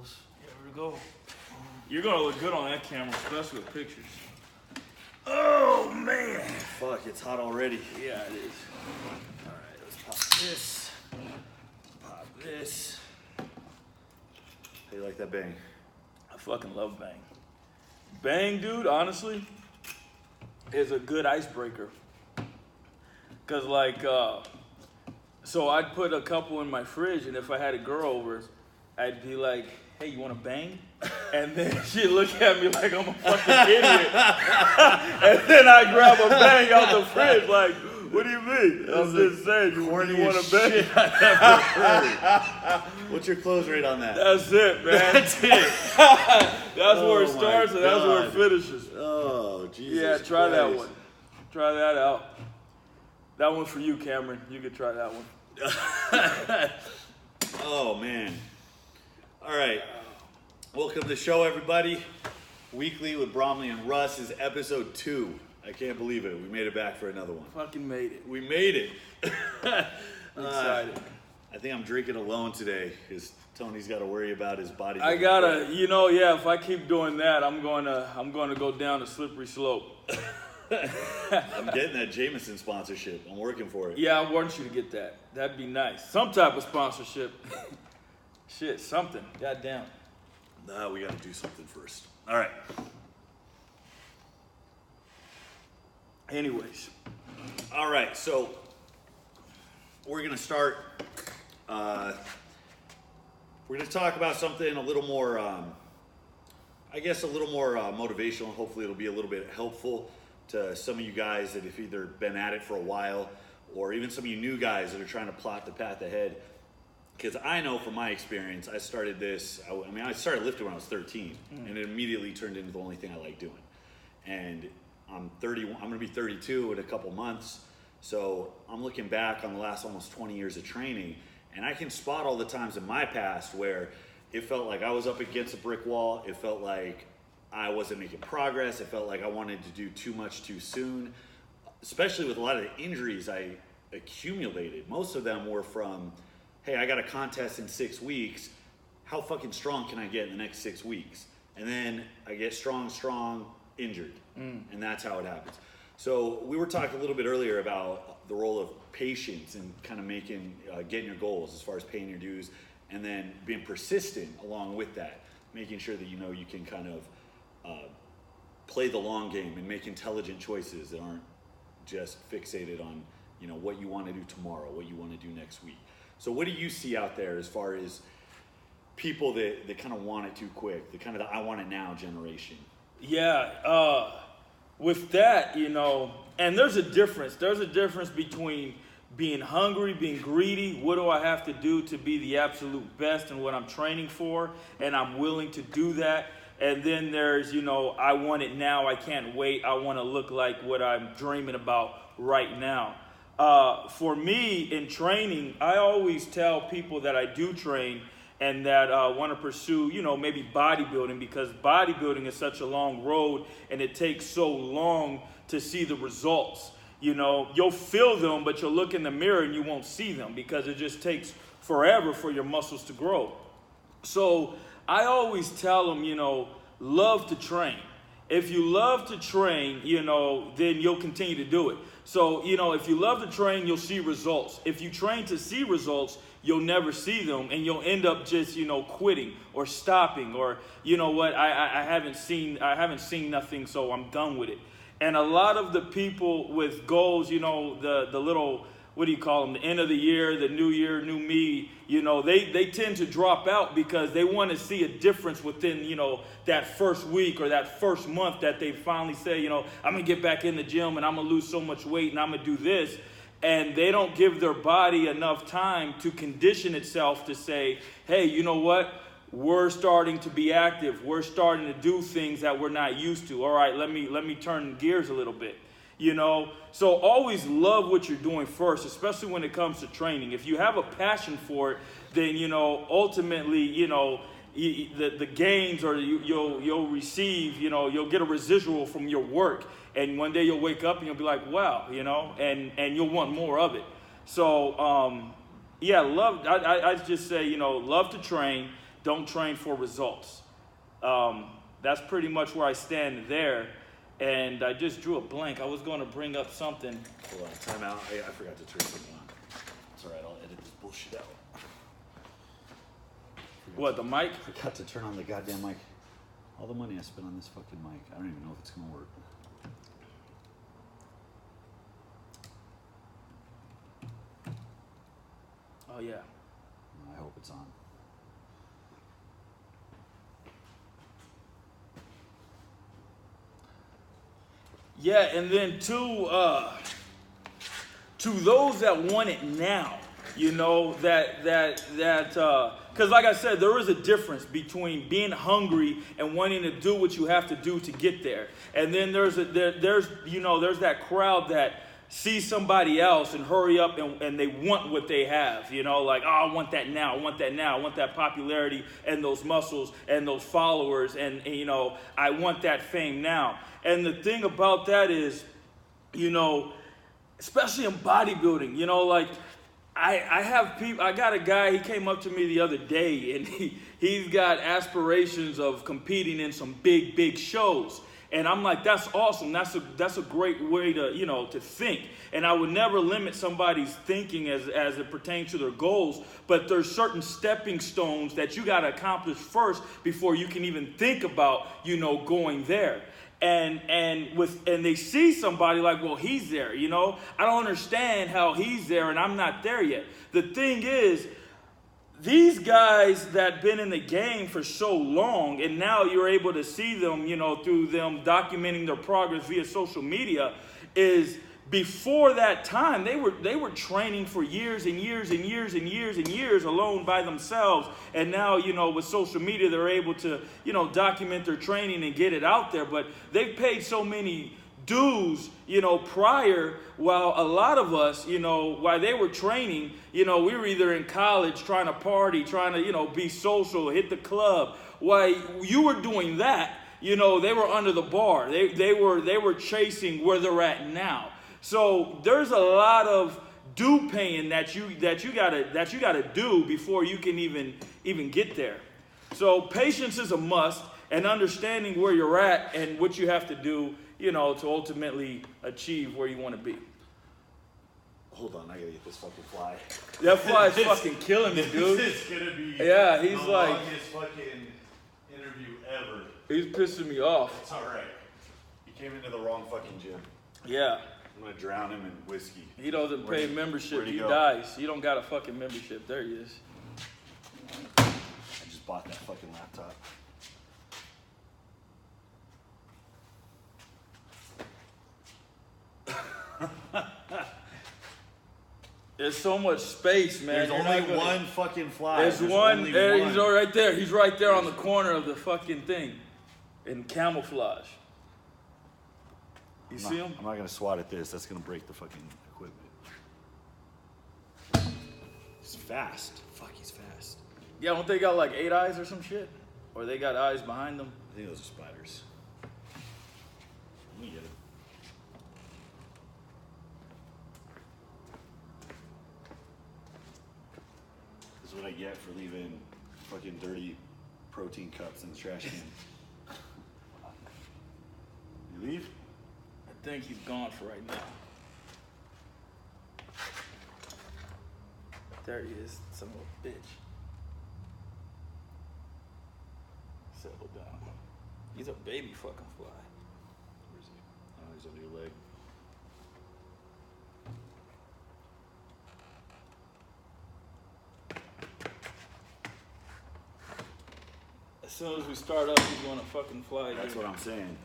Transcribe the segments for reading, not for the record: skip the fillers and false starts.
goes. Here we go. You're gonna look good on that camera, especially with pictures. Oh man. Fuck, it's hot already. Yeah, it is. All right, let's pop this. Pop this. How you like that bang? I fucking love Bang. Bang, dude, honestly, is a good icebreaker. Cause like, so I'd put a couple in my fridge, and if I had a girl over, I'd be like, "Hey, you want to bang?" And then she'd look at me like I'm a fucking idiot. And then I grab a bang out the fridge, like, "What do you mean?" I'm just saying, you want to bang? What's your close rate on that? That's it, man. That's it. That's where it starts and that's where it finishes. Oh, Jesus Yeah, try that Christ. one. Try that out. That one's for you, Cameron. You could try that one. Oh, man. All right. Welcome to the show, everybody. Weekly with Bromley and Russ is episode 2. I can't believe it. We made it back for another one. Fucking made it. We made it. I'm excited. I think I'm drinking alone today because Tony's got to worry about his body. I gotta, if I keep doing that, I'm gonna go down a slippery slope. I'm getting that Jameson sponsorship. I'm working for it. Yeah, I want you to get that. That'd be nice. Some type of sponsorship. Shit, something. Goddamn. Nah, we got to do something first. All right. Anyways. All right, so we're going to start. We're going to talk about something a little more, motivational. Hopefully, it'll be a little bit helpful to some of you guys that have either been at it for a while or even some of you new guys that are trying to plot the path ahead. Because I know from my experience, I started this, I started lifting when I was 13, and it immediately turned into the only thing I like doing. And I'm going to be 32 in a couple months, so I'm looking back on the last almost 20 years of training, and I can spot all the times in my past where it felt like I was up against a brick wall, it felt like I wasn't making progress, it felt like I wanted to do too much too soon, especially with a lot of the injuries I accumulated. Most of them were from, hey, I got a contest in 6 weeks, how fucking strong can I get in the next 6 weeks? And then I get strong, injured. And that's how it happens. So we were talking a little bit earlier about the role of patience and kind of getting your goals as far as paying your dues, and then being persistent along with that, making sure that you can kind of play the long game and make intelligent choices that aren't just fixated on what you want to do tomorrow, what you want to do next week. So what do you see out there as far as people that kind of want it too quick, the kind of the I want it now generation? Yeah, with that, and there's a difference. There's a difference between being hungry, being greedy. What do I have to do to be the absolute best in what I'm training for? And I'm willing to do that. And then there's, I want it now. I can't wait. I want to look like what I'm dreaming about right now. For me in training, I always tell people that I do train and that want to pursue, maybe bodybuilding, because bodybuilding is such a long road and it takes so long to see the results. You'll feel them, but you'll look in the mirror and you won't see them because it just takes forever for your muscles to grow. So I always tell them, love to train. If you love to train, then you'll continue to do it. So, if you love to train, you'll see results. If you train to see results, you'll never see them, and you'll end up just, quitting or stopping, or, I haven't seen nothing, so I'm done with it. And a lot of the people with goals, the little, what do you call them, the end of the year, the new year, new me, they tend to drop out because they want to see a difference within, that first week or that first month that they finally say, I'm going to get back in the gym and I'm going to lose so much weight and I'm going to do this. And they don't give their body enough time to condition itself to say, hey, you know what? We're starting to be active. We're starting to do things that we're not used to. All right, let me turn gears a little bit. So always love what you're doing first, especially when it comes to training. If you have a passion for it, then, ultimately, the gains or you'll receive, you'll get a residual from your work. And one day you'll wake up and you'll be like, wow, and you'll want more of it. So, I just say, love to train. don't train for results. That's pretty much where I stand there. And I just drew a blank. I was going to bring up something. Hold on, time out. I forgot to turn something on. It's all right, I'll edit this bullshit out. What, the mic? I forgot to turn on the goddamn mic. All the money I spent on this fucking mic. I don't even know if it's gonna work. Oh, yeah. I hope it's on. Yeah, and then to those that want it now, you know, because like I said, there is a difference between being hungry and wanting to do what you have to do to get there. And then there's that crowd that sees somebody else and hurry up and they want what they have, you know, like, oh, I want that now, I want that now, I want that popularity and those muscles and those followers and you know, I want that fame now. And the thing about that is, you know, especially in bodybuilding, you know, like I have people, I got a guy, he came up to me the other day and he's got aspirations of competing in some big shows. And I'm like, that's awesome. That's a great way to, you know, to think. And I would never limit somebody's thinking as it pertains to their goals. But there's certain stepping stones that you got to accomplish first before you can even think about, you know, going there. And they see somebody like, well, he's there, you know. I don't understand how he's there and I'm not there yet. The thing is, these guys that been in the game for so long, and now you're able to see them, you know, through them documenting their progress via social media, is before that time they were training for years and years and years and years and years alone by themselves. And now, you know, with social media, they're able to, you know, document their training and get it out there. But they've paid so many dues, you know, prior, while a lot of us, you know, while they were training, you know, we were either in college trying to party, trying to, you know, be social, hit the club. While you were doing that, you know, they were under the bar. They were chasing where they're at now. So there's a lot of due paying that you gotta do before you can even get there. So patience is a must, and understanding where you're at and what you have to do, you know, to ultimately achieve where you want to be. Hold on, I gotta get this fucking fly. That fly is fucking killing me, dude. This is gonna be Yeah, he's the like, longest fucking interview ever. he's pissing me off. It's alright. He came into the wrong fucking gym. Yeah. I'm gonna drown him in whiskey. He doesn't pay membership, where'd he he go? dies. He don't got a fucking membership. There he is. I just bought that fucking laptop. There's so much space, man. There's You're only not gonna- one fucking fly. There's one. only There, one. he's right there. He's right there on the corner of the fucking thing, in camouflage. You see him? I'm not gonna swat at this. That's gonna break the fucking equipment. He's fast. Fuck, he's fast. Yeah, don't they got like 8 eyes or some shit? Or they got eyes behind them? I think those are spiders. Let me get it. This is what I get for leaving fucking dirty protein cups in the trash can. You leave? I think he's gone for right now. There he is, son of a bitch. Settle down. He's a baby fucking fly. Where is he? Oh, he's under your leg. As soon as we start up, he's gonna fucking fly. That's dude. what I'm saying.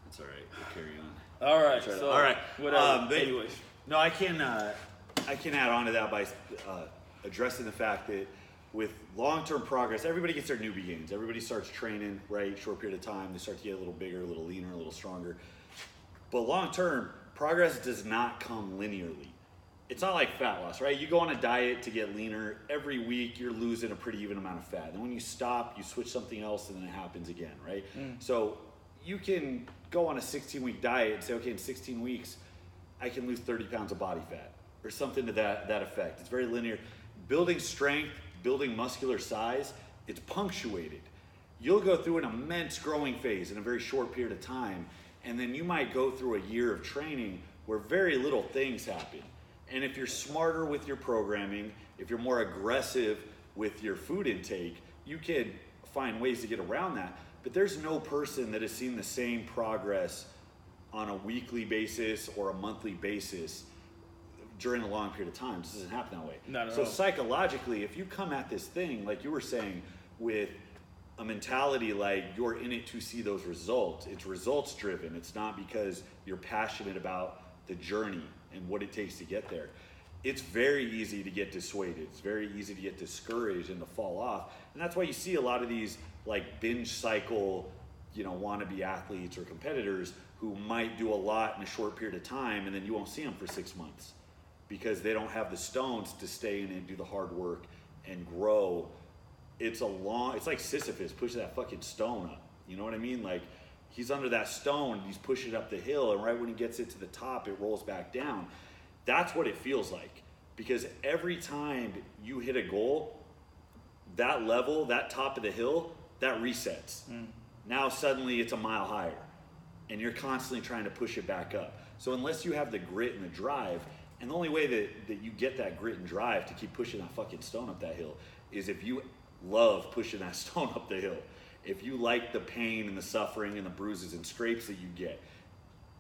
That's all right. We'll carry on. All right, Try that. so All right. whatever. Anyways, No, I can add on to that by addressing the fact that with long-term progress, everybody gets their new beginnings. Everybody starts training, right? Short period of time, they start to get a little bigger, a little leaner, a little stronger. But long-term, progress does not come linearly. It's not like fat loss, right? You go on a diet to get leaner. Every week, you're losing a pretty even amount of fat. And when you stop, you switch something else, and then it happens again, right? So you can go on a 16-week diet and say, okay, in 16 weeks, I can lose 30 pounds of body fat or something to that effect. It's very linear. Building strength, building muscular size it's punctuated. You'll go through an immense growing phase in a very short period of time, and then you might go through a year of training where very little things happen. And if you're smarter with your programming, if you're more aggressive with your food intake, you can find ways to get around that. But there's no person that has seen the same progress on a weekly basis or a monthly basis during a long period of time. It doesn't happen that way. Not at So all. psychologically, if you come at this thing, like you were saying, with a mentality like you're in it to see those results, it's results driven. It's not because you're passionate about the journey and what it takes to get there. It's very easy to get dissuaded. It's very easy to get discouraged and to fall off. And that's why you see a lot of these like binge cycle, wannabe athletes or competitors who might do a lot in a short period of time, and then you won't see them for 6 months because they don't have the stones to stay in and do the hard work and grow. It's like Sisyphus pushing that fucking stone up. You know what I mean? Like, he's under that stone, he's pushing up the hill, and right when he gets it to the top, it rolls back down. That's what it feels like. Because every time you hit a goal, that level, that top of the hill, that resets. Now suddenly it's a mile higher, and you're constantly trying to push it back up. So unless you have the grit and the drive, and the only way that you get that grit and drive to keep pushing that fucking stone up that hill is if you love pushing that stone up the hill. If you like the pain and the suffering and the bruises and scrapes that you get.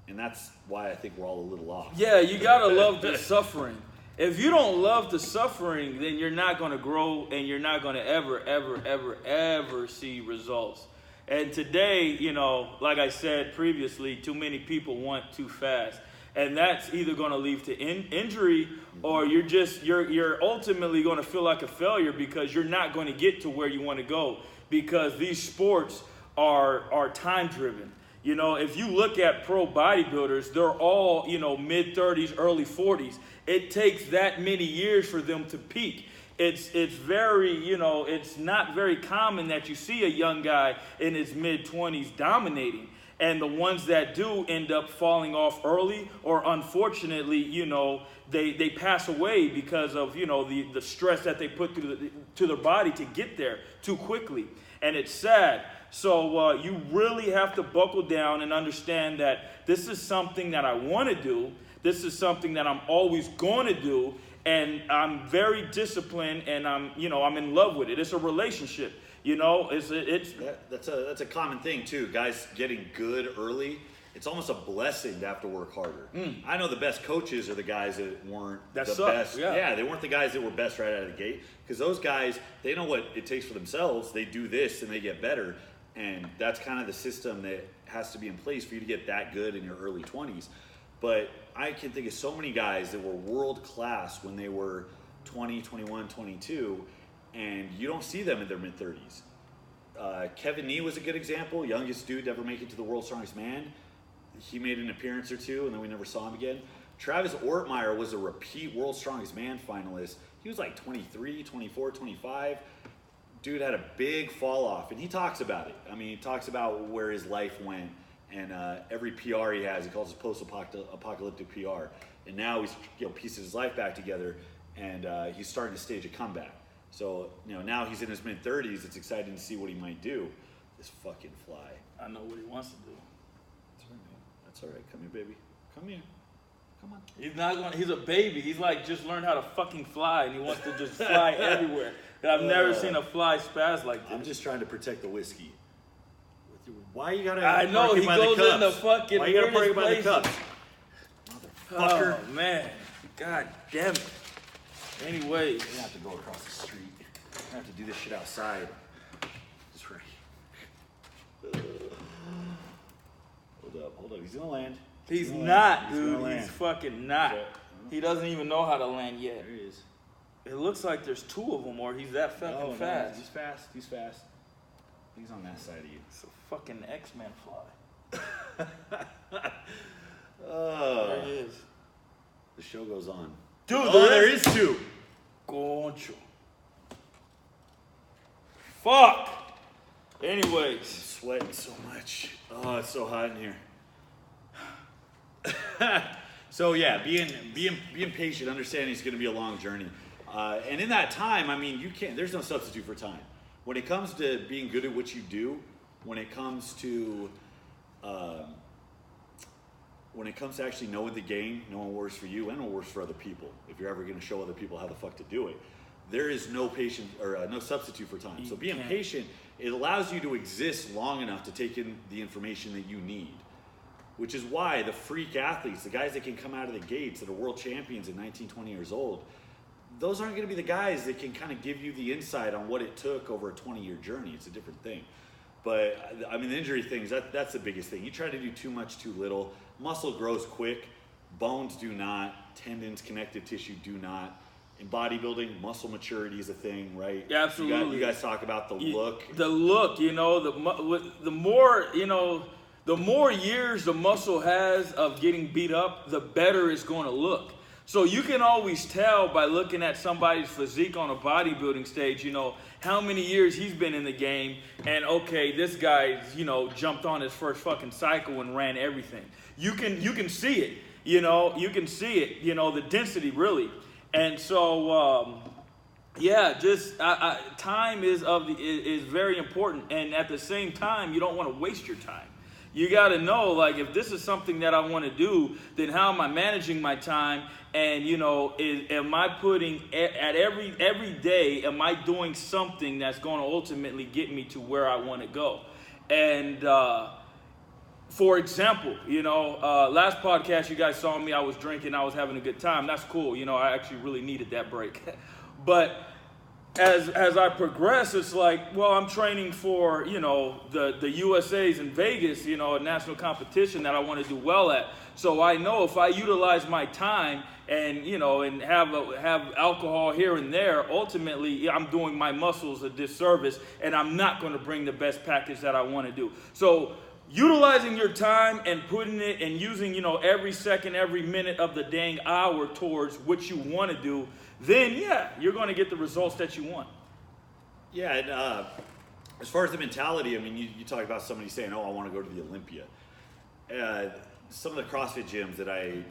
And that's why I think we're all a little off. Yeah, you gotta love the suffering. If you don't love the suffering, then you're not gonna grow, and you're not gonna ever see results. And today, like I said previously, too many people want too fast. And that's either going to lead to injury, or you're ultimately going to feel like a failure because you're not going to get to where you want to go, because these sports are time driven. If you look at pro bodybuilders, they're all, mid 30s, early 40s. It takes that many years for them to peak. It's very, it's not very common that you see a young guy in his mid 20s dominating. And the ones that do end up falling off early, or unfortunately, they pass away because of, the stress that they put to their body to get there too quickly. And it's sad. So you really have to buckle down and understand that this is something that I want to do. This is something that I'm always going to do. And I'm very disciplined, and I'm in love with it. It's a relationship. That's a common thing too. Guys getting good early, it's almost a blessing to have to work harder. I know the best coaches are the guys that weren't best. Yeah, they weren't the guys that were best right out of the gate, because those guys, they know what it takes for themselves. They do this and they get better, and that's kind of the system that has to be in place for you to get that good in your early 20s. But I can think of so many guys that were world class when they were 20, 21, 22, and you don't see them in their mid-30s. Kevin Nee was a good example, youngest dude to ever make it to the World's Strongest Man. He made an appearance or two, and then we never saw him again. Travis Ortmeyer was a repeat World's Strongest Man finalist. He was like 23, 24, 25. Dude had a big fall off, and he talks about it. I mean, he talks about where his life went, and every PR he has, he calls it post-apocalyptic PR. And now he's pieces his life back together, and he's starting to stage a comeback. So, now he's in his mid-30s. It's exciting to see what he might do. This fucking fly. I know what he wants to do. That's all right, man. That's all right. Come here, baby. Come here. Come on. He's a baby. He's like just learned how to fucking fly, and he wants to just fly everywhere. And I've never seen a fly spaz like this. I'm just trying to protect the whiskey. Why you gotta? I know, he goes in the fucking Why you gotta park weirdest by the places. cups? Motherfucker. Oh man, god damn it. Anyway, We're gonna have to go across the street. We're gonna have to do this shit outside. Just right. Hold up. He's gonna land. he's gonna not, land. dude. Gonna land. He's fucking not. Okay. He doesn't even know how to land yet. There he is. It looks like there's two of them, or he's that fucking fast. He's fast. He's fast. He's on that side of you. It's a fucking X-Men fly. Oh. There he is. The show goes on. Dude, there is two. Concho. Fuck. Anyways. Sweating so much. Oh, it's so hot in here. So yeah, being patient, understanding it's going to be a long journey, and in that time, I mean, there's no substitute for time. when it comes to being good at what you do, when it comes to actually knowing the game, knowing what works for you and what works for other people, if you're ever going to show other people how the fuck to do it, there is no patient or no substitute for time. So being patient, it allows you to exist long enough to take in the information that you need, which is why the freak athletes, the guys that can come out of the gates that are world champions at 19, 20 years old, those aren't going to be the guys that can kind of give you the insight on what it took over a 20-year journey. It's a different thing. But I mean, the injury things, that's the biggest thing. You try to do too much, too little. Muscle grows quick, bones do not, tendons, connective tissue do not. In bodybuilding, muscle maturity is a thing, right? Yeah, absolutely. You guys talk about the look. The look, you know, the more, you know, the more years the muscle has of getting beat up, the better it's going to look. So you can always tell by looking at somebody's physique on a bodybuilding stage, you know, how many years he's been in the game. And okay, this guy, you know, jumped on his first fucking cycle and ran everything. You can see it, you know, the density really. And so, yeah, just time is very important. And at the same time, you don't want to waste your time. You got to know, like, if this is something that I want to do, then how am I managing my time? And, you know, am I putting at every day, am I doing something that's going to ultimately get me to where I want to go? And for example, you know, last podcast you guys saw me, I was drinking, I was having a good time. That's cool. You know, I actually really needed that break. But as I progress, it's like, well, I'm training for, you know, the USA's in Vegas, you know, a national competition that I want to do well at. So I know if I utilize my time and, you know, and have alcohol here and there, ultimately I'm doing my muscles a disservice and I'm not going to bring the best package that I want to do. So utilizing your time and putting it and using, you know, every second, every minute of the dang hour towards what you want to do, then yeah, you're going to get the results that you want. Yeah, and as far as the mentality, I mean, you talk about somebody saying, oh, I want to go to the Olympia. Some of the CrossFit gyms that I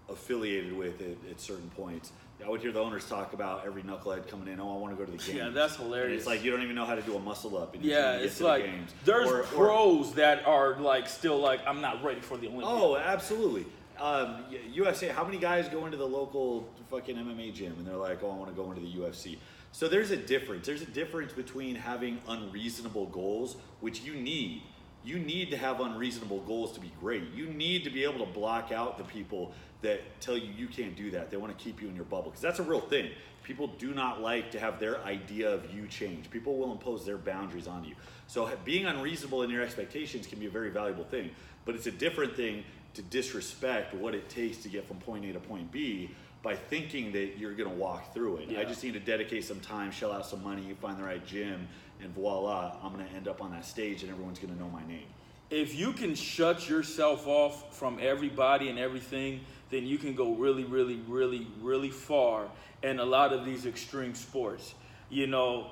affiliated with at certain points, I would hear the owners talk about every knucklehead coming in, oh, I want to go to the games. Yeah, that's hilarious. And it's like, you don't even know how to do a muscle up. And yeah, it's like, the games. There's pros that are like, still like, I'm not ready for the Olympia. Oh, absolutely. UFC, how many guys go into the local fucking MMA gym and they're like, oh, I want to go into the UFC? So there's a difference. There's a difference between having unreasonable goals, which you need. You need to have unreasonable goals to be great. You need to be able to block out the people that tell you you can't do that. They want to keep you in your bubble, because that's a real thing. People do not like to have their idea of you change. People will impose their boundaries on you. So being unreasonable in your expectations can be a very valuable thing, but it's a different thing to disrespect what it takes to get from point A to point B by thinking that you're going to walk through it. Yeah. I just need to dedicate some time, shell out some money, find the right gym, and voila, I'm going to end up on that stage and everyone's going to know my name. If you can shut yourself off from everybody and everything, then you can go really, really, really, really far in a lot of these extreme sports. You know,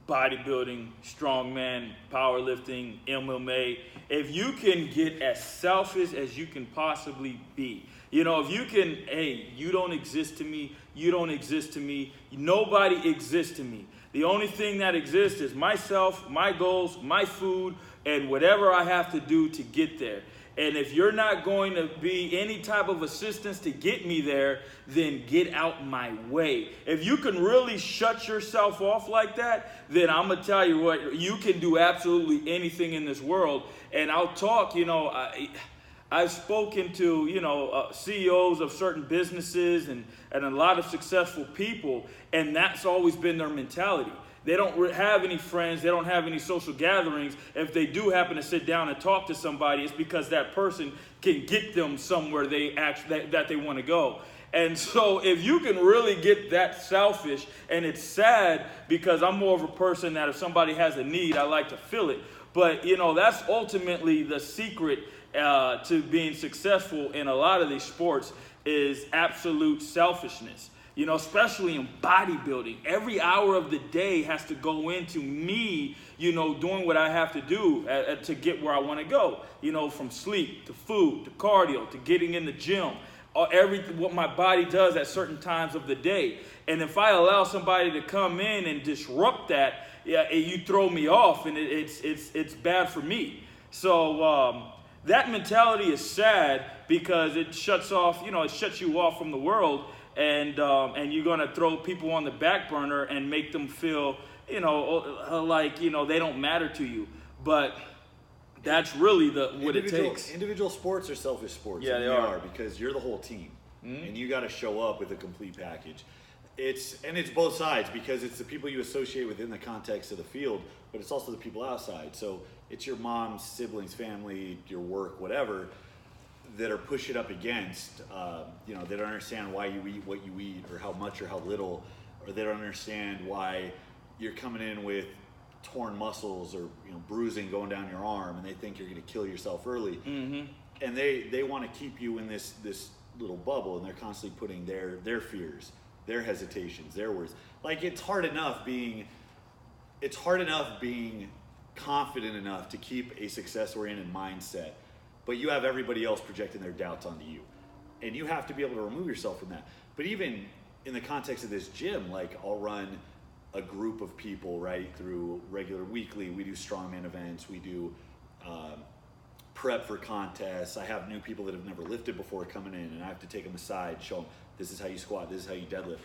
bodybuilding, strongman, powerlifting, MMA. If you can get as selfish as you can possibly be, you know, if you can, hey, you don't exist to me, you don't exist to me, nobody exists to me. The only thing that exists is myself, my goals, my food, and whatever I have to do to get there. And if you're not going to be any type of assistance to get me there, then get out my way. If you can really shut yourself off like that, then I'm going to tell you what, you can do absolutely anything in this world. And I'll talk, you know, I've spoken to, you know, CEOs of certain businesses and a lot of successful people, and that's always been their mentality. They don't have any friends. They don't have any social gatherings. If they do happen to sit down and talk to somebody, it's because that person can get them somewhere that they want to go. And so if you can really get that selfish, and it's sad because I'm more of a person that if somebody has a need, I like to fill it. But, you know, that's ultimately the secret to being successful in a lot of these sports is absolute selfishness. You know, especially in bodybuilding, every hour of the day has to go into me, you know, doing what I have to do to get where I want to go. You know, from sleep to food to cardio to getting in the gym. everything what my body does at certain times of the day. And if I allow somebody to come in and disrupt that, you throw me off, and it's bad for me. So that mentality is sad because it shuts you off from the world, and you're gonna throw people on the back burner and make them feel like they don't matter to you. But that's really what it takes. Individual sports are selfish sports. Yeah, and they are, because you're the whole team, and you got to show up with a complete package. It's both sides, because it's the people you associate within the context of the field, but it's also the people outside. So it's your mom, siblings, family, your work, whatever, that are pushing up against. They don't understand why you eat what you eat, or how much or how little, or they don't understand why you're coming in with torn muscles or bruising going down your arm, and they think you're going to kill yourself early. And they want to keep you in this little bubble, and they're constantly putting their fears, their hesitations, their words. Like, it's hard enough being confident enough to keep a success-oriented mindset, but you have everybody else projecting their doubts onto you, and you have to be able to remove yourself from that. But even in the context of this gym, like, I'll run a group of people, right, through regular weekly. We do strongman events. We do prep for contests. I have new people that have never lifted before coming in, and I have to take them aside, show them this is how you squat, this is how you deadlift.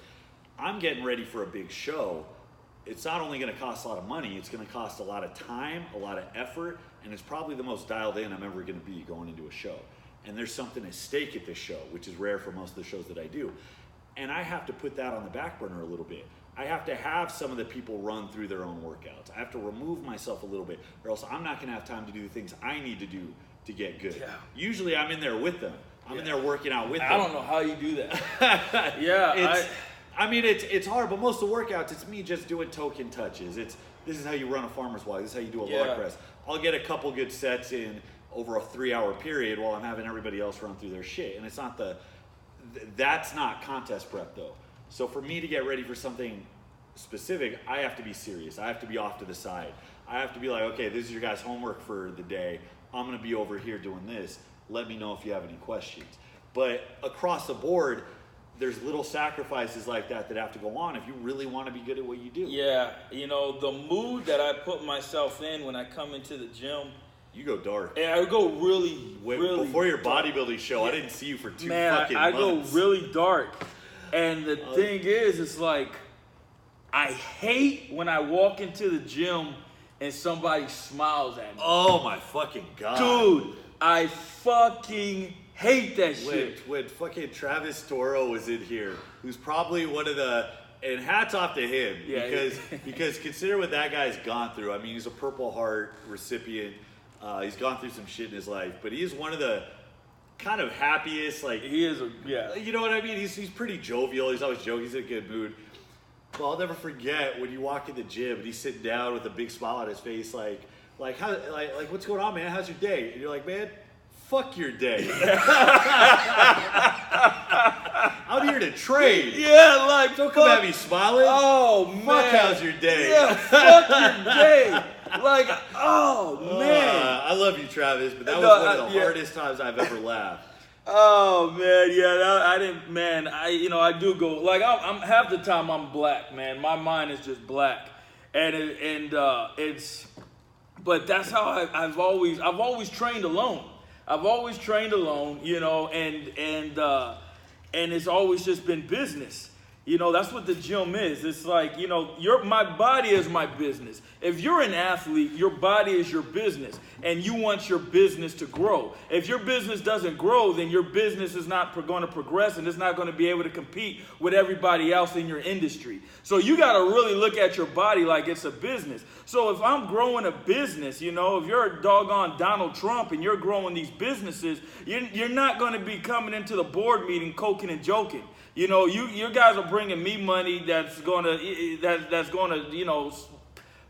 I'm getting ready for a big show. It's not only going to cost a lot of money, it's going to cost a lot of time, a lot of effort, and it's probably the most dialed in I'm ever going to be going into a show. And there's something at stake at this show, which is rare for most of the shows that I do. And I have to put that on the back burner a little bit. I have to have some of the people run through their own workouts. I have to remove myself a little bit, or else I'm not going to have time to do the things I need to do to get good. Yeah. Usually I'm in there with them. I'm in there working out with them. I don't know how you do that. It's hard, but most of the workouts, it's me just doing token touches. This is how you run a farmer's walk. This is how you do a log press. I'll get a couple good sets in over a 3-hour period while I'm having everybody else run through their shit. And it's not that's not contest prep though. So for me to get ready for something specific, I have to be serious. I have to be off to the side. I have to be like, okay, this is your guys' homework for the day. I'm going to be over here doing this. Let me know if you have any questions. But across the board, there's little sacrifices like that have to go on if you really want to be good at what you do. Yeah, the mood that I put myself in when I come into the gym. You go dark. And I go really before your bodybuilding show, I didn't see you for two fucking months. I go really dark. And the thing is, it's like, I hate when I walk into the gym and somebody smiles at me. Oh my fucking God. Dude, I fucking hate that shit. When fucking Travis Toro was in here, who's probably one of the, and hats off to him, because consider what that guy's gone through. I mean, he's a Purple Heart recipient. He's gone through some shit in his life, but he is one of the kind of happiest, like, he is you know what I mean? He's pretty jovial. He's always joking. He's in a good mood. Well, I'll never forget when you walk in the gym and he's sitting down with a big smile on his face, like what's going on, man? How's your day? And you're like, man, fuck your day. I'm here to train. Yeah, like, don't come at me smiling. Oh man, fuck, how's your day? Yeah, fuck your day. Like, oh man. I love you, Travis, but that was one of the hardest times I've ever laughed. Oh man, I didn't, man. I do go, like, I'm half the time I'm black, man. My mind is just black, and it's, but that's how I've always trained alone. I've always trained alone, and it's always just been business. That's what the gym is. It's like, my body is my business. If you're an athlete, your body is your business, and you want your business to grow. If your business doesn't grow, then your business is not going to progress, and it's not going to be able to compete with everybody else in your industry. So you got to really look at your body like it's a business. So if I'm growing a business, if you're a doggone Donald Trump and you're growing these businesses, you're not going to be coming into the board meeting coking and joking. You guys are bringing me money that's gonna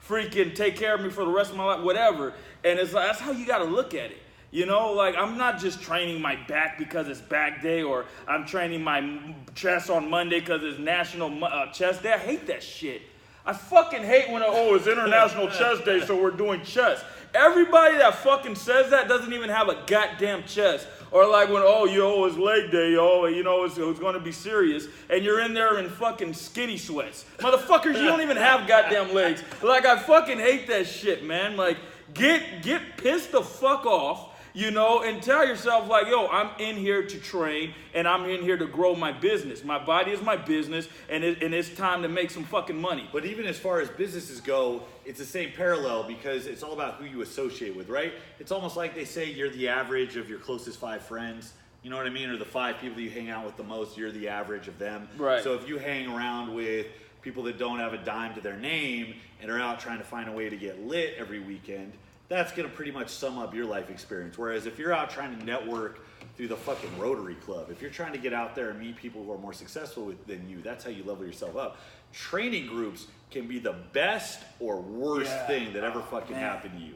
freaking take care of me for the rest of my life, whatever. And it's like, that's how you got to look at it. Like, I'm not just training my back because it's back day, or I'm training my chest on Monday because it's National Chest Day. I hate that shit. I fucking hate when it's International Chest Day, so we're doing chest. Everybody that fucking says that doesn't even have a goddamn chest. Or like when, oh, yo, it's leg day, yo, you know, it's going to be serious. And you're in there in fucking skinny sweats. Motherfuckers, you don't even have goddamn legs. Like, I fucking hate that shit, man. Like, get pissed the fuck off. You know, and tell yourself like, yo, I'm in here to train and I'm in here to grow my business. My body is my business and it's time to make some fucking money. But even as far as businesses go, it's the same parallel because it's all about who you associate with, right? It's almost like they say you're the average of your closest 5 friends. You know what I mean? Or the 5 people you hang out with the most, you're the average of them. Right. So if you hang around with people that don't have a dime to their name and are out trying to find a way to get lit every weekend, that's going to pretty much sum up your life experience. Whereas if you're out trying to network through the fucking Rotary Club, if you're trying to get out there and meet people who are more successful than you, that's how you level yourself up. Training groups can be the best or worst thing that ever fucking happened to you.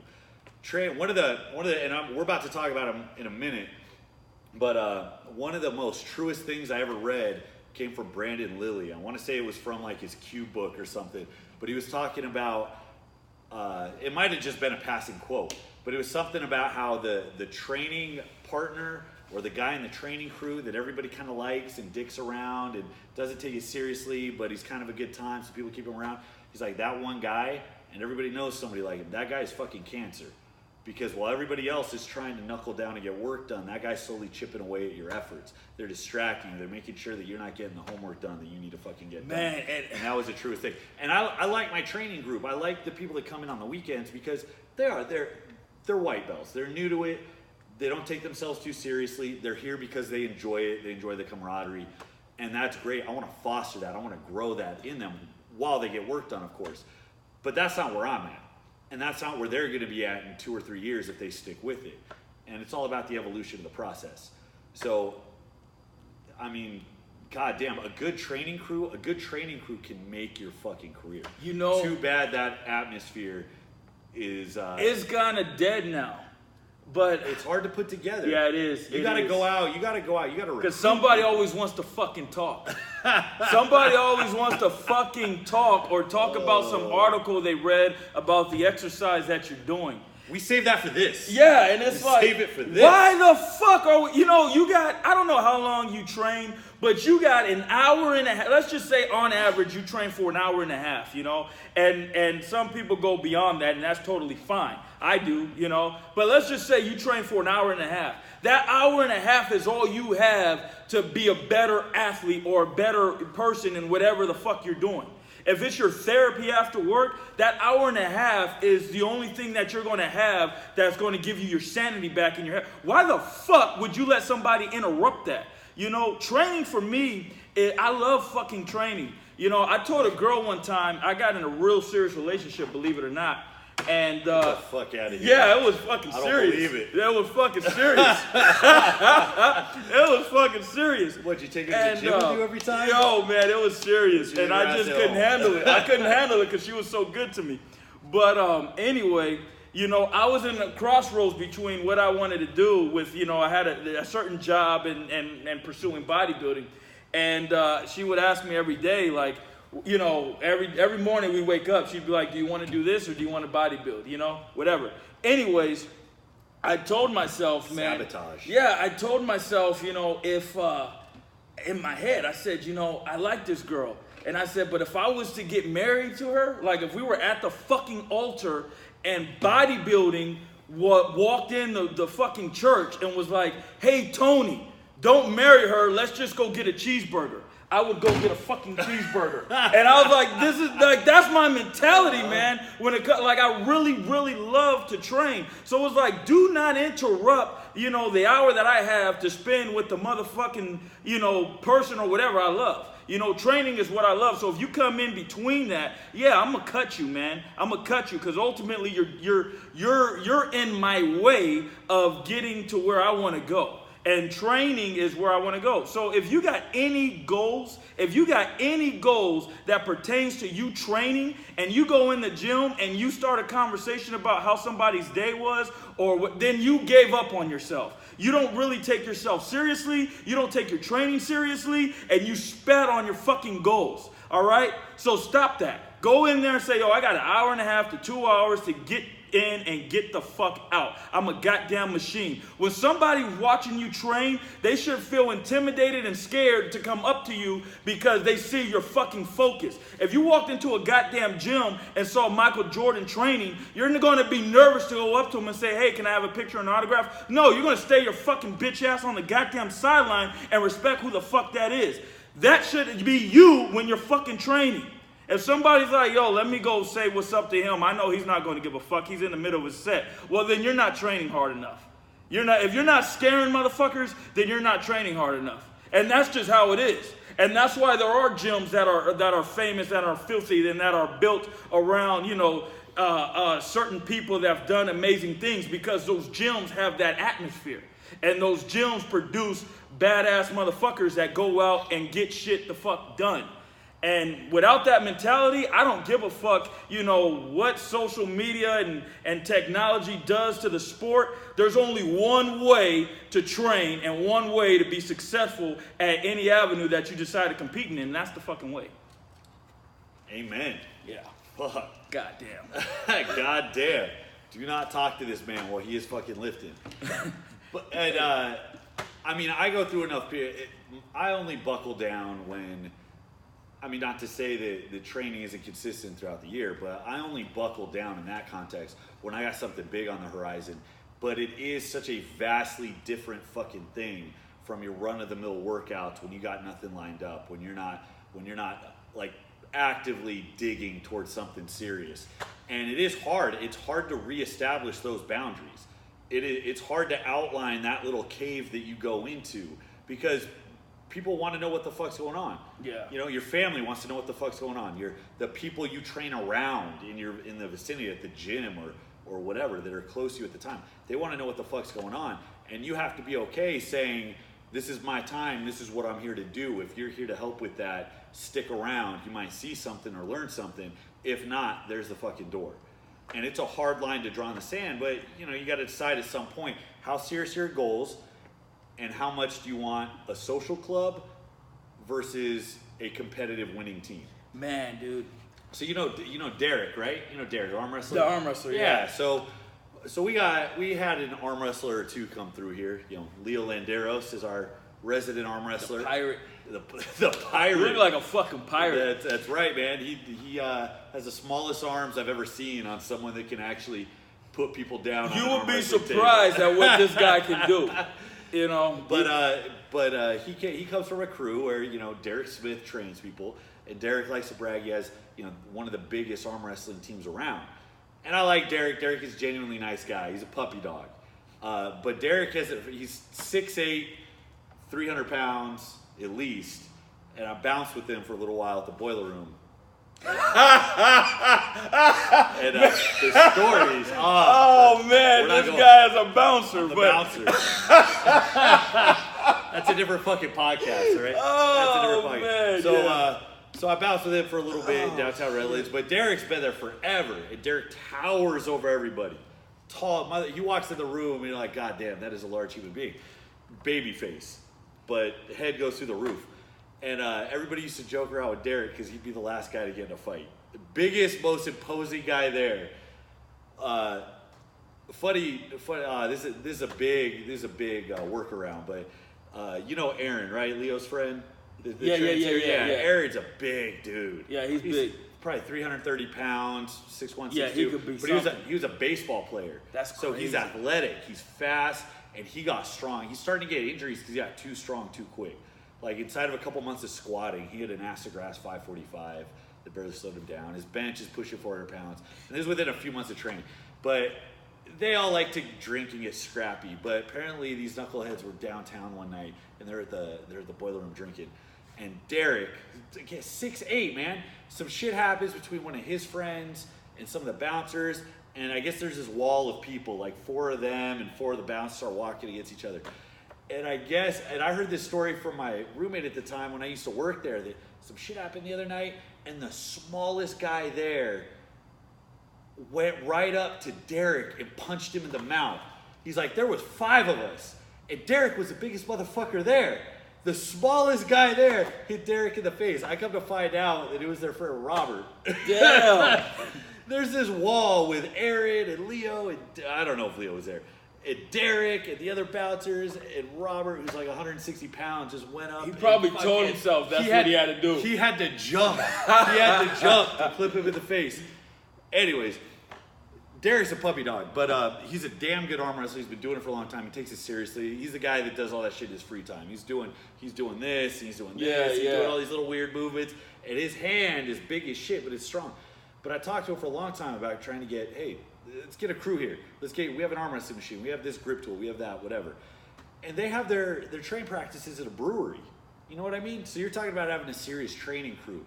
One of the, and we're about to talk about them in a minute, but one of the most truest things I ever read came from Brandon Lilly. I want to say it was from like his Q book or something, but he was talking about, it might have just been a passing quote, but it was something about how the training partner or the guy in the training crew that everybody kind of likes and dicks around and doesn't take it seriously, but he's kind of a good time, so people keep him around. He's like, that one guy, and everybody knows somebody like him, that guy is fucking cancer. Because while everybody else is trying to knuckle down and get work done, that guy's slowly chipping away at your efforts. They're distracting you. They're making sure that you're not getting the homework done that you need to fucking get done. And that was the truest thing. And I like my training group. I like the people that come in on the weekends because they're white belts. They're new to it. They don't take themselves too seriously. They're here because they enjoy it. They enjoy the camaraderie. And that's great. I want to foster that. I want to grow that in them while they get work done, of course. But that's not where I'm at. And that's not where they're going to be at in 2 or 3 years if they stick with it. And it's all about the evolution of the process. So, I mean, goddamn, a good training crew can make your fucking career. You know, too bad that atmosphere is it's kind of dead now. But it's hard to put together. Yeah, it is. You got to go out. You got to recruit. Because somebody always wants to fucking talk. Somebody always wants to fucking talk or talk about some article they read about the exercise that you're doing. We save that for this. Yeah, and it's like, save it for this. Why the fuck are we, you know, you got, I don't know how long you train, but you got an hour and a half. Let's just say on average you train for an hour and a half, you know, and some people go beyond that, and that's totally fine. I do, you know, but let's just say you train for an hour and a half. That hour and a half is all you have to be a better athlete or a better person in whatever the fuck you're doing. If it's your therapy after work, that hour and a half is the only thing that you're going to have that's going to give you your sanity back in your head. Why the fuck would you let somebody interrupt that? You know, training for me, I love fucking training. You know, I told a girl one time, I got in a real serious relationship, believe it or not. And get the fuck out of here. Yeah, it was fucking serious. I don't believe it. It was fucking serious. It was fucking serious. What, you take it to the gym with you every time? Yo, man, it was serious. And I just couldn't handle it. I couldn't handle it because she was so good to me. But anyway, you know, I was in a crossroads between what I wanted to do with, you know, I had a certain job and pursuing bodybuilding. And she would ask me every day, like, you know, every morning we wake up, she'd be like, do you want to do this or do you want to bodybuild? You know, whatever. Anyways, I told myself, man. Sabotage. Yeah, I told myself, you know, if, in my head, I said, you know, I like this girl. And I said, but if I was to get married to her, like if we were at the fucking altar and bodybuilding walked in the fucking church and was like, hey, Tony, don't marry her. Let's just go get a cheeseburger. I would go get a fucking cheeseburger. And I was like, this is like, that's my mentality, man. When it like, I really, really love to train. So it's like, do not interrupt, you know, the hour that I have to spend with the motherfucking, you know, person or whatever I love. You know, training is what I love. So if you come in between that, yeah, I'm gonna cut you, man. I'm gonna cut you because ultimately you're in my way of getting to where I want to go. And training is where I want to go. So if you got any goals, that pertains to you training, and you go in the gym and you start a conversation about how somebody's day was, or what, then you gave up on yourself. You don't really take yourself seriously. You don't take your training seriously, and you spat on your fucking goals. All right? So stop that. Go in there and say, yo, I got an hour and a half to 2 hours to get in and get the fuck out. I'm a goddamn machine. When somebody's watching you train, they should feel intimidated and scared to come up to you because they see your fucking focus. If you walked into a goddamn gym and saw Michael Jordan training, you're going to be nervous to go up to him and say, hey, can I have a picture and autograph? No, you're going to stay your fucking bitch ass on the goddamn sideline and respect who the fuck that is. That should be you when you're fucking training. If somebody's like, yo, let me go say what's up to him, I know he's not going to give a fuck. He's in the middle of his set. Well, then you're not training hard enough. If you're not scaring motherfuckers, then you're not training hard enough. And that's just how it is. And that's why there are gyms that are famous, that are filthy, and that are built around, certain people that have done amazing things, because those gyms have that atmosphere. And those gyms produce badass motherfuckers that go out and get shit the fuck done. And without that mentality, I don't give a fuck, what social media and technology does to the sport. There's only one way to train and one way to be successful at any avenue that you decide to compete in, and that's the fucking way. Amen. Yeah. Fuck. Goddamn. Goddamn. Do not talk to this man while he is fucking lifting. I go through enough period. I only buckle down when, not to say that the training isn't consistent throughout the year, but I only buckle down in that context when I got something big on the horizon. But it is such a vastly different fucking thing from your run-of-the-mill workouts when you got nothing lined up, when you're not like actively digging towards something serious. And it is hard. It's hard to reestablish those boundaries. It's hard to outline that little cave that you go into, because people want to know what the fuck's going on. Yeah. Your family wants to know what the fuck's going on. The people you train around in the vicinity at the gym or whatever that are close to you at the time, they want to know what the fuck's going on. And you have to be okay saying, this is my time, this is what I'm here to do. If you're here to help with that, stick around. You might see something or learn something. If not, there's the fucking door. And it's a hard line to draw in the sand, but you got to decide at some point how serious are your goals and how much do you want a social club versus a competitive winning team. Man, dude. So Derek, right? Derek, the arm wrestler. The arm wrestler, yeah. So we had an arm wrestler or two come through here. Leo Landeros is our resident arm wrestler. The pirate. The pirate. You look like a fucking pirate. That's right, man. He has the smallest arms I've ever seen on someone that can actually put people down. You would be surprised at what this guy can do. But he comes from a crew where Derek Smith trains people, and Derek likes to brag he has one of the biggest arm wrestling teams around. And I like Derek. Derek is a genuinely nice guy. He's a puppy dog. But Derek he's 6'8", 300 pounds at least, and I bounced with him for a little while at the boiler room. And the stories. Oh man, this guy is a bouncer. Bouncer. That's a different fucking podcast, all right? Oh, that's a different podcast. Man, so I bounced with him for a little bit in downtown Redlands, but Derek's been there forever, and Derek towers over everybody. Tall mother. He walks in the room, and you're like, God damn, that is a large human being. Baby face, but head goes through the roof. And everybody used to joke around with Derek because he'd be the last guy to get in a fight. The biggest, most imposing guy there. Funny. This is a big workaround, but Aaron, right? Leo's friend. Yeah. Aaron's a big dude. Yeah, he's big. Probably 330 pounds, 6'1", 6'2". Yeah, he could be. But he was a baseball player. That's so crazy. he's athletic. He's fast, and he got strong. He's starting to get injuries because he got too strong too quick. Like inside of a couple months of squatting, he had an Astagrass 545 that barely slowed him down. His bench is pushing 400 pounds. And this is within a few months of training. But they all like to drink and get scrappy. But apparently these knuckleheads were downtown one night, and they're at the boiler room drinking. And Derek, 6'8", man. Some shit happens between one of his friends and some of the bouncers. And I guess there's this wall of people, like 4 of them and 4 of the bouncers are walking against each other. And I heard this story from my roommate at the time when I used to work there, that some shit happened the other night, and the smallest guy there went right up to Derek and punched him in the mouth. He's like, there was 5 of us, and Derek was the biggest motherfucker there. The smallest guy there hit Derek in the face. I come to find out that it was their friend Robert. Damn. there's this wall with Aaron and Leo, and I don't know if Leo was there, and Derek and the other bouncers, and Robert, who's like 160 pounds, just went up. He probably told himself that's what he had to do. He had to jump. He had to jump to clip him in the face. Anyways, Derek's a puppy dog, but he's a damn good arm wrestler. He's been doing it for a long time. He takes it seriously. He's the guy that does all that shit in his free time. He's doing this, and he's doing this, he's doing all these little weird movements, and his hand is big as shit, but it's strong. But I talked to him for a long time about trying to get, hey, let's get a crew here. We have an arm wrestling machine. We have this grip tool. We have that, whatever. And they have their train practices at a brewery. You know what I mean? So you're talking about having a serious training crew.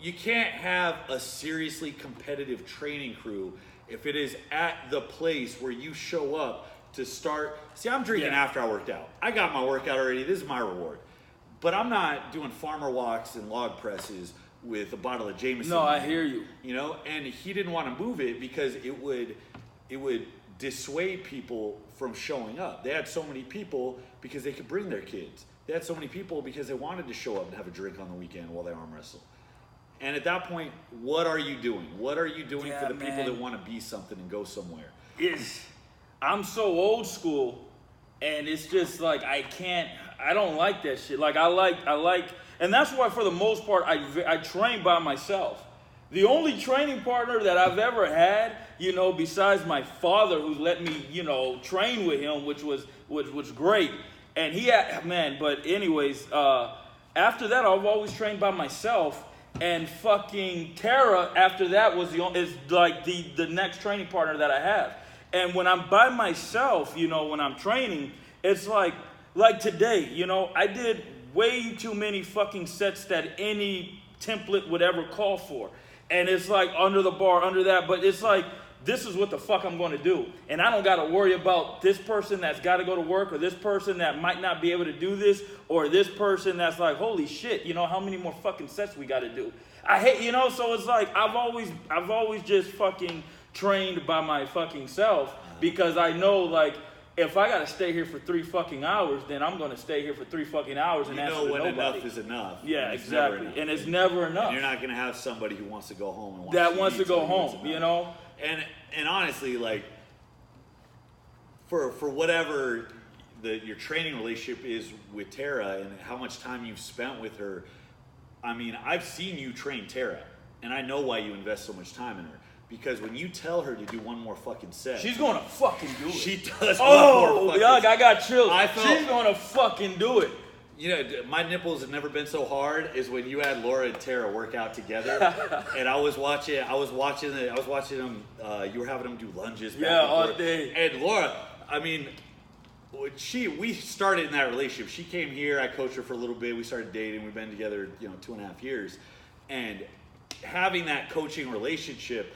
You can't have a seriously competitive training crew if it is at the place where you show up to start. See, I'm drinking after I worked out. I got my workout already. This is my reward. But I'm not doing farmer walks and log presses with a bottle of Jameson. No, I hear you. You know, and he didn't want to move it because it would dissuade people from showing up. They had so many people because they could bring their kids. They had so many people because they wanted to show up and have a drink on the weekend while they arm wrestle. And at that point, what are you doing? What are you doing for the people that want to be something and go somewhere? I'm so old school, and it's just like I don't like that shit. Like I like, and that's why for the most part I train by myself. The only training partner that I've ever had, you know, besides my father, who let me, you know, train with him, which was great. And he had, but anyways, after that I've always trained by myself. And fucking Tara, after that, is like the next training partner that I have. And when I'm by myself, you know, when I'm training, it's like today, you know, I did way too many fucking sets that any template would ever call for. And it's like under the bar, under that, but it's like, this is what the fuck I'm going to do. And I don't got to worry about this person that's got to go to work, or this person that might not be able to do this, or this person that's like, holy shit, you know, how many more fucking sets we got to do? I hate, you know, so it's like, I've always just fucking trained by my fucking self, because I know, like, if I got to stay here for 3 fucking hours, then I'm going to stay here for 3 fucking hours and you answer know to when nobody. enough is enough. Yeah, exactly. And it's never enough. And you're not going to have somebody who wants to go home and watch that TV wants to go home, you know? And honestly, like, for whatever your training relationship is with Tara and how much time you've spent with her, I mean, I've seen you train Tara, and I know why you invest so much time in her. Because when you tell her to do one more fucking set, she's gonna fucking do it. She does. Oh, yuck, I got chills. She's gonna fucking do it. You know, my nipples have never been so hard as when you had Laura and Tara work out together. And I was watching them. You were having them do lunges. All day. And Laura, I mean, we started in that relationship. She came here. I coached her for a little bit. We started dating. We've been together, 2.5 years. And having that coaching relationship,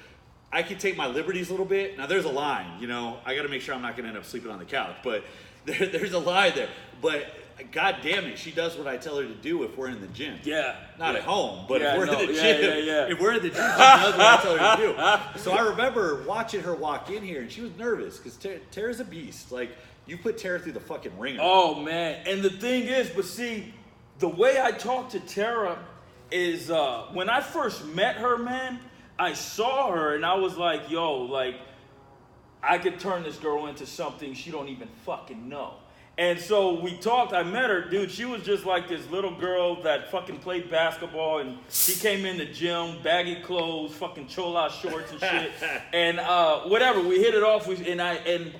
I can take my liberties a little bit. Now, there's a line, I got to make sure I'm not going to end up sleeping on the couch. But there's a line there. But God damn it, she does what I tell her to do if we're in the gym. Yeah. Not at home, but if we're in the gym. Yeah. If we're in the gym, she does what I tell her to do. So I remember watching her walk in here, and she was nervous because Tara's a beast. Like, you put Tara through the fucking ringer. Oh, man. And the thing is, but see, the way I talk to Tara is when I first met her, man, I saw her and I was like, yo, like, I could turn this girl into something she don't even fucking know. And so we talked, I met her, dude, she was just like this little girl that fucking played basketball, and she came in the gym, baggy clothes, fucking chola shorts and shit. And whatever, we hit it off, and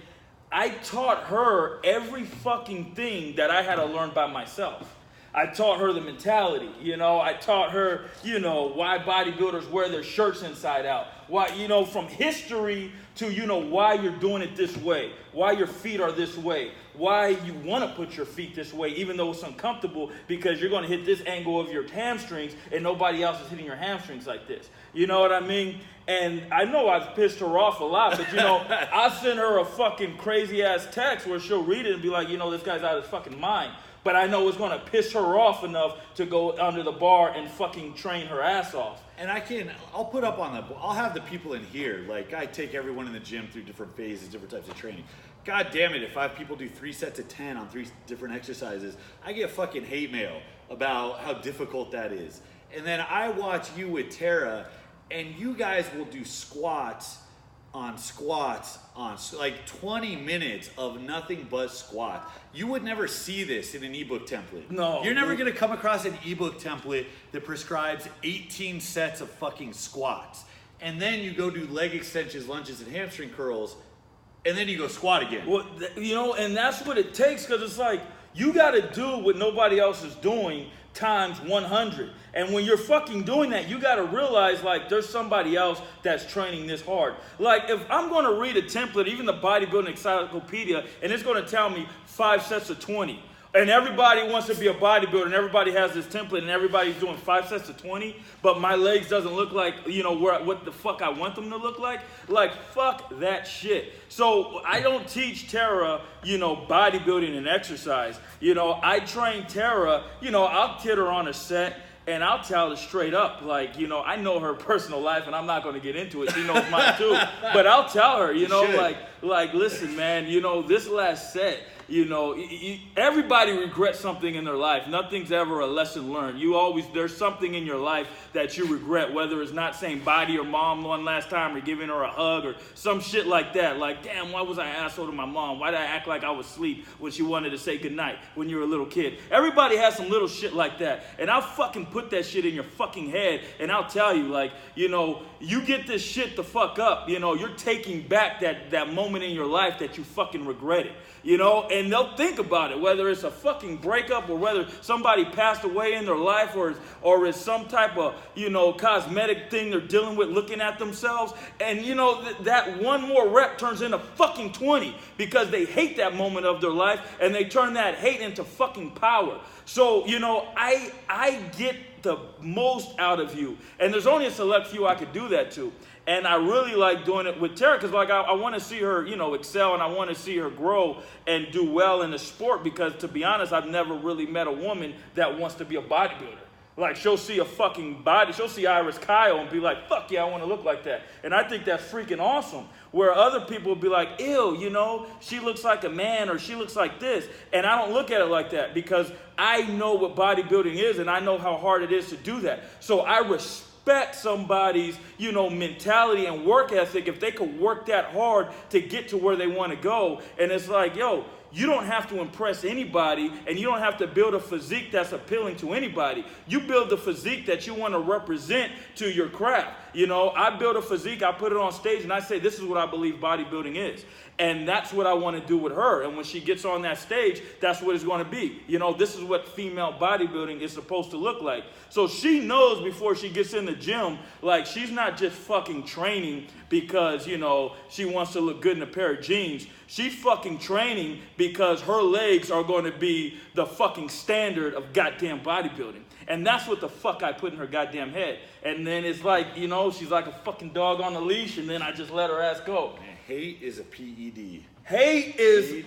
I taught her every fucking thing that I had to learn by myself. I taught her the mentality, I taught her, why bodybuilders wear their shirts inside out. Why, from history to, why you're doing it this way, why your feet are this way, why you want to put your feet this way, even though it's uncomfortable, because you're going to hit this angle of your hamstrings and nobody else is hitting your hamstrings like this. You know what I mean? And I know I've pissed her off a lot, but, I send her a fucking crazy ass text where she'll read it and be like, this guy's out of his fucking mind. But I know it's going to piss her off enough to go under the bar and fucking train her ass off. And I'll put up I'll have the people in here. Like, I take everyone in the gym through different phases, different types of training. God damn it, if I have people do 3 sets of 10 on 3 different exercises, I get fucking hate mail about how difficult that is. And then I watch you with Tara, and you guys will do squats on like 20 minutes of nothing but squat. You would never see this in an ebook template. No. You're never gonna come across an ebook template that prescribes 18 sets of fucking squats. And then you go do leg extensions, lunges, and hamstring curls, and then you go squat again. Well, you know, and that's what it takes, because it's like, you got to do what nobody else is doing times 100. And when you're fucking doing that, you got to realize, like, there's somebody else that's training this hard. Like, if I'm going to read a template, even the bodybuilding encyclopedia, and it's going to tell me 5 sets of 20, and everybody wants to be a bodybuilder, and everybody has this template, and everybody's doing 5 sets of 20, but my legs doesn't look like, you know, what the fuck I want them to look like. Like, fuck that shit. So I don't teach Tara, you know, bodybuilding and exercise. You know, I train Tara, you know, I'll kid her on a set, and I'll tell her straight up, like, you know, I know her personal life, and I'm not going to get into it. She knows mine too. But I'll tell her, you know, like, listen, man, you know, this last set, you know, everybody regrets something in their life. Nothing's ever a lesson learned. There's something in your life that you regret, whether it's not saying bye to your mom one last time or giving her a hug or some shit like that. Like, damn, why was I an asshole to my mom? Why did I act like I was asleep when she wanted to say goodnight when you were a little kid? Everybody has some little shit like that. And I'll fucking put that shit in your fucking head, and I'll tell you, like, you know, you get this shit the fuck up, you know, you're taking back that moment in your life that you fucking regretted, you know, and they'll think about it, whether it's a fucking breakup or whether somebody passed away in their life or it's some type of, you know, cosmetic thing they're dealing with, looking at themselves, and, you know, that one more rep turns into fucking 20 because they hate that moment of their life, and they turn that hate into fucking power. So, you know, I get the most out of you, and there's only a select few I could do that to. And I really like doing it with Tara because, like, I want to see her, you know, excel, and I want to see her grow and do well in the sport because, to be honest, I've never really met a woman that wants to be a bodybuilder. Like, she'll see a fucking body, she'll see Iris Kyle and be like, fuck yeah, I want to look like that. And I think that's freaking awesome. Where other people will be like, ew, you know, she looks like a man or she looks like this. And I don't look at it like that because I know what bodybuilding is and I know how hard it is to do that. So I respect somebody's, you know, mentality and work ethic if they could work that hard to get to where they want to go. And it's like, yo, you don't have to impress anybody, and you don't have to build a physique that's appealing to anybody. You build the physique that you want to represent to your craft. You know, I build a physique, I put it on stage, and I say, this is what I believe bodybuilding is. And that's what I want to do with her. And when she gets on that stage, that's what it's going to be. You know, this is what female bodybuilding is supposed to look like. So she knows before she gets in the gym, like, she's not just fucking training because, you know, she wants to look good in a pair of jeans. She's fucking training because her legs are going to be the fucking standard of goddamn bodybuilding. And that's what the fuck I put in her goddamn head. And then it's like, you know, she's like a fucking dog on a leash, and then I just let her ass go. Man, hate is a PED. Hate is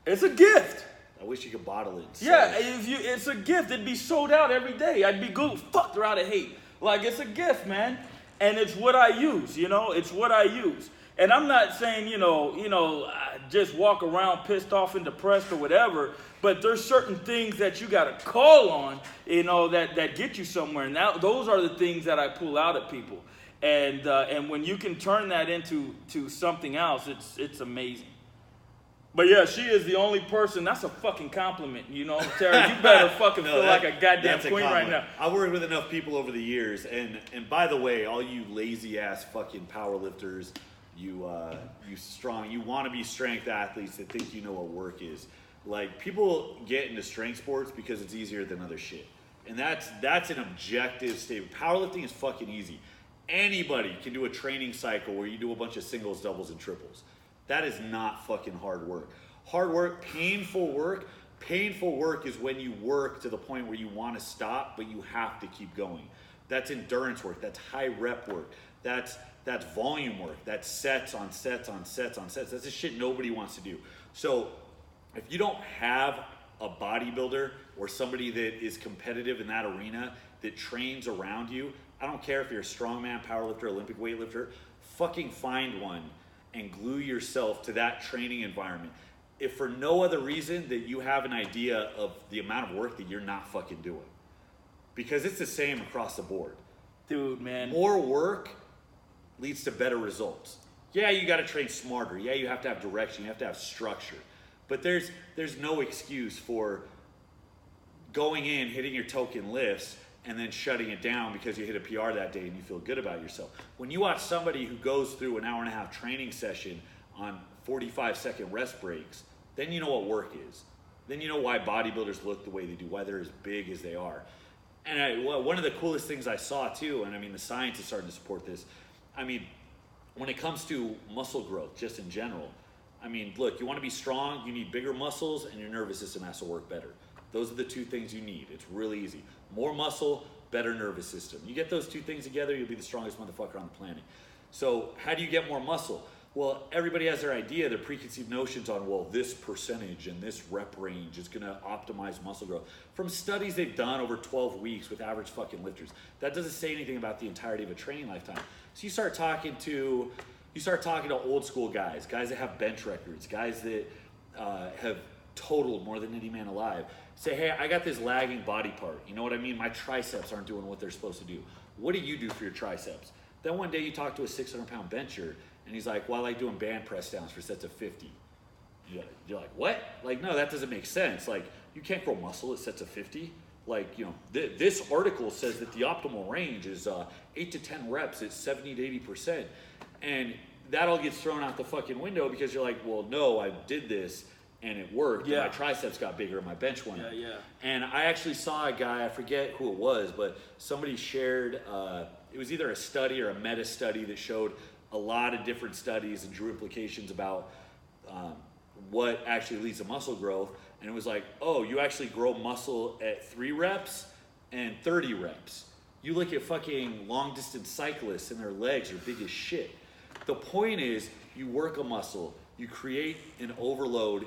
it's a gift. I wish you could bottle it. Yeah, it's a gift. It'd be sold out every day. I'd be good. Fuck, they're out of hate. Like, it's a gift, man. And it's what I use, you know? It's what I use. And I'm not saying, you know, just walk around pissed off and depressed or whatever, but there's certain things that you got to call on, you know, that get you somewhere. And those are the things that I pull out at people. And when you can turn that into something else, it's amazing. But yeah, she is the only person. That's a fucking compliment, you know, Tara. You better fucking feel like a goddamn queen right now. I've worked with enough people over the years, and by the way, all you lazy ass fucking power lifters, you strong, you want to be strength athletes that think you know what work is. Like, people get into strength sports because it's easier than other shit, and that's an objective statement. Powerlifting is fucking easy. Anybody can do a training cycle where you do a bunch of singles, doubles, and triples. That is not fucking hard work. Hard work, painful work. Painful work is when you work to the point where you want to stop, but you have to keep going. That's endurance work. That's high rep work. That's volume work. That's sets on sets on sets on sets. That's the shit nobody wants to do. So if you don't have a bodybuilder or somebody that is competitive in that arena that trains around you, I don't care if you're a strongman, powerlifter, Olympic weightlifter, fucking find one and glue yourself to that training environment. If for no other reason that you have an idea of the amount of work that you're not fucking doing. Because it's the same across the board. Dude, man. More work leads to better results. Yeah, you got to train smarter. Yeah, you have to have direction. You have to have structure. But there's no excuse for going in, hitting your token lifts, and then shutting it down because you hit a PR that day and you feel good about yourself. When you watch somebody who goes through an hour and a half training session on 45-second rest breaks, then you know what work is. Then you know why bodybuilders look the way they do, why they're as big as they are. And one of the coolest things I saw too, and I mean the science is starting to support this, I mean, when it comes to muscle growth, just in general, I mean, look, you want to be strong, you need bigger muscles, and your nervous system has to work better. Those are the two things you need. It's really easy. More muscle, better nervous system. You get those two things together, you'll be the strongest motherfucker on the planet. So how do you get more muscle? Well, everybody has their idea, their preconceived notions on, well, this percentage and this rep range is going to optimize muscle growth. From studies they've done over 12 weeks with average fucking lifters, that doesn't say anything about the entirety of a training lifetime. So you start talking to old school guys that have bench records, guys that have totaled more than any man alive. Say, hey, I got this lagging body part. You know what I mean? My triceps aren't doing what they're supposed to do. What do you do for your triceps? Then one day you talk to a 600-pound bencher, and he's like, well, I like doing band press downs for sets of 50. You're like, what? Like, no, that doesn't make sense. Like, you can't grow muscle at sets of 50. Like, you know, this article says that the optimal range is 8 to 10 reps at 70 to 80%. And that all gets thrown out the fucking window because you're like, well, no, I did this and it worked. Yeah. And my triceps got bigger and my bench went up. Yeah. And I actually saw a guy, I forget who it was, but somebody shared, it was either a study or a meta study that showed a lot of different studies and drew implications about what actually leads to muscle growth. And it was like, oh, you actually grow muscle at 3 reps and 30 reps. You look at fucking long distance cyclists and their legs are big as shit. The point is, you work a muscle, you create an overload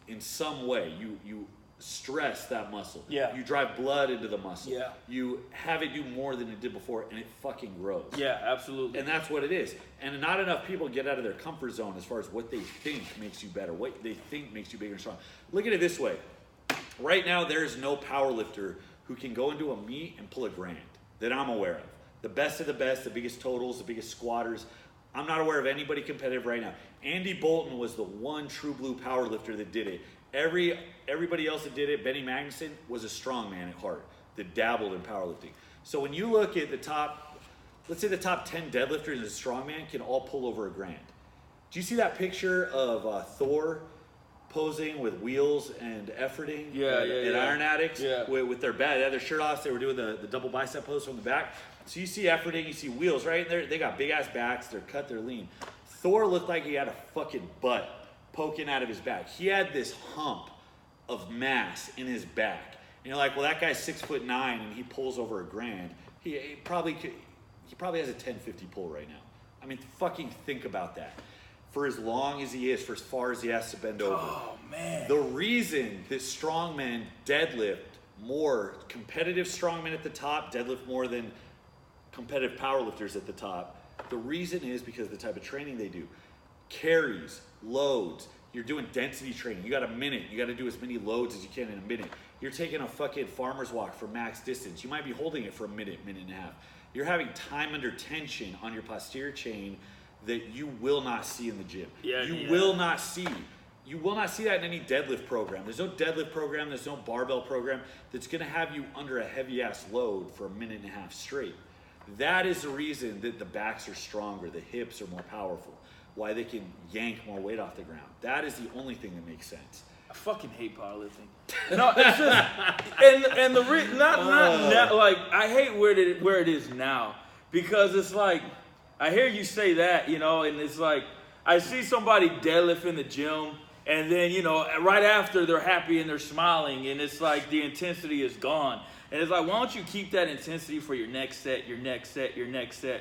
in some way. You stress that muscle. Yeah. You drive blood into the muscle. Yeah. You have it do more than it did before, and it fucking grows. Yeah, absolutely. And that's what it is. And not enough people get out of their comfort zone as far as what they think makes you better, what they think makes you bigger and strong. Look at it this way. Right now, there is no power lifter who can go into a meet and pull a grand that I'm aware of. The best of the best, the biggest totals, the biggest squatters. I'm not aware of anybody competitive right now. Andy Bolton was the one true blue power lifter that did it. Everybody else that did it, Benny Magnuson, was a strong man at heart that dabbled in powerlifting. So when you look at the top, let's say the top 10 deadlifters as a strongman can all pull over a grand. Do you see that picture of Thor posing with wheels and efforting at Iron Addicts with their bat? They had their shirt off. They were doing the double bicep pose from the back. So you see efforting, you see wheels, right? They got big ass backs. They're cut, they're lean. Thor looked like he had a fucking butt poking out of his back. He had this hump of mass in his back. And you're like, well, that guy's 6'9" and he pulls over a grand. He probably has a 1050 pull right now. I mean, fucking think about that. For as long as he is, for as far as he has to bend over. Oh, man. The reason that strongmen deadlift more, competitive strongmen at the top deadlift more than competitive powerlifters at the top, the reason is because of the type of training they do. Carries, loads. You're doing density training. You got a minute. You got to do as many loads as you can in a minute. You're taking a fucking farmer's walk for max distance. You might be holding it for a minute and a half. You're having time under tension on your posterior chain that you will not see in the gym. You will not see. You will not see that in any deadlift program. There's no deadlift program. There's no barbell program that's going to have you under a heavy-ass load for a minute and a half straight. That is the reason that the backs are stronger, the hips are more powerful, why they can yank more weight off the ground. That is the only thing that makes sense. I fucking hate powerlifting. No, it's just and the not like I hate where it is now because it's like I hear you say that, you know, and it's like I see somebody deadlift in the gym and then, you know, right after they're happy and they're smiling and it's like the intensity is gone. And it's like, why don't you keep that intensity for your next set,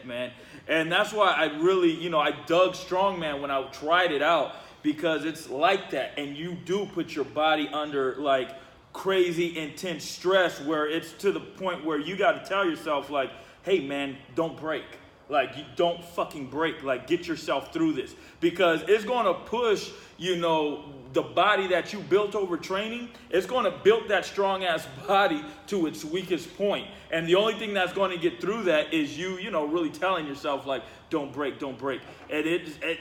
man? And that's why I really, you know, I dug strongman when I tried it out because it's like that. And you do put your body under like crazy intense stress where it's to the point where you got to tell yourself like, hey man, don't break. Like, you don't fucking break. Like, get yourself through this. Because it's going to push, you know, the body that you built over training. It's going to build that strong-ass body to its weakest point. And the only thing that's going to get through that is you know, really telling yourself, like, don't break, don't break. And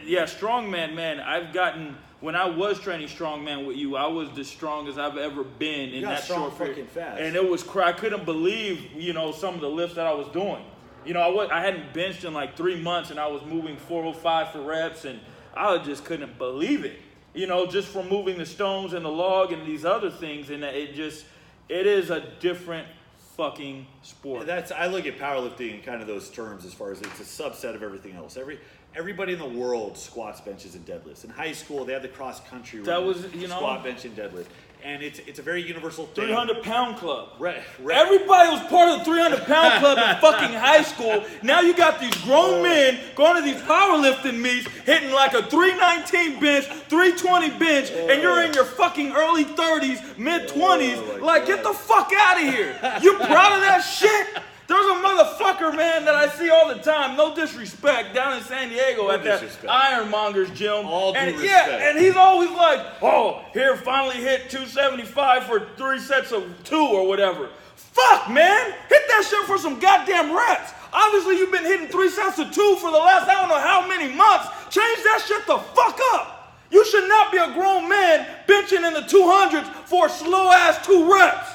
yeah, strongman, man, I've gotten... When I was training strongman with you, I was the strongest I've ever been in that short period. Fast. And it was I couldn't believe, you know, some of the lifts that I was doing. You know, I hadn't benched in like 3 months, and I was moving 405 for reps, and I just couldn't believe it. You know, just from moving the stones and the log and these other things, and it is a different fucking sport. I look at powerlifting in kind of those terms as far as it's a subset of everything else. Everybody in the world squats, benches, and deadlifts. In high school, they had the cross country squat, bench, and deadlift, and it's a very universal thing. 300-pound club. Right. Everybody was part of the 300-pound club in fucking high school. Now you got these grown men going to these powerlifting meets, hitting like a 319 bench, 320 bench, and you're in your fucking early 30s, mid 20s. Like, get the fuck out of here. You proud of that shit? There's a motherfucker, man, that I see all the time, no disrespect, down in San Diego at that Ironmonger's gym. All due respect. Yeah, and he's always like, oh, here, finally hit 275 for 3 sets of 2 or whatever. Fuck, man. Hit that shit for some goddamn reps. Obviously, you've been hitting 3 sets of 2 for the last I don't know how many months. Change that shit the fuck up. You should not be a grown man benching in the 200s for slow-ass 2 reps.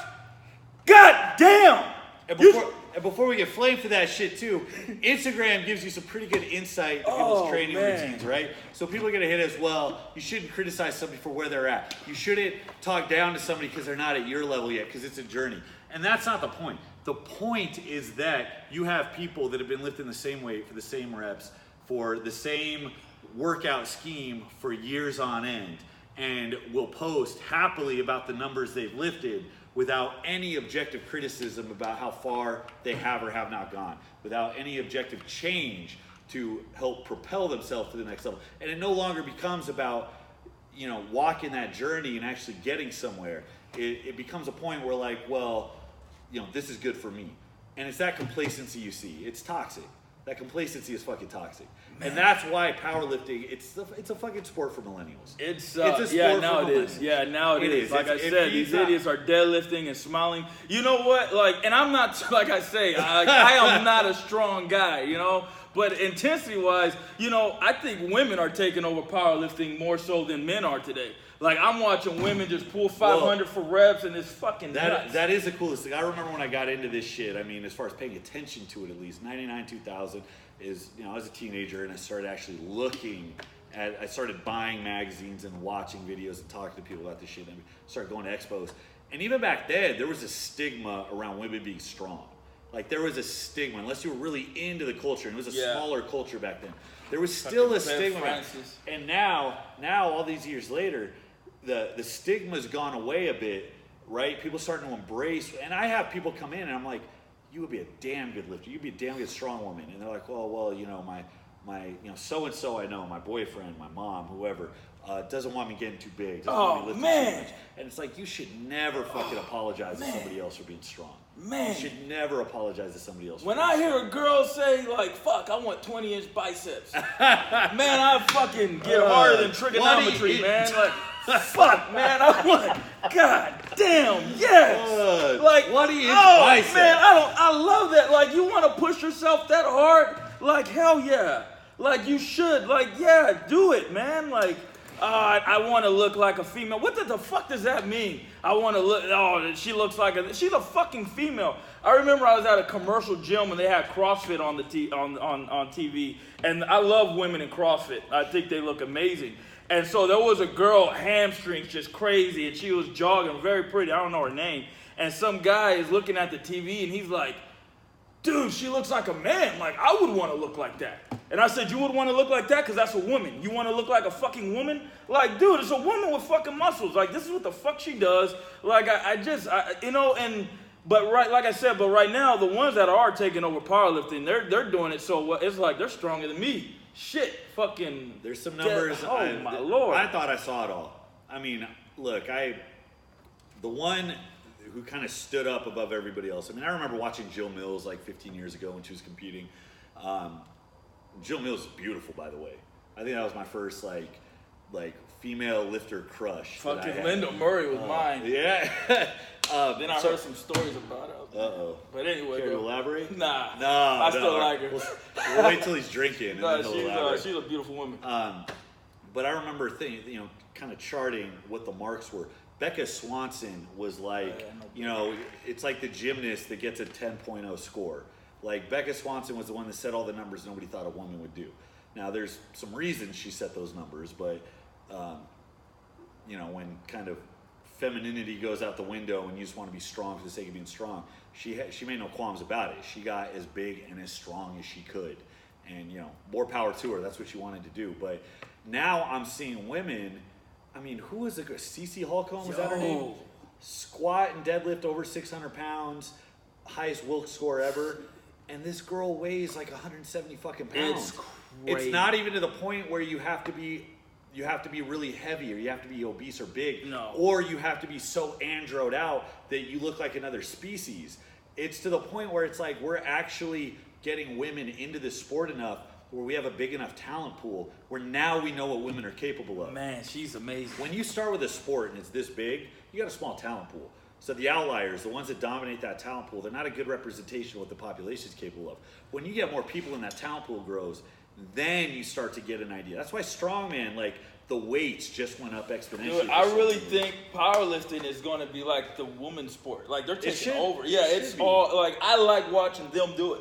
God damn. And before we get flamed for that shit too, Instagram gives you some pretty good insight into people's training routines, right? So people are gonna hit as well. You shouldn't criticize somebody for where they're at. You shouldn't talk down to somebody because they're not at your level yet, because it's a journey. And that's not the point. The point is that you have people that have been lifting the same weight for the same reps, for the same workout scheme for years on end, and will post happily about the numbers they've lifted without any objective criticism about how far they have or have not gone, without any objective change to help propel themselves to the next level. And it no longer becomes about, you know, walking that journey and actually getting somewhere. It becomes a point where, like, well, you know, this is good for me. And it's that complacency you see. It's toxic. That complacency is fucking toxic. Man. And that's why powerlifting, it's a fucking sport for millennials. It's a sport for millennials. Yeah, now it is. Like I said, these idiots are deadlifting and smiling. You know what? Like, and I'm not, like I say, I am not a strong guy, you know? But intensity-wise, you know, I think women are taking over powerlifting more so than men are today. Like, I'm watching women just pull 500 for reps, and it's fucking nuts. That is the coolest thing. I remember when I got into this shit, I mean, as far as paying attention to it at least, 99, 2000 is, you know, I was a teenager, and I started actually I started buying magazines and watching videos and talking to people about this shit, and I started going to expos. And even back then, there was a stigma around women being strong. Like, there was a stigma, unless you were really into the culture, and it was a smaller culture back then. There was still a stigma. And now, all these years later, the stigma's gone away a bit, right? People starting to embrace, and I have people come in and I'm like, you would be a damn good lifter. You'd be a damn good strong woman. And they're like, well, you know, my you know, so-and-so I know, my boyfriend, my mom, whoever, doesn't want me getting too big. Doesn't want me lifting too much. And it's like, you should never fucking apologize to somebody else for being strong. Man. You should never apologize to somebody else. When I hear a girl say, like, fuck, I want 20-inch biceps. Man, I fucking get harder than trigonometry, man. Like, fuck, man, I want, god damn, yes. Like, 20-inch biceps. Man, I love that. Like, you want to push yourself that hard? Like, hell yeah. Like, you should. Like, yeah, do it, man. Like, I want to look like a female. What the fuck does that mean? I want to look, she looks like she's a fucking female. I remember I was at a commercial gym when they had CrossFit on TV, and I love women in CrossFit. I think they look amazing. And so there was a girl, hamstrings just crazy, and she was jogging, very pretty. I don't know her name. And some guy is looking at the TV, and he's like, dude, she looks like a man. Like, I would want to look like that. And I said, you would want to look like that? Because that's a woman. You want to look like a fucking woman? Like, dude, it's a woman with fucking muscles. Like, this is what the fuck she does. Like, you know, and, but right, like I said, but right now, the ones that are taking over powerlifting, they're doing it so well. It's like they're stronger than me. Shit, fucking. There's some numbers. Oh, my Lord. I thought I saw it all. I mean, look, the one who kind of stood up above everybody else. I mean, I remember watching Jill Mills like 15 years ago when she was competing. Jill Mills is beautiful, by the way. I think that was my first like female lifter crush. that I Fucking had. Linda Murray was mine. Yeah. Then I heard some stories about her. Uh-oh. But anyway, Care to though. Elaborate? Nah. No, I still like her. We'll wait till he's drinking and Nah, then he'll elaborate. she's a beautiful woman. But I remember kind of charting what the marks were. Becca Swanson was like, it's like the gymnast that gets a 10.0 score. Like Becca Swanson was the one that set all the numbers nobody thought a woman would do. Now there's some reasons she set those numbers, but when kind of femininity goes out the window and you just want to be strong for the sake of being strong, she made no qualms about it. She got as big and as strong as she could, and more power to her. That's what she wanted to do. But now I'm seeing women. I mean, who was it? Cece Holcomb, was that her name? Squat and deadlift over 600 pounds, highest Wilks score ever, and this girl weighs like 170 fucking pounds. It's crazy. It's not even to the point where you have to be really heavy, or you have to be obese or big, No. or you have to be so androed out that you look like another species. It's to the point where it's like we're actually getting women into the sport enough where we have a big enough talent pool where now we know what women are capable of. Man, she's amazing. When you start with a sport and it's this big, you got a small talent pool. So the outliers, the ones that dominate that talent pool, they're not a good representation of what the population is capable of. When you get more people in that talent pool grows, then you start to get an idea. That's why strongman, like the weights just went up exponentially. Dude, I really think powerlifting is going to be like the women's sport. Like they're taking over. Yeah, it's all like I like watching them do it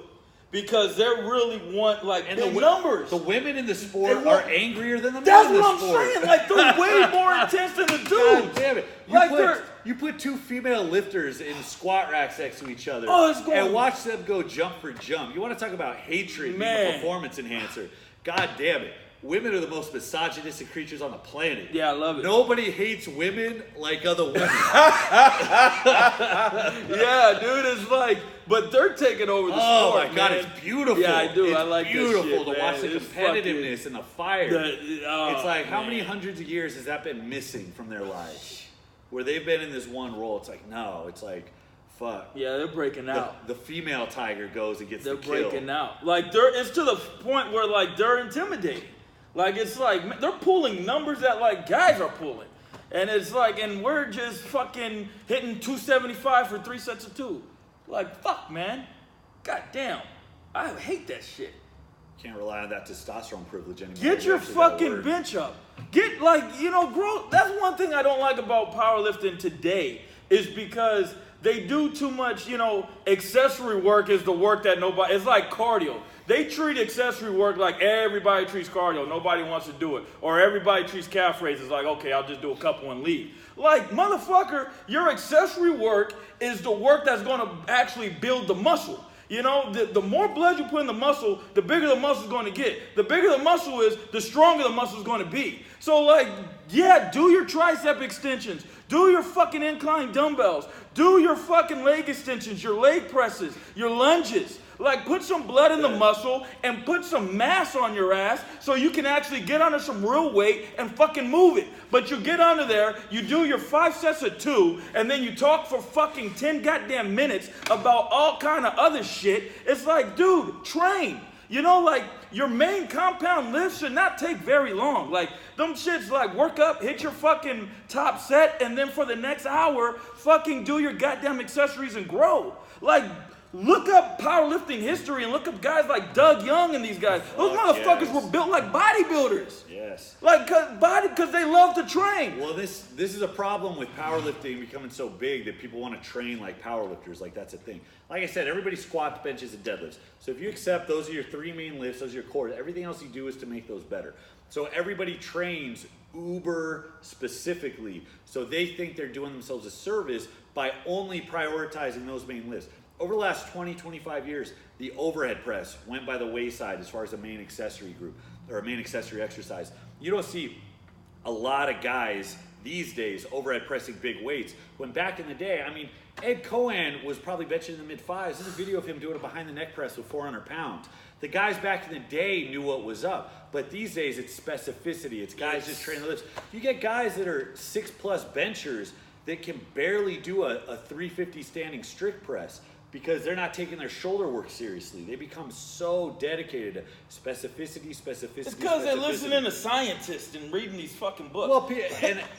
because they really want like and big the numbers. The women in the sport They want- are angrier than the men That's in the what I'm sport. saying. Like they're way more intense than the dudes. God damn it. Like You put two female lifters in squat racks next to each other Oh, it's going- and watch them go jump for jump. You want to talk about hatred being a Man. performance enhancer. God damn it. Women are the most misogynistic creatures on the planet. Yeah, I love it. Nobody hates women like other women. Yeah, dude, it's like, but they're taking over the Oh sport. my God, man. it's beautiful. Yeah, I do. It's I like beautiful this shit, to man. watch the It's competitiveness and the fire. oh, it's like, how man. many hundreds of years has that been missing from their lives? Where they've been in this one role. It's like, no, it's like, fuck. Yeah, they're breaking out. The female tiger goes and gets They're the kill. breaking out. Like it's to the point where like they're intimidating. Like it's like they're pulling numbers that like guys are pulling. And it's like, and we're just fucking hitting 275 for 3 sets of 2. Like, fuck, man. God damn. I hate that shit. Can't rely on that testosterone privilege anymore. Get You your actually gotta fucking work. bench up. Get grow. That's one thing I don't like about powerlifting today is because they do too much, accessory work is the work that nobody, it's like cardio. They treat accessory work like everybody treats cardio. Nobody wants to do it. Or everybody treats calf raises like, okay, I'll just do a couple and leave. Like, motherfucker, your accessory work is the work that's going to actually build the muscle. The more blood you put in the muscle, the bigger the muscle is going to get. The bigger the muscle is, the stronger the muscle is going to be. So, like, yeah, do your tricep extensions. Do your fucking incline dumbbells. Do your fucking leg extensions, your leg presses, your lunges. Like, put some blood in the muscle and put some mass on your ass so you can actually get under some real weight and fucking move it. But you get under there, you do your 5 sets of 2, and then you talk for fucking 10 goddamn minutes about all kind of other shit. It's like, dude, train. Like, your main compound lift should not take very long. Like, them shits, like, work up, hit your fucking top set, and then for the next hour, fucking do your goddamn accessories and grow. Like, look up powerlifting history and look up guys like Doug Young and these guys. Those motherfuckers were built like bodybuilders. Yes. Like, because they love to train. Well, this is a problem with powerlifting becoming so big that people want to train like powerlifters. Like, that's a thing. Like I said, everybody squats, benches, and deadlifts. So if you accept those are your 3 main lifts, those are your core, everything else you do is to make those better. So everybody trains uber specifically. So they think they're doing themselves a service by only prioritizing those main lifts. Over the last 20, 25 years, the overhead press went by the wayside as far as a main accessory group or a main accessory exercise. You don't see a lot of guys these days overhead pressing big weights. When back in the day, I mean, Ed Cohen was probably benching in the mid-5s. There's a video of him doing a behind the neck press with 400 pounds. The guys back in the day knew what was up. But these days, it's specificity. It's guys just training the lifts. You get guys that are 6+ benchers that can barely do a 350 standing strict press. because they're not taking their shoulder work seriously. They become so dedicated to specificity. It's because they're listening to scientists and reading these fucking books. Well,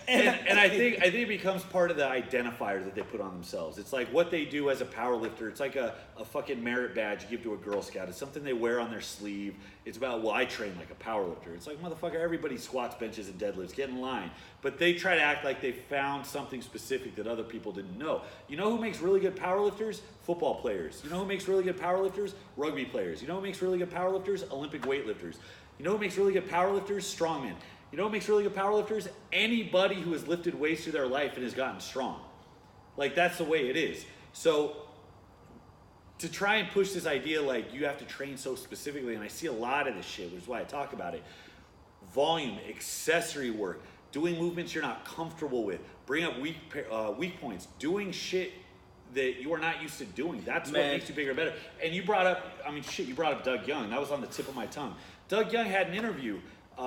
and I think it becomes part of the identifier that they put on themselves. It's like what they do as a power lifter. It's like a fucking merit badge you give to a Girl Scout. It's something they wear on their sleeve. It's about, well, I train like a power lifter. It's like, motherfucker, everybody squats, benches, and deadlifts. Get in line. But they try to act like they found something specific that other people didn't know. You know who makes really good power lifters? Football players. You know who makes really good power lifters? Rugby players. You know who makes really good power lifters? Olympic weightlifters. You know who makes really good power lifters? Strongmen. You know who makes really good power lifters? Anybody who has lifted weights through their life and has gotten strong. Like, that's the way it is. So to try and push this idea like you have to train so specifically, and I see a lot of this shit, which is why I talk about it. Volume, accessory work, doing movements you're not comfortable with, bring up weak points, doing shit that you are not used to doing. That's what makes you bigger and better. And you brought up, you brought up Doug Young. That was on the tip of my tongue. Doug Young had an interview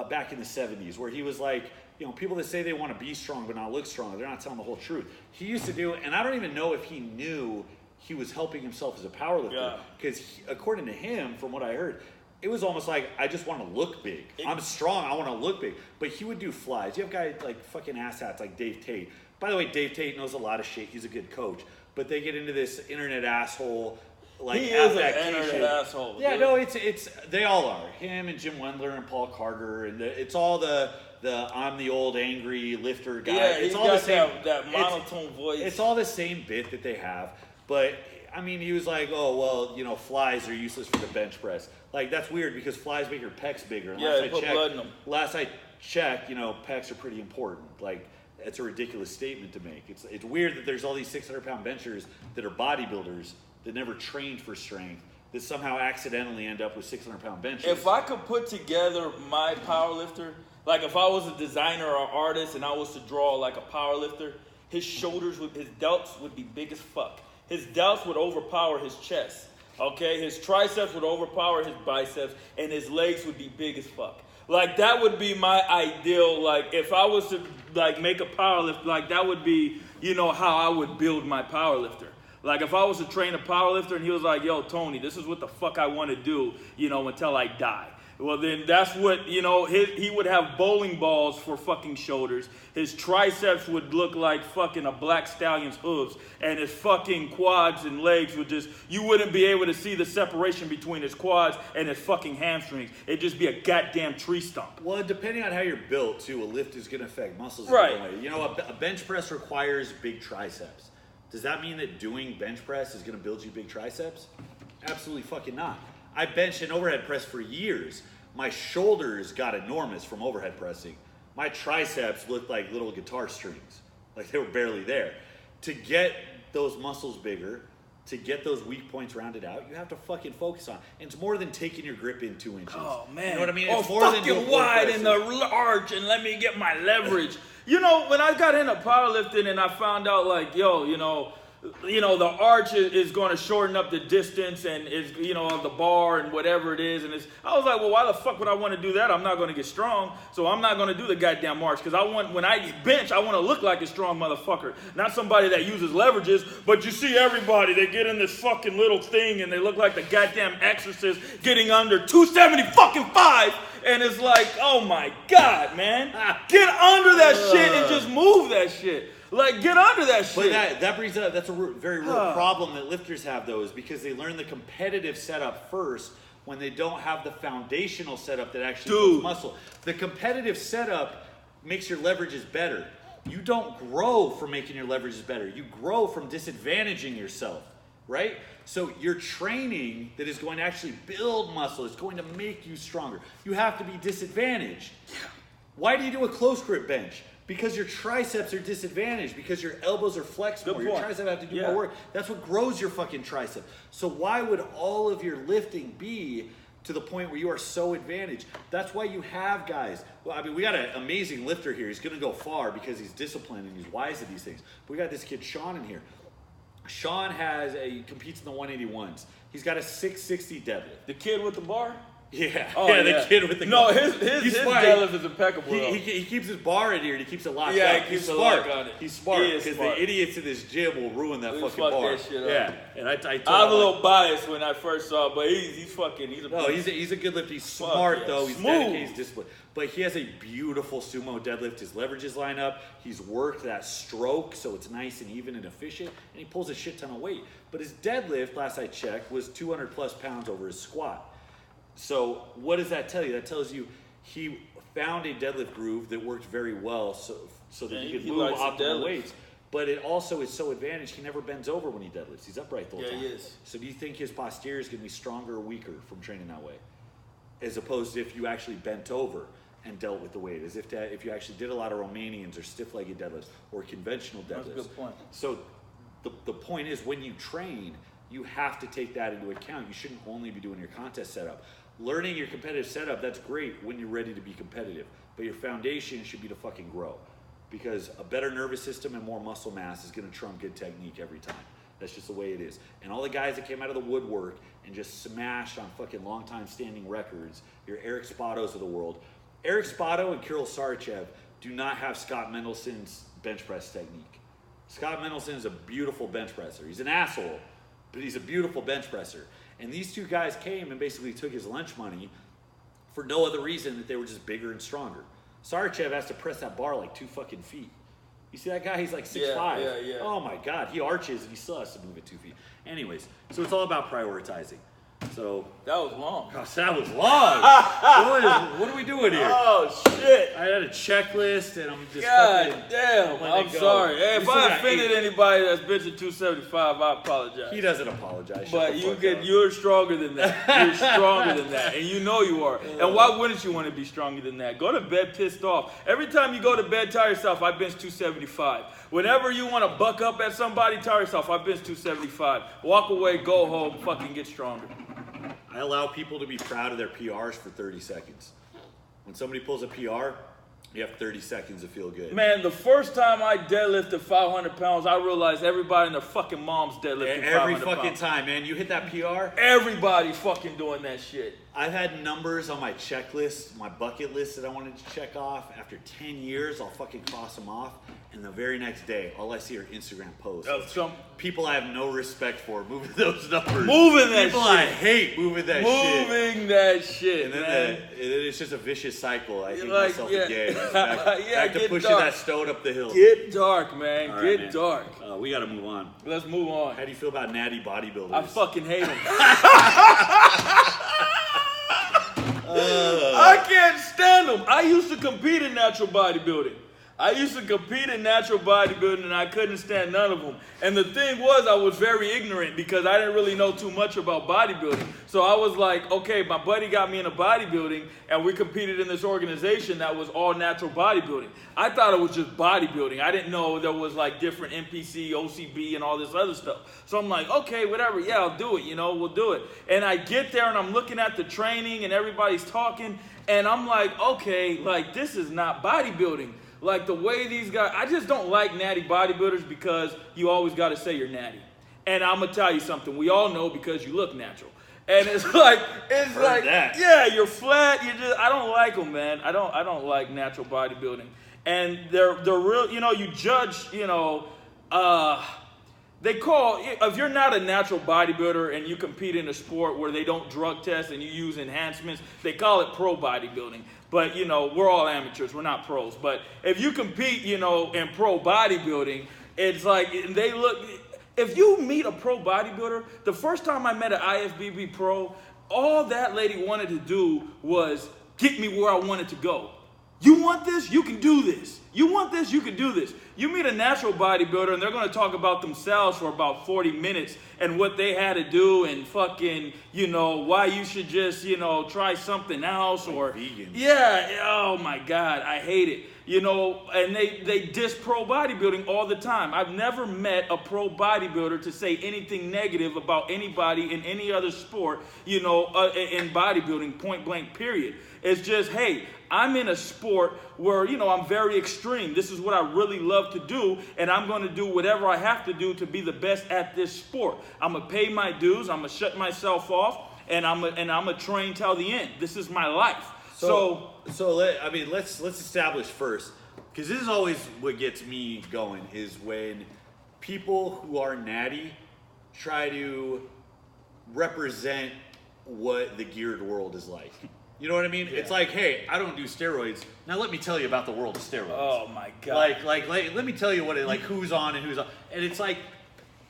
back in the 70s where he was like, you know, people that say they want to be strong but not look strong, they're not telling the whole truth. He used to do, and I don't even know if he knew he was helping himself as a powerlifter, because according to him, from what I heard, it was almost like, I just want to look big. I'm strong, I want to look big. But he would do flies. You have guys like fucking asshats like Dave Tate. By the way, Dave Tate knows a lot of shit. He's a good coach. But they get into this internet asshole, like, he is an internet asshole. Yeah, no, it's they all are. Him and Jim Wendler and Paul Carter, and it's all the I'm the old angry lifter guy. Yeah, it's he's all got the same, that monotone voice. It's all the same bit that they have. But I mean, he was like, oh well, you know, flies are useless for the bench press. Like, that's weird because flies make your pecs bigger. And they put blood in them. Last I checked, you know, pecs are pretty important. Like, it's a ridiculous statement to make. It's weird that there's all these 600-pound benchers that are bodybuilders that never trained for strength that somehow accidentally end up with 600-pound benches. If I could put together my power lifter, like if I was a designer or artist and I was to draw like a power lifter, his delts would be big as fuck. His delts would overpower his chest. Okay, his triceps would overpower his biceps, and his legs would be big as fuck. Like, that would be my ideal, like, if I was to, like, make a power lift, like, that would be, you know, how I would build my power lifter. Like, if I was to train a power lifter and he was like, yo, Tony, this is what the fuck I want to do, you know, until I die. Well, then that's what, you know, he would have bowling balls for fucking shoulders. His triceps would look like fucking a black stallion's hooves. And his fucking quads and legs would just, you wouldn't be able to see the separation between his quads and his fucking hamstrings. It'd just be a goddamn tree stump. Well, depending on how you're built, too, a lift is going to affect muscles. Right. You know, a bench press requires big triceps. Does that mean that doing bench press is going to build you big triceps? Absolutely fucking not. I benched and overhead press for years. My shoulders got enormous from overhead pressing. My triceps looked like little guitar strings. Like, they were barely there. To get those muscles bigger, to get those weak points rounded out, you have to fucking focus on. And it's more than taking your grip in 2 inches. Oh, man. You know what I mean? It's more than fucking wide in the arch and let me get my leverage. You know, when I got into powerlifting and I found out, like, yo, you know, the arch is going to shorten up the distance and is, you know, of the bar and whatever it is. And I was like, well, why the fuck would I want to do that? I'm not going to get strong. So I'm not going to do the goddamn arch because when I bench, I want to look like a strong motherfucker. Not somebody that uses leverages. But you see everybody, they get in this fucking little thing and they look like the goddamn exorcist getting under 275. And it's like, oh my God, man. Get under that shit and just move that shit. Like, get under that shit. But that brings up, that's a very real problem that lifters have, though, is because they learn the competitive setup first when they don't have the foundational setup that actually builds muscle. The competitive setup makes your leverages better. You don't grow from making your leverages better. You grow from disadvantaging yourself, right? So your training that is going to actually build muscle is going to make you stronger. You have to be disadvantaged. Why do you do a close grip bench? Because your triceps are disadvantaged, because your elbows are flexed more. Your triceps have to do more work. That's what grows your fucking tricep. So why would all of your lifting be to the point where you are so advantaged? That's why you have guys. Well, I mean, we got an amazing lifter here. He's going to go far because he's disciplined and he's wise at these things. But we got this kid, Sean, in here. Sean he competes in the 181s. He's got a 660 deadlift. The kid with the bar? Yeah, Oh, yeah, the kid with the no, gun. his smart. deadlift is impeccable. though. He keeps his bar in here and he keeps it locked Yeah, up. he keeps He's it smart. locked on it. He's smart He is because smart. the idiots in this gym will ruin that He'll fucking fuck bar. that shit up. Yeah, and I told I was a him, little biased when I first saw him, but he's fucking, he's a no, he's a good lifter. He's smart yeah. though. He's Smooth. dedicated. He's disciplined. But he has a beautiful sumo deadlift. His leverages line up. He's worked that stroke so it's nice and even and efficient, and he pulls a shit ton of weight. But his deadlift, last I checked, was 200 plus pounds over his squat. So what does that tell you? That tells you he found a deadlift groove that worked very well, so that Yeah, he could he move likes the optimal deadlifts. weights. But it also is so advantaged, he never bends over when he deadlifts. He's upright the whole Yeah, time. he is. So do you think his posterior is going to be stronger or weaker from training that way? As opposed to if you actually bent over and dealt with the weight. As if you actually did a lot of Romanians or stiff-legged deadlifts or conventional deadlifts. That's a good point. So the point is when you train, you have to take that into account. You shouldn't only be doing your contest setup. Learning your competitive setup, that's great when you're ready to be competitive. But your foundation should be to fucking grow. Because a better nervous system and more muscle mass is going to trump good technique every time. That's just the way it is. And all the guys that came out of the woodwork and just smashed on fucking long time standing records, your Eric Spatos of the world. Eric Spato and Kirill Sarachev do not have Scott Mendelson's bench press technique. Scott Mendelson is a beautiful bench presser. He's an asshole, but he's a beautiful bench presser. And these two guys came and basically took his lunch money for no other reason that they were just bigger and stronger. Sarachev has to press that bar like 2 fucking feet. You see that guy? He's like 6'5". Yeah. Oh my God, he arches and he still has to move it 2 feet. Anyways, so it's all about prioritizing. So, That was long. gosh, that was long. What are we doing here? Oh shit! I had a checklist and I'm just God fucking. damn! let I'm it go. sorry. Hey, We if still I got offended 8. anybody that's benching 275, I apologize. He doesn't apologize. Shut But the you fuck get, up. you're stronger than that. You're stronger than that, and you know you are. And why wouldn't you want to be stronger than that? Go to bed pissed off. Every time you go to bed, tell yourself, I bench 275. Whenever you want to buck up at somebody, tell yourself, I bench 275. Walk away, go home, fucking get stronger. I allow people to be proud of their PRs for 30 seconds. When somebody pulls a PR, you have 30 seconds to feel good. Man, the first time I deadlifted 500 pounds, I realized everybody and their fucking mom's deadlifting 500 Every pounds. fucking time, man. You hit that PR. Everybody fucking doing that shit. I've had numbers on my checklist, my bucket list that I wanted to check off. After 10 years, I'll fucking cross them off. And the very next day, all I see are Instagram posts. People I have no respect for moving those numbers. Moving that People shit. I hate moving that shit. Moving that shit, And then man. and then it's just a vicious cycle. I hate Like, myself yeah. again. It's back Yeah, to get pushing dark. that stone up the hill. Get dark, man. All right, Get man. dark. We got to move on. Let's move on. How do you feel about natty bodybuilders? I fucking hate them. I can't stand them. I used to compete in natural bodybuilding. And I couldn't stand none of them. And the thing was, I was very ignorant because I didn't really know too much about bodybuilding. So I was like, okay, my buddy got me into bodybuilding and we competed in this organization that was all natural bodybuilding. I thought it was just bodybuilding. I didn't know there was like different NPC, OCB, and all this other stuff. So I'm like, okay, whatever. Yeah, I'll do it. We'll do it. And I get there and I'm looking at the training and everybody's talking. And I'm like, okay, like this is not bodybuilding. Like the way these guys, I just don't like natty bodybuilders because you always got to say you're natty. And I'm gonna tell you something. We all know because you look natural. And it's like, that. yeah, you're flat. I don't like them, man. I don't like natural bodybuilding. And they're real. You judge. They call, if you're not a natural bodybuilder and you compete in a sport where they don't drug test and you use enhancements, they call it pro bodybuilding. But, we're all amateurs. We're not pros. But if you compete, in pro bodybuilding, it's like they look, if you meet a pro bodybuilder, the first time I met an IFBB pro, all that lady wanted to do was get me where I wanted to go. You want this? You can do this. You want this? You can do this. You meet a natural bodybuilder and they're going to talk about themselves for about 40 minutes and what they had to do and fucking, why you should just, try something else or vegans. Yeah. Oh my God. I hate it. And they diss pro bodybuilding all the time. I've never met a pro bodybuilder to say anything negative about anybody in any other sport, in bodybuilding, point blank, period. It's just, hey, I'm in a sport where, I'm very extreme. This is what I really love to do, and I'm going to do whatever I have to do to be the best at this sport. I'm going to pay my dues. I'm going to shut myself off. and I'm a train till the end. This is my life. Let's establish first, because this is always what gets me going, is when people who are natty try to represent what the geared world is like. You know what I mean? Yeah. It's like, hey, I don't do steroids. Now let me tell you about the world of steroids. Oh my God. Like let me tell you what it like, who's on and who's on, and it's like,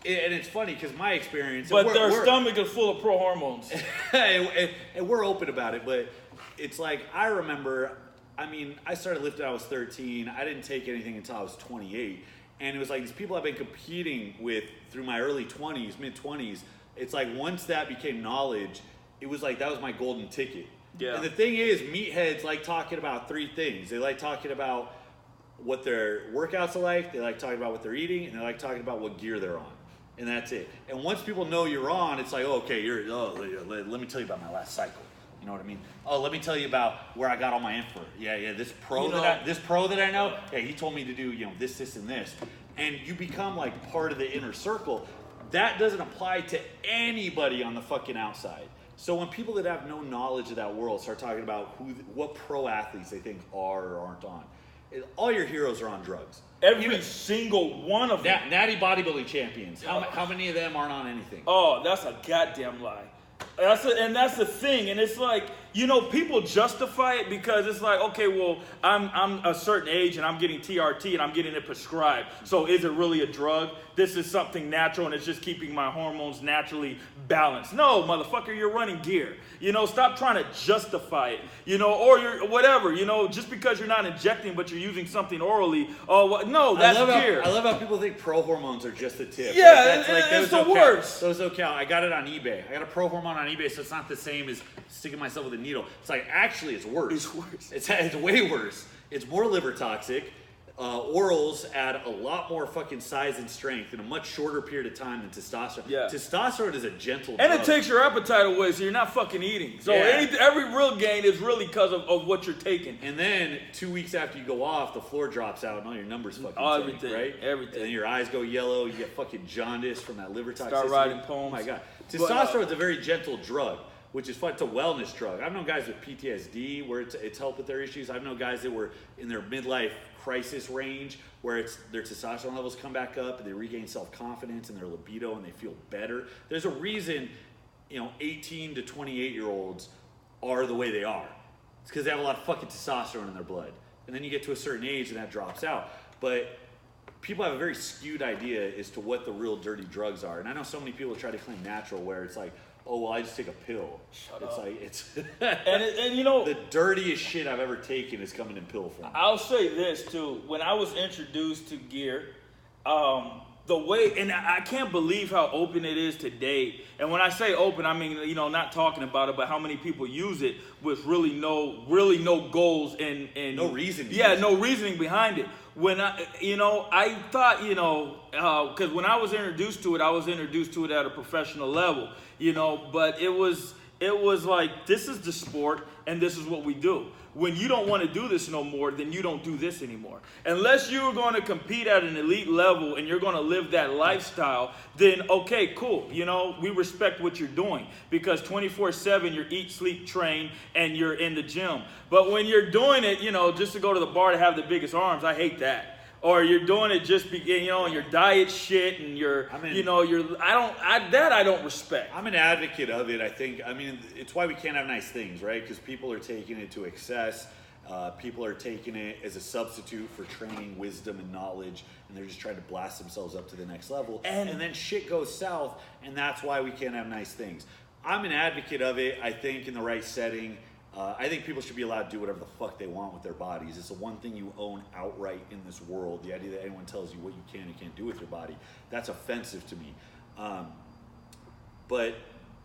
and it's funny because my experience. But their stomach is full of pro hormones. and we're open about it, but it's like, I remember, I mean, I started lifting when I was 13. I didn't take anything until I was 28. And it was like these people I've been competing with through my early 20s, mid 20s. It's like once that became knowledge, it was like that was my golden ticket. Yeah. And the thing is, meatheads like talking about three things. They like talking about what their workouts are like, they like talking about what they're eating, and they like talking about what gear they're on. And that's it. And once people know you're on, it's like, oh, okay, let me tell you about my last cycle. You know what I mean? Oh, let me tell you about where I got all my info. Yeah, this pro that I know, yeah, he told me to do, this, and this. And you become like part of the inner circle. That doesn't apply to anybody on the fucking outside. So when people that have no knowledge of that world start talking about what pro athletes they think are or aren't on, all your heroes are on drugs. Every single one of them. Natty bodybuilding champions. How many of them aren't on anything? Oh, that's a goddamn lie. That's the thing, and it's like, people justify it because it's like, okay, well, I'm a certain age and I'm getting TRT and I'm getting it prescribed. So is it really a drug? This is something natural and it's just keeping my hormones naturally balanced. No, motherfucker, you're running gear. Stop trying to justify it. Or you're whatever. Just because you're not injecting but you're using something orally. Oh, no, that's gear. I love how people think pro hormones are just the tip. Yeah, it's the worst. Those don't count. I got it on eBay. I got a pro hormone on eBay, so it's not the same as sticking myself with a needle. It's like, actually, it's worse. It's worse. It's way worse. It's more liver toxic. Orals add a lot more fucking size and strength in a much shorter period of time than testosterone. Yeah. Testosterone is a gentle and drug. it takes your appetite away, so you're not fucking eating. So every real gain is really because of what you're taking. And then 2 weeks after you go off, the floor drops out and all your numbers fucking everything, right? Everything. And then your eyes go yellow, you get fucking jaundice from that liver toxicity. Start writing poems. Oh my God. Testosterone is a very gentle drug, which is fun. It's a wellness drug. I've known guys with PTSD where it's helped with their issues. I've known guys that were in their midlife crisis range where their testosterone levels come back up and they regain self-confidence and their libido and they feel better. There's a reason, 18 to 28-year-olds are the way they are. It's because they have a lot of fucking testosterone in their blood. And then you get to a certain age and that drops out. But people have a very skewed idea as to what the real dirty drugs are. And I know so many people try to claim natural where it's like, oh, well, I just take a pill. Shut up. Like, it's and the dirtiest shit I've ever taken is coming in pill form. I'll say this too. When I was introduced to gear, the way, and I can't believe how open it is today. And when I say open, I mean, not talking about it, but how many people use it with really no goals and no reason. Yeah, no reasoning behind it. When I thought, because when I was introduced to it at a professional level, but it was like, this is the sport and this is what we do. When you don't want to do this no more, then you don't do this anymore. Unless you're going to compete at an elite level and you're going to live that lifestyle, then okay, cool. We respect what you're doing because 24/7 you're eat, sleep, train, and you're in the gym. But when you're doing it, just to go to the bar to have the biggest arms, I hate that. Or you're doing it just and your diet shit and I don't respect. I'm an advocate of it. It's why we can't have nice things, right? Because people are taking it to excess. People are taking it as a substitute for training, wisdom, and knowledge, and they're just trying to blast themselves up to the next level. And then shit goes south, and that's why we can't have nice things. I'm an advocate of it, I think, in the right setting. I think people should be allowed to do whatever the fuck they want with their bodies. It's the one thing you own outright in this world. The idea that anyone tells you what you can and can't do with your body, that's offensive to me. But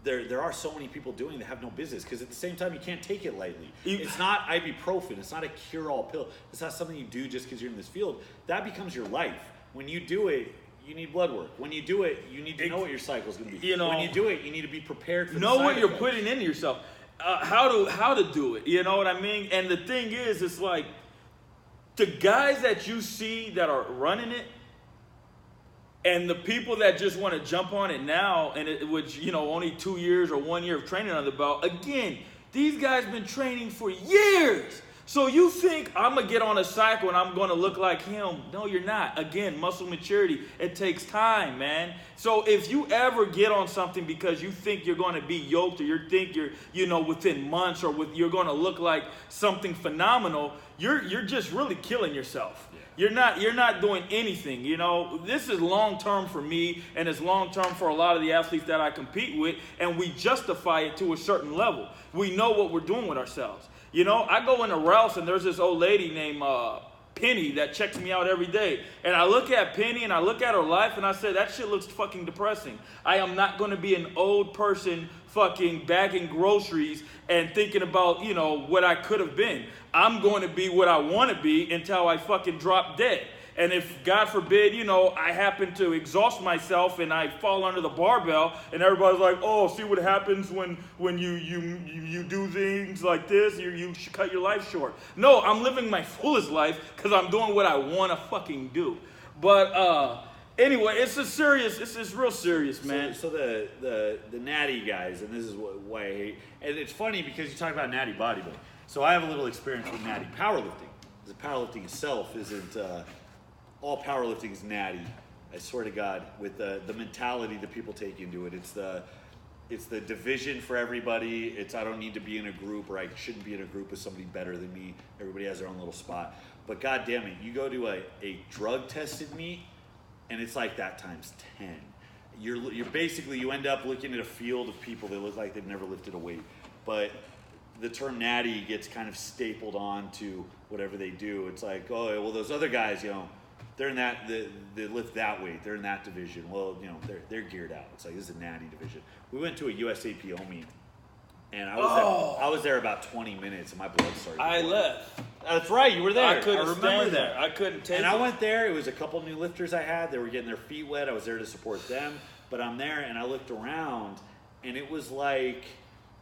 there are so many people doing that have no business because at the same time, you can't take it lightly. It's not ibuprofen. It's not a cure-all pill. It's not something you do just because you're in this field. That becomes your life. When you do it, you need blood work. When you do it, you need to know what your cycle is going to be. When you do it, you need to be prepared for know what you're effects. putting into yourself. How to do it, you know what I mean? And the thing is, it's like the guys that you see that are running it, And the people that just want to jump on it now, which, only 2 years or 1 year of training under the belt, again, these guys been training for years. So you think I'm going to get on a cycle and I'm going to look like him? No, you're not. Again, muscle maturity, it takes time, man. So if you ever get on something because you think you're going to be yoked, or you think you're, within months, or you're going to look like something phenomenal, you're just really killing yourself. You're not doing anything. This is long term for me, and it's long term for a lot of the athletes that I compete with, and we justify it to a certain level. We know what we're doing with ourselves. I go into Ralph's, and there's this old lady named Penny that checks me out every day. And I look at Penny and I look at her life and I say, that shit looks fucking depressing. I am not going to be an old person fucking bagging groceries and thinking about, what I could have been. I'm going to be what I want to be until I fucking drop dead. And if, God forbid, I happen to exhaust myself and I fall under the barbell, and everybody's like, oh, see what happens when you do things like this, you cut your life short. No, I'm living my fullest life because I'm doing what I want to fucking do. But anyway, it's real serious, man. So the natty guys, and this is why I hate, and it's funny because you talk about natty bodybuilding. So I have a little experience with natty powerlifting. The powerlifting itself isn't... all powerlifting is natty, I swear to God, with the mentality that people take into it. It's the division for everybody. It's I don't need to be in a group, or I shouldn't be in a group with somebody better than me. Everybody has their own little spot. But God damn it, you go to a drug-tested meet, and it's like that times 10. You're basically, you end up looking at a field of people that look like they've never lifted a weight. But the term natty gets kind of stapled on to whatever they do. It's like, oh, well, those other guys, they're in that, they lift that weight. They're in that division. Well, they're geared out. It's like, this is a natty division. We went to a USAPO meet, and I was there about 20 minutes, and my blood started. I left. That's right, you were there. I couldn't remember stand that. I couldn't take it. And I went there. It was a couple new lifters I had. They were getting their feet wet. I was there to support them. But I'm there, and I looked around, and it was like,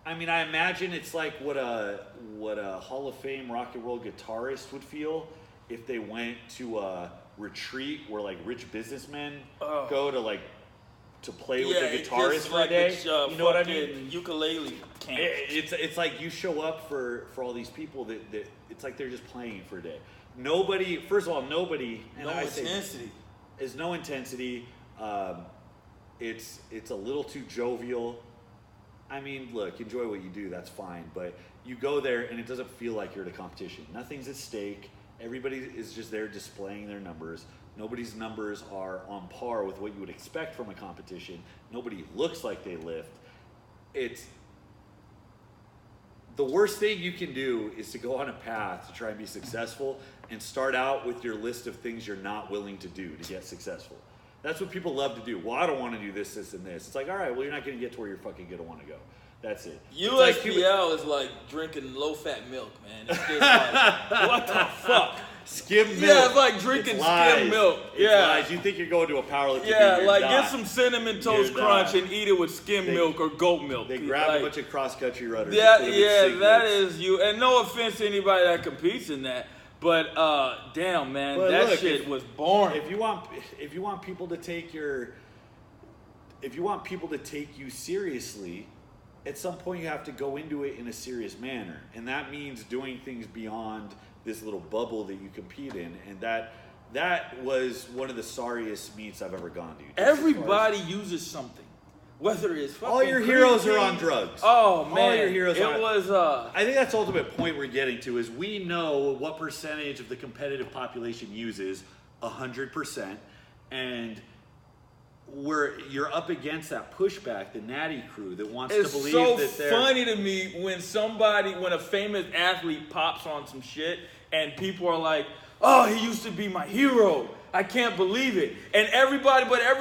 I imagine it's like what a Hall of Fame Rock and Roll guitarist would feel if they went to a retreat where like rich businessmen go to play with the guitarist for a day. You know what I mean? Ukulele camp. It's like you show up for all these people that it's like they're just playing for a day. Nobody, first of all, nobody. And no intensity. There's no intensity. It's a little too jovial. Look, enjoy what you do. That's fine. But you go there and it doesn't feel like you're at a competition. Nothing's at stake. Everybody is just there displaying their numbers. Nobody's numbers are on par with what you would expect from a competition. Nobody looks like they lift. It's the worst thing you can do is to go on a path to try and be successful and start out with your list of things you're not willing to do to get successful. That's what people love to do. Well, I don't want to do this, this, and this. It's like, all right, well, you're not going to get to where you're fucking going to want to go. That's it. USPL is like drinking low-fat milk, man. It's just like, what the fuck? Skim milk. Yeah, it's like drinking skim milk. Yeah. Lies. You think you're going to a powerlifting meet, yeah, you're like not. get some Cinnamon Toast Crunch and eat it with skim milk or goat milk. They grab a bunch of cross-country runners. Yeah, that is you. And no offense to anybody that competes in that, but damn, man, that shit was boring. If you want people to take you seriously, at some point you have to go into it in a serious manner, and that means doing things beyond this little bubble that you compete in, and that was one of the sorriest meets I've ever gone to. Everybody uses something, whether it's fucking all your heroes are on drugs. Oh man, all your heroes. I think that's the ultimate point we're getting to is we know what percentage of the competitive population uses 100%, and you're up against that pushback, the natty crew that wants to believe that they're... It's so funny to me when a famous athlete pops on some shit and people are like, oh, he used to be my hero. I can't believe it. And every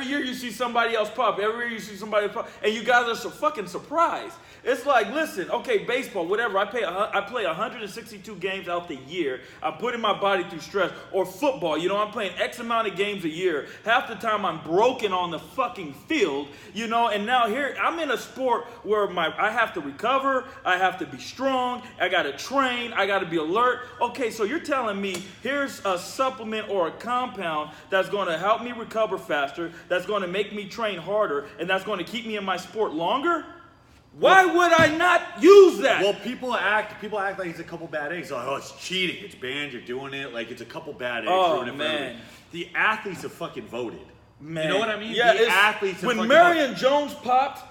year you see somebody else pop. Every year you see somebody else pop. And you guys are so fucking surprised. It's like, listen, okay, baseball, whatever. I play 162 games out the year. I'm putting my body through stress. Or football, I'm playing X amount of games a year. Half the time I'm broken on the fucking field, and now here I'm in a sport where I have to recover. I have to be strong. I got to train. I got to be alert. Okay, so So you're telling me here's a supplement or a compound that's going to help me recover faster, that's going to make me train harder, and that's going to keep me in my sport longer? Why would I not use that? Well, people act like it's a couple bad eggs. Like, oh, it's cheating. It's banned. You're doing it. Like, it's a couple bad eggs. Oh, ruining it for man. everybody. The athletes have fucking voted. Man. You know what I mean? Yeah, the athletes have when fucking Marion Jones popped,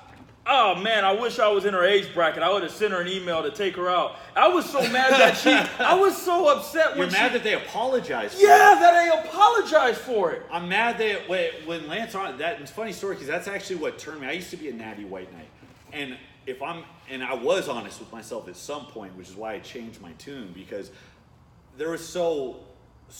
oh man, I wish I was in her age bracket. I would have sent her an email to take her out. I was so mad that I was so upset You're when mad that they apologized for yeah, it. that they apologized for it. I'm mad that when Lance Armstrong, it's a funny story because that's actually what turned me. I used to be a natty white knight. And I was honest with myself at some point, which is why I changed my tune, because there was so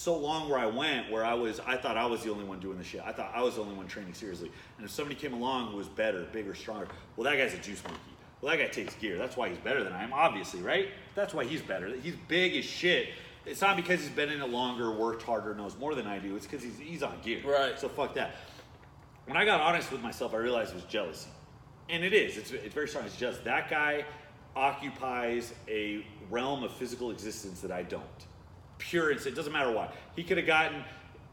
long where I went where I thought I was the only one doing the shit. I thought I was the only one training seriously. And if somebody came along who was better, bigger, stronger, well, that guy's a juice monkey. Well, that guy takes gear. That's why he's better than I am, obviously, right? That's why he's better. He's big as shit. It's not because he's been in it longer, worked harder, knows more than I do. It's because he's on gear. Right. So fuck that. When I got honest with myself, I realized it was jealousy. And it is. It's very strong. It's just that guy occupies a realm of physical existence that I don't. Pure, it doesn't matter what. He could have gotten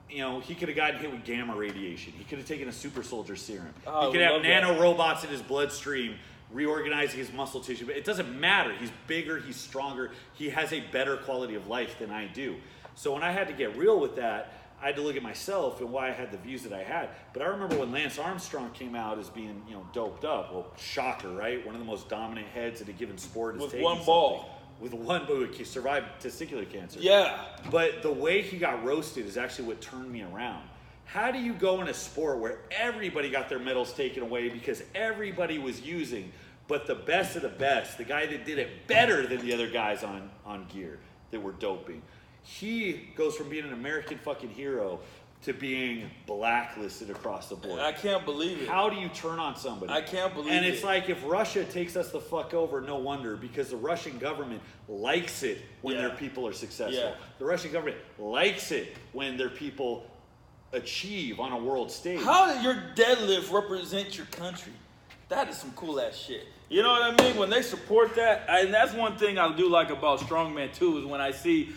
hit with gamma radiation. He could have taken a super soldier serum. Oh, he could have love that. nanorobots in his bloodstream reorganizing his muscle tissue. But it doesn't matter. He's bigger, he's stronger, he has a better quality of life than I do. So when I had to get real with that, I had to look at myself and why I had the views that I had. But I remember when Lance Armstrong came out as being, doped up. Well, shocker, right? One of the most dominant heads in a given sport is With taking one something. ball. With one, but he survived testicular cancer. Yeah. But the way he got roasted is actually what turned me around. How do you go in a sport where everybody got their medals taken away because everybody was using, but the best of the best, the guy that did it better than the other guys on gear that were doping, he goes from being an American fucking hero to being blacklisted across the board. I can't believe it. How do you turn on somebody? I can't believe And it. it's like if Russia takes us the fuck over, no wonder, because the Russian government likes it when Yeah. their people are successful. Yeah. The Russian government likes it when their people achieve on a world stage. How did your deadlift represent your country? That is some cool ass shit. You know what I mean? When they support that, and that's one thing I do like about strongman too, is when I see,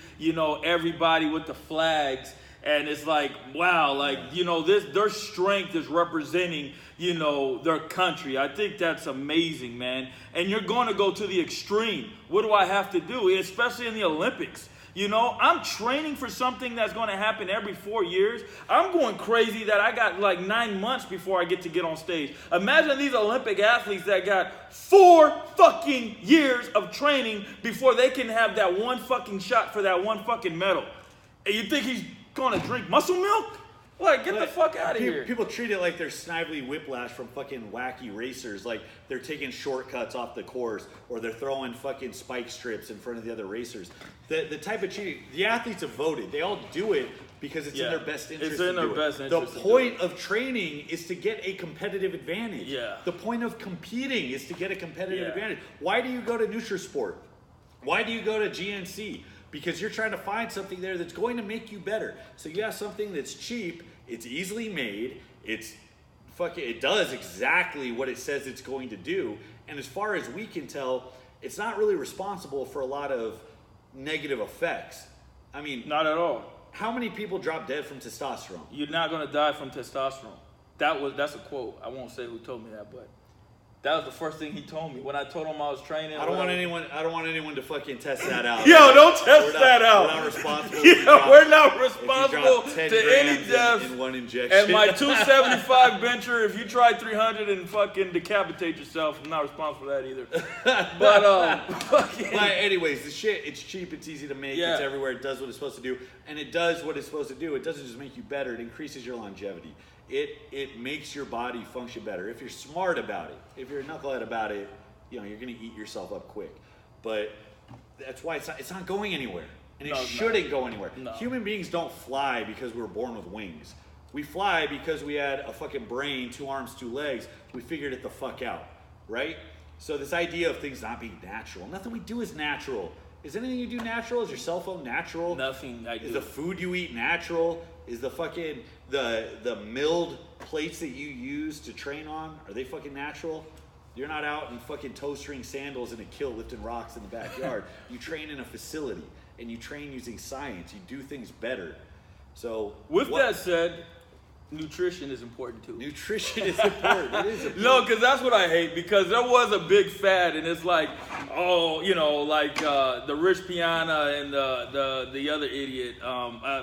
everybody with the flags, and it's like, wow, their strength is representing, their country. I think that's amazing, man. And you're going to go to the extreme. What do I have to do? Especially in the Olympics. I'm training for something that's going to happen every 4 years. I'm going crazy that I got like 9 months before I get on stage. Imagine these Olympic athletes that got 4 fucking years of training before they can have that one fucking shot for that one fucking medal. And you think he's going to drink muscle milk? Like, get the fuck out of here. People treat it like they're Snively Whiplash from fucking wacky racers, like they're taking shortcuts off the course, or they're throwing fucking spike strips in front of the other racers. The type of cheating, the athletes have voted. They all do it because it's in their best interest. It's in their best interest. The point of training is to get a competitive advantage. Yeah. The point of competing is to get a competitive Yeah. advantage. Why do you go to Nutrisport? Why do you go to GNC? Because you're trying to find something there that's going to make you better. So you have something that's cheap, it's easily made, it does exactly what it says it's going to do. And as far as we can tell, it's not really responsible for a lot of negative effects. I mean, Not at all. how many people drop dead from testosterone? You're not going to die from testosterone. That's a quote. I won't say who told me that, but that was the first thing he told me when I told him I was training. I don't want anyone to fucking test that out. Yo, don't test that out. We're not responsible. We're not If you responsible drop 10 to any grams deaths. in one injection. And my 275 bencher, if you try 300 and fucking decapitate yourself, I'm not responsible for that either. But fucking. But anyways, the shit, it's cheap, it's easy to make, Yeah. it's everywhere, it does what it's supposed to do, and it does what it's supposed to do. It doesn't just make you better, it increases your longevity. It makes your body function better. If you're smart about it, if you're a knucklehead about it, you're gonna eat yourself up quick. But that's why it's not going anywhere. And it shouldn't go anywhere. No. Human beings don't fly because we were born with wings. We fly because we had a fucking brain, 2 arms, 2 legs. We figured it the fuck out, right? So this idea of things not being natural, nothing we do is natural. Is anything you do natural? Is your cell phone natural? Nothing I Is do. the food you eat natural? Is the fucking, the milled plates that you use to train on, are they fucking natural? You're not out in fucking toe string sandals in a kill lifting rocks in the backyard. You train in a facility. and you train using science. You do things better. So With that said, nutrition is important too. nutrition is important. It is important. No, because that's what I hate. Because there was a big fad, and it's like, oh, like the Rich Piana and the other idiot.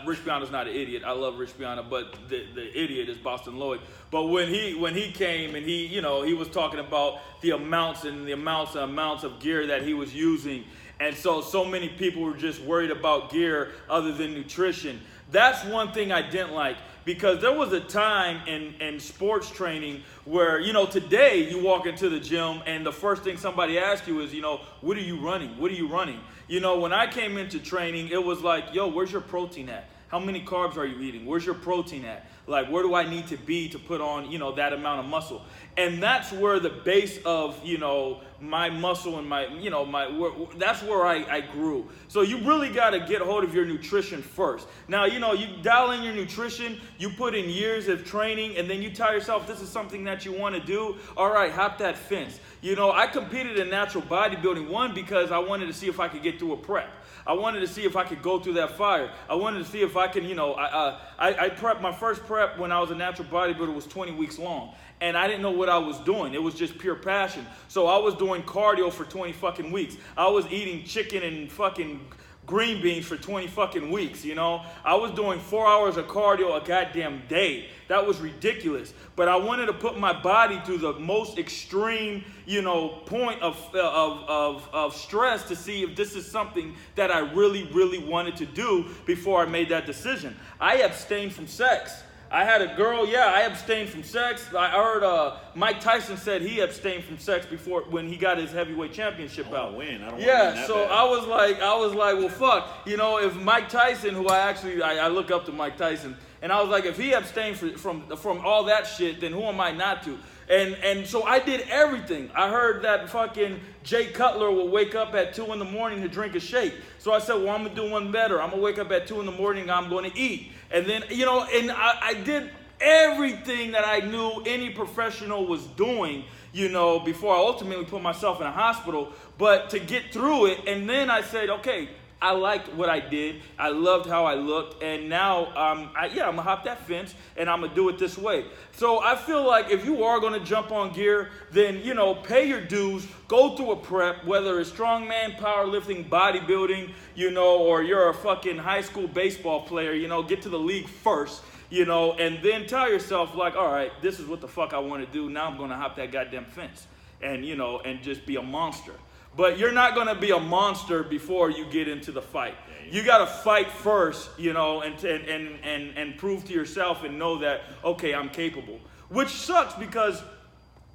Rich Piana's not an idiot. I love Rich Piana, but the idiot is Boston Lloyd. But when he came and he was talking about the amounts of gear that he was using, and so many people were just worried about gear other than nutrition. That's one thing I didn't like. Because there was a time in sports training where, today you walk into the gym and the first thing somebody asks you is, what are you running? What are you running? When I came into training, it was like, yo, where's your protein at? How many carbs are you eating? Where's your protein at? Like, where do I need to be to put on, that amount of muscle? And that's where the base of, my muscle and that's where I grew. So you really got to get hold of your nutrition first. Now, you dial in your nutrition, you put in years of training, and then you tell yourself this is something that you want to do. All right, hop that fence. I competed in natural bodybuilding, one, because I wanted to see if I could get through a prep. I wanted to see if I could go through that fire. I wanted to see if I can, I prepped, my first prep when I was a natural bodybuilder was 20 weeks long. And I didn't know what I was doing. It was just pure passion. So I was doing cardio for 20 fucking weeks. I was eating chicken and fucking green beans for 20 fucking weeks, I was doing 4 hours of cardio a goddamn day. That was ridiculous. But I wanted to put my body through the most extreme, point of stress to see if this is something that I really, really wanted to do before I made that decision. I abstained from sex. I had a girl, I abstained from sex. I heard Mike Tyson said he abstained from sex before when he got his heavyweight championship out. I don't want so bad. I was like, well, fuck. If Mike Tyson, who I look up to Mike Tyson, and I was like, if he abstained from all that shit, then who am I not to? And so I did everything. I heard that fucking Jay Cutler will wake up at 2 in the morning to drink a shake. So I said, well, I'm going to do one better. I'm going to wake up at 2 in the morning and I'm going to eat. And then, and I did everything that I knew any professional was doing, before I ultimately put myself in a hospital. But to get through it, and then I said, okay, I liked what I did. I loved how I looked. And now, I'm going to hop that fence and I'm going to do it this way. So I feel like if you are going to jump on gear, then, pay your dues, go through a prep, whether it's strongman, powerlifting, bodybuilding, or you're a fucking high school baseball player, get to the league first, and then tell yourself like, all right, this is what the fuck I want to do. Now I'm going to hop that goddamn fence and, and just be a monster. But you're not going to be a monster before you get into the fight. You got to fight first, and prove to yourself and know that, okay, I'm capable. Which sucks because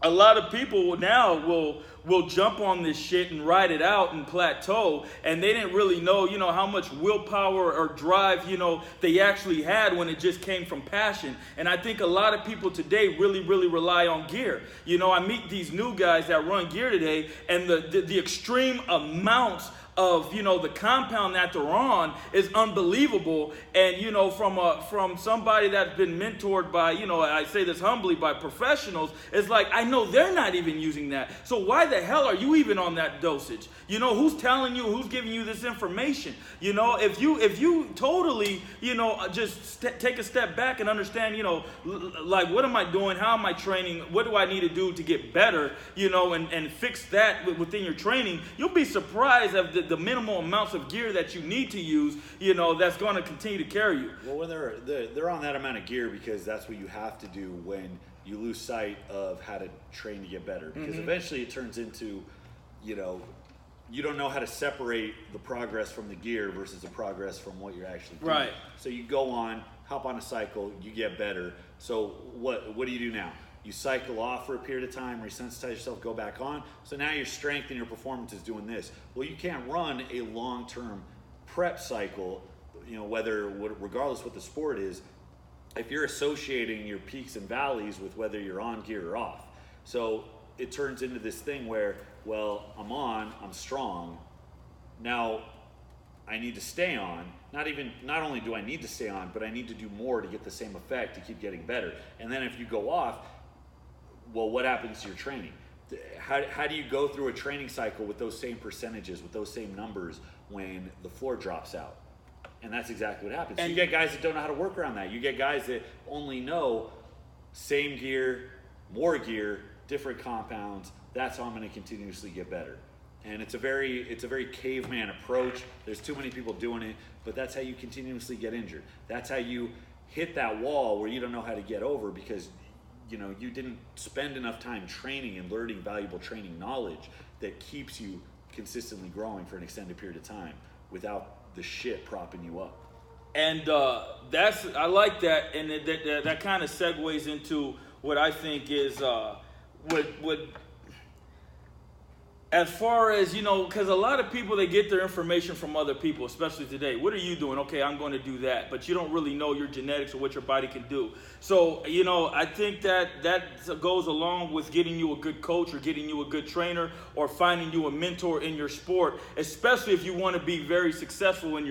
a lot of people now will jump on this shit and ride it out and plateau, and they didn't really know, how much willpower or drive, they actually had when it just came from passion. And I think a lot of people today really, really rely on gear. I meet these new guys that run gear today, and the extreme amounts of the compound that they're on is unbelievable. And from somebody that's been mentored by I say this humbly, by professionals, it's like I know they're not even using that. So why the hell are you even on that dosage? Who's telling you, who's giving you this information? If you totally just take a step back and understand like what am I doing, how am I training, what do I need to do to get better, and fix that within your training, you'll be surprised at the minimal amounts of gear that you need to use, that's going to continue to carry you. Well, when they're on that amount of gear, because that's what you have to do when you lose sight of how to train to get better. Because eventually it turns into, you don't know how to separate the progress from the gear versus the progress from what you're actually doing. Right. So you go on, hop on a cycle, you get better. So what do you do now? You cycle off for a period of time, resensitize yourself, go back on. So now your strength and your performance is doing this. Well, you can't run a long-term prep cycle, regardless what the sport is, if you're associating your peaks and valleys with whether you're on gear or off. So it turns into this thing where, well, I'm strong. Now I need to stay on. Not only do I need to stay on, but I need to do more to get the same effect, to keep getting better. And then if you go off, well, what happens to your training? How do you go through a training cycle with those same percentages, with those same numbers when the floor drops out? And that's exactly what happens. And you get guys that don't know how to work around that. You get guys that only know same gear, more gear, different compounds. That's how I'm going to continuously get better. And it's a very caveman approach. There's too many people doing it, but that's how you continuously get injured. That's how you hit that wall where you don't know how to get over because you didn't spend enough time training and learning valuable training knowledge that keeps you consistently growing for an extended period of time without the shit propping you up. And I like that, and that kind of segues into what I think is what as far as, because a lot of people, they get their information from other people, especially today. What are you doing? Okay, I'm going to do that. But you don't really know your genetics or what your body can do. So, I think that goes along with getting you a good coach or getting you a good trainer or finding you a mentor in your sport, especially if you want to be very successful in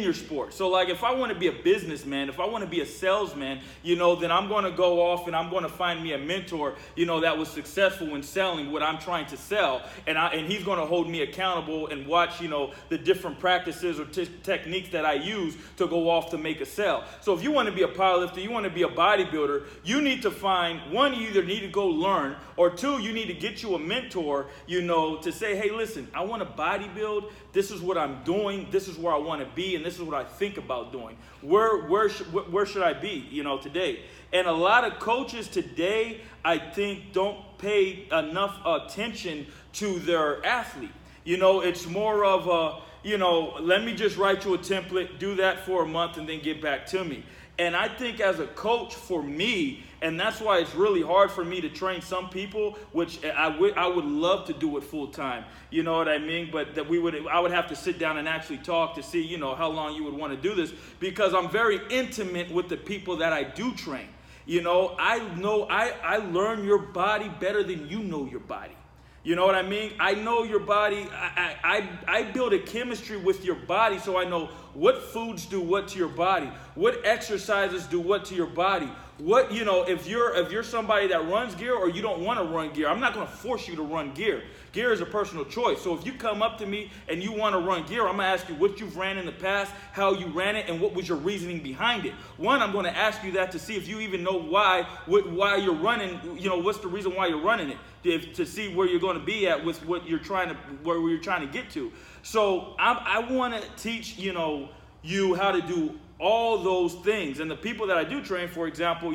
your sport. So, like, if I want to be a businessman, if I want to be a salesman, then I'm going to go off and I'm going to find me a mentor, that was successful in selling what I'm trying to sell. And he's going to hold me accountable and watch, the different practices or techniques that I use to go off to make a sale. So if you want to be a powerlifter, you want to be a bodybuilder, you need to find, one, you either need to go learn, or two, you need to get you a mentor, to say, hey, listen, I want to bodybuild. This is what I'm doing. This is where I want to be. And this is what I think about doing. Where should I be, today? And a lot of coaches today, I think, don't pay enough attention to their athlete. It's more of a, let me just write you a template, do that for a month, and then get back to me. And I think as a coach, for me, and that's why it's really hard for me to train some people, which I would love to do it full time. You know what I mean? But I would have to sit down and actually talk to see, how long you would want to do this, because I'm very intimate with the people that I do train. I learn your body better than you know your body. You know what I mean? I know your body. I build a chemistry with your body, so I know what foods do what to your body, what exercises do what to your body. What, if you're somebody that runs gear or you don't want to run gear, I'm not going to force you to run gear. Gear is a personal choice. So if you come up to me and you want to run gear, I'm going to ask you what you've ran in the past, how you ran it, and what was your reasoning behind it. One, I'm going to ask you that to see if you even know why you're running, what's the reason why you're running it, to see where you're going to be at with where you're trying to get to. So I want to teach, you how to do all those things. And the people that I do train, for example,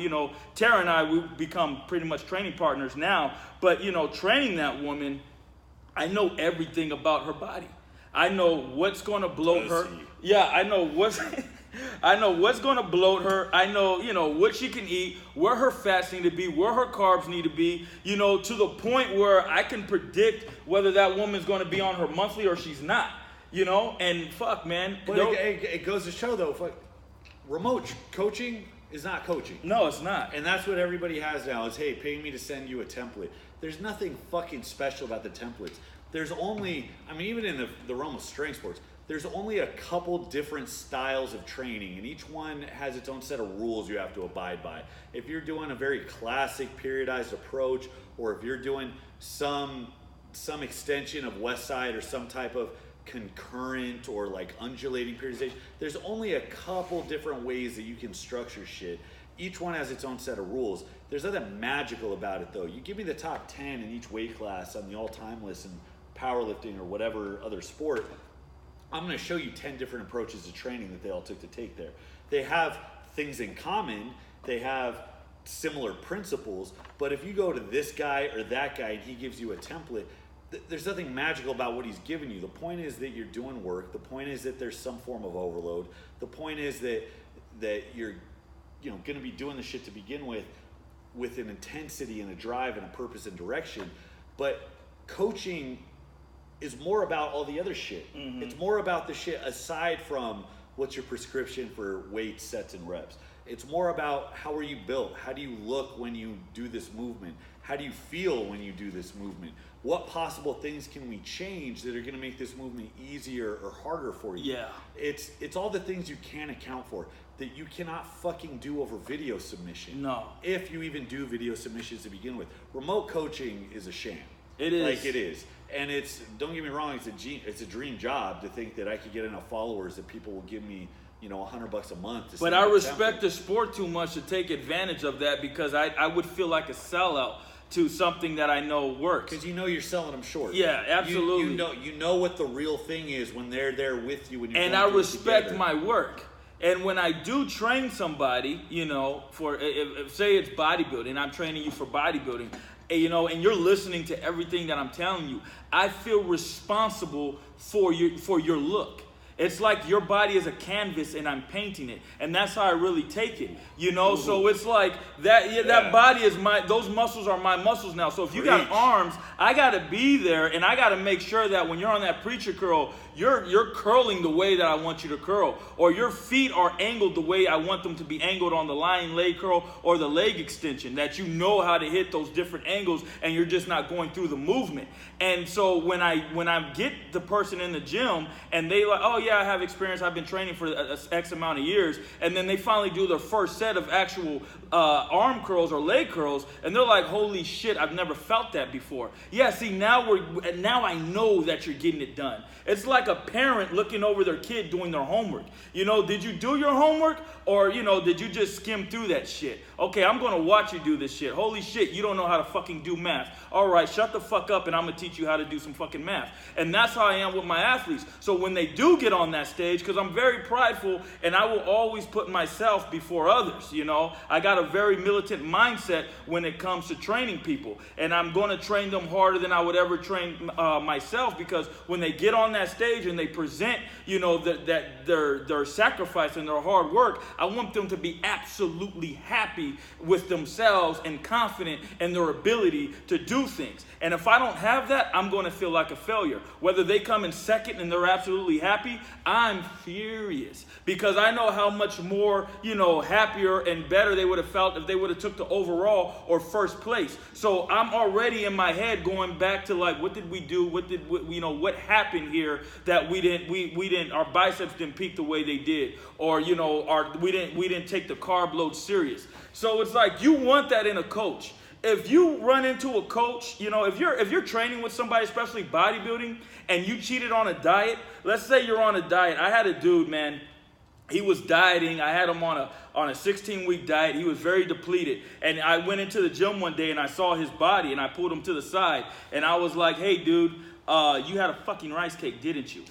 Tara and I, we've become pretty much training partners now, but, training that woman, I know everything about her body. I know what's going to bloat her. Yeah, I know what's going to bloat her. I know, what she can eat, where her fats need to be, where her carbs need to be, to the point where I can predict whether that woman's going to be on her monthly or she's not, and fuck, man. But it goes to show, though, remote coaching is not coaching. No, it's not. And that's what everybody has now is, hey, pay me to send you a template. There's nothing fucking special about the templates. There's only, even in the realm of strength sports, there's only a couple different styles of training, and each one has its own set of rules you have to abide by. If you're doing a very classic periodized approach, or if you're doing some extension of West Side or some type of concurrent or like undulating periodization, there's only a couple different ways that you can structure shit. Each one has its own set of rules. There's nothing magical about it, though. You give me the top 10 in each weight class on the all-time list in powerlifting or whatever other sport, I'm going to show you 10 different approaches to training that they all took to take there. They have things in common. They have similar principles. But if you go to this guy or that guy and he gives you a template, there's nothing magical about what he's giving you. The point is that you're doing work. The point is that there's some form of overload. The point is that you're going to be doing the shit to begin with an intensity and a drive and a purpose and direction. But coaching is more about all the other shit. Mm-hmm. It's more about the shit aside from what's your prescription for weights, sets, and reps. It's more about how are you built? How do you look when you do this movement? How do you feel when you do this movement? What possible things can we change that are going to make this movement easier or harder for you? Yeah. It's all the things you can't account for that you cannot fucking do over video submission. No. If you even do video submissions to begin with. Remote coaching is a sham. It is. Like it is. And don't get me wrong, it's a dream job to think that I could get enough followers that people will give me, $100 a month. But I respect the sport too much to take advantage of that, because I would feel like a sellout to something that I know works. Because you're selling them short. Yeah, absolutely. You know what the real thing is when they're there with you. When you're and going I through it respect together. my work. And when I do train somebody, for if say it's bodybuilding, I'm training you for bodybuilding, and you're listening to everything that I'm telling you, I feel responsible for your look. It's like your body is a canvas and I'm painting it. And that's how I really take it. So it's like that body is those muscles are my muscles now. So if you got arms, I got to be there, and I got to make sure that when you're on that preacher curl, you're curling the way that I want you to curl, or your feet are angled the way I want them to be angled on the lying leg curl or the leg extension, that you know how to hit those different angles and you're just not going through the movement. And so when I get the person in the gym and they like, oh yeah, I have experience, I've been training for X amount of years, and then they finally do their first set of actual arm curls or leg curls, and they're like, holy shit, I've never felt that before. Yeah, see, now I know that you're getting it done. It's like a parent looking over their kid doing their homework. Did you do your homework, or did you just skim through that shit? Okay, I'm gonna watch you do this shit. Holy shit, you don't know how to fucking do math. All right, shut the fuck up and I'm gonna teach you how to do some fucking math. And that's how I am with my athletes. So when they do get on that stage, because I'm very prideful and I will always put myself before others, I got a very militant mindset when it comes to training people, and I'm gonna train them harder than I would ever train myself, because when they get on that stage and they present, that their sacrifice and their hard work, I want them to be absolutely happy with themselves and confident in their ability to do things. And if I don't have that, I'm going to feel like a failure. Whether they come in second and they're absolutely happy, I'm furious, because I know how much more, happier and better they would have felt if they would have took the overall or first place. So I'm already in my head going back to like, what did we do? What happened here that we didn't, our biceps didn't peak the way they did, or, we didn't take the carb load serious. So it's like, you want that in a coach. If you run into a coach, if you're training with somebody, especially bodybuilding, and you cheated on a diet, let's say you're on a diet. I had a dude, man, he was dieting. I had him on a 16-week diet. He was very depleted. And I went into the gym one day and I saw his body and I pulled him to the side. And I was like, hey, dude, you had a fucking rice cake, didn't you?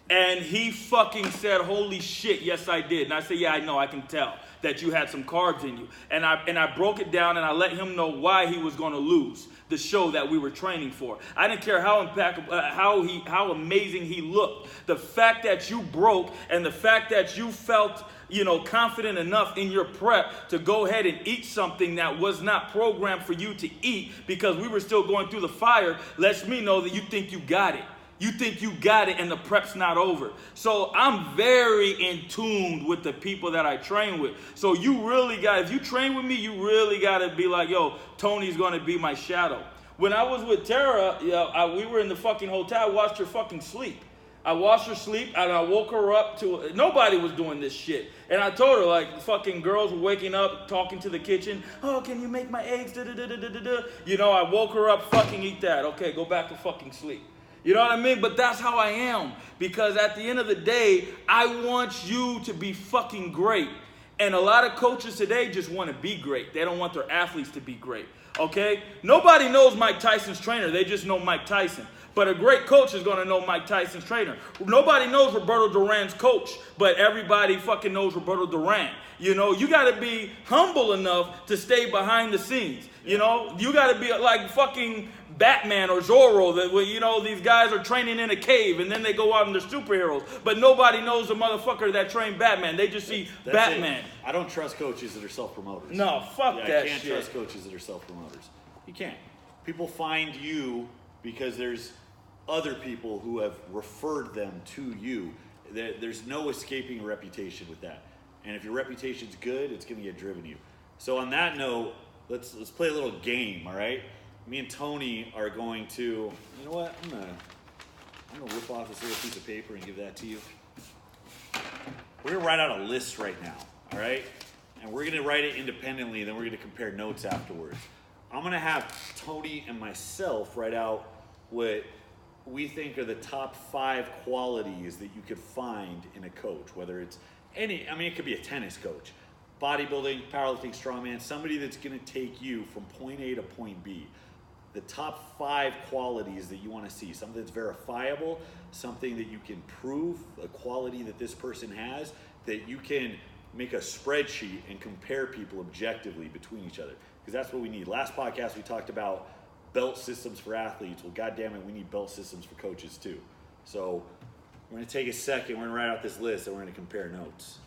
And he fucking said, holy shit, yes, I did. And I said, yeah, I know, I can tell that you had some carbs in you. And I broke it down and I let him know why he was going to lose the show that we were training for. I didn't care how how amazing he looked. The fact that you broke and the fact that you felt confident enough in your prep to go ahead and eat something that was not programmed for you to eat, because we were still going through the fire, lets me know that you think you got it. You think you got it and the prep's not over. So I'm very in tune with the people that I train with. So if you train with me, you really got to be like, yo, Tony's going to be my shadow. When I was with Tara, we were in the fucking hotel. I watched her fucking sleep. I watched her sleep and I woke her up nobody was doing this shit. And I told her, like, fucking girls were waking up, talking to the kitchen. Oh, can you make my eggs? I woke her up, fucking eat that. Okay, go back to fucking sleep. You know what I mean? But that's how I am. Because at the end of the day, I want you to be fucking great. And a lot of coaches today just want to be great. They don't want their athletes to be great. Okay? Nobody knows Mike Tyson's trainer. They just know Mike Tyson. But a great coach is going to know Mike Tyson's trainer. Nobody knows Roberto Duran's coach, but everybody fucking knows Roberto Duran. You got to be humble enough to stay behind the scenes. You got to be like fucking Batman or Zorro, that these guys are training in a cave and then they go out and they're superheroes. But nobody knows the motherfucker that trained Batman. They just see Batman. It. I don't trust coaches that are self-promoters. No, fuck that shit. I can't trust coaches that are self-promoters. You can't. People find you because there's other people who have referred them to you. There's no escaping a reputation with that. And if your reputation's good, it's going to get driven to you. So on that note, let's play a little game, all right? me and Tony are going to, you know what? I'm gonna rip off this little piece of paper and give that to you. We're gonna write out a list right now, all right? And we're gonna write it independently, and then we're gonna compare notes afterwards. I'm gonna have Tony and myself write out what we think are the top 5 qualities that you could find in a coach, whether it's it could be a tennis coach, bodybuilding, powerlifting, strongman, somebody that's gonna take you from point A to point B. The top 5 qualities that you wanna see, something that's verifiable, something that you can prove, a quality that this person has, that you can make a spreadsheet and compare people objectively between each other, because that's what we need. Last podcast we talked about belt systems for athletes. Well, goddamn it, we need belt systems for coaches too. So we're gonna take a second, we're gonna write out this list, and we're gonna compare notes.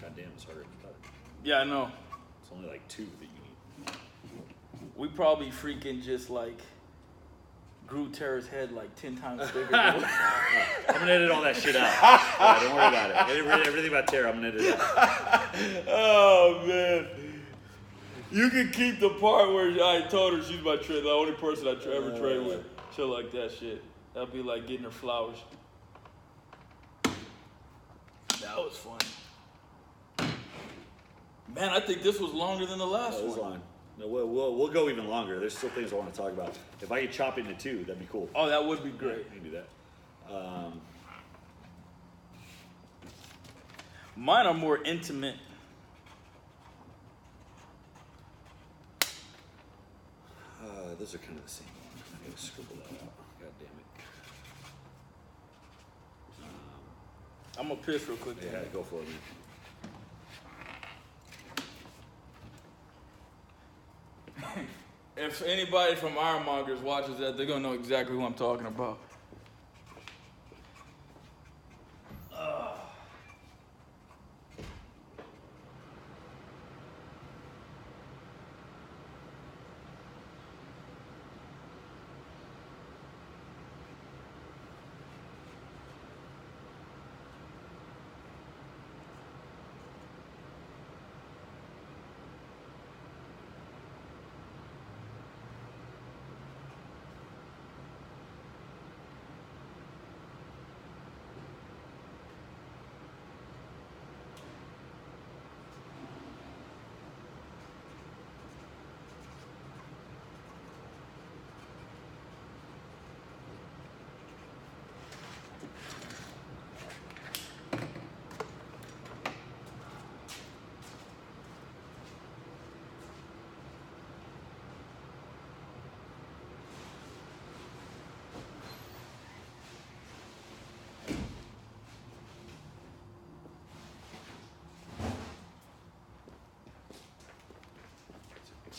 Goddamn, it's harder than I thought. Yeah, I know. It's only like 2 that you need. We probably freaking just like grew Tara's head like 10 times bigger. I'm gonna edit all that shit out. Yeah, don't worry about it. Everything about Tara, I'm gonna edit it out. Oh man, you can keep the part where I told her she's my trainer, the only person I ever trained with. Shit like that shit. That'd be like getting her flowers. That was fun. Man, I think this was longer than the last It was one. long. No, we'll go even longer. There's still things I want to talk about. If I could chop into 2, that'd be cool. Oh, that would be great. I can do that. Mine are more intimate. Those are kind of the same one. I gotta scribble that out. God damn it. I'm gonna piss real quick. Yeah, go for it, man. If anybody from Ironmongers watches that, they're gonna know exactly who I'm talking about.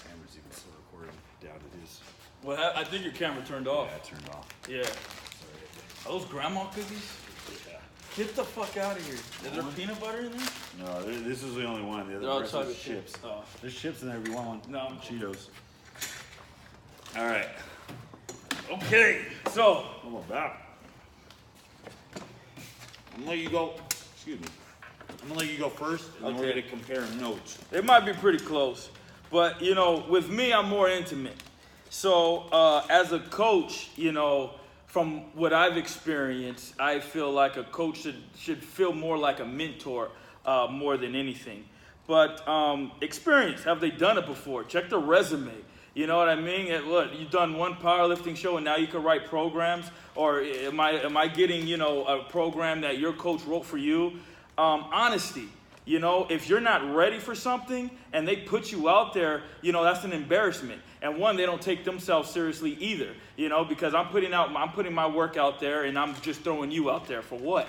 Camera's even still recording. Down it is. Well, I think your camera turned off. Yeah, it turned off. Yeah. Are those grandma cookies? Yeah. Get the fuck out of here. Is there peanut butter in there? No, this is the only one. The They're all rest is chocolate chips. chips. Oh. There's chips in there if you want one. No. And Cheetos. All right. Okay, so How about that? I'm gonna let you go. Excuse me. I'm gonna let you go first, and then we're Okay. gonna compare notes. it might be pretty close. But, you know, with me, I'm more intimate. So as a coach, you know, from what I've experienced, I feel like a coach should feel more like a mentor more than anything. But experience, have they done it before? Check their resume. You know what I mean? Look, you've done one powerlifting show and now you can write programs? Or am I getting, you know, a program that your coach wrote for you? Honesty. You know, if you're not ready for something and they put you out there, you know, that's an embarrassment. And one, they don't take themselves seriously either, you know, because I'm putting my work out there and I'm just throwing you out there for what?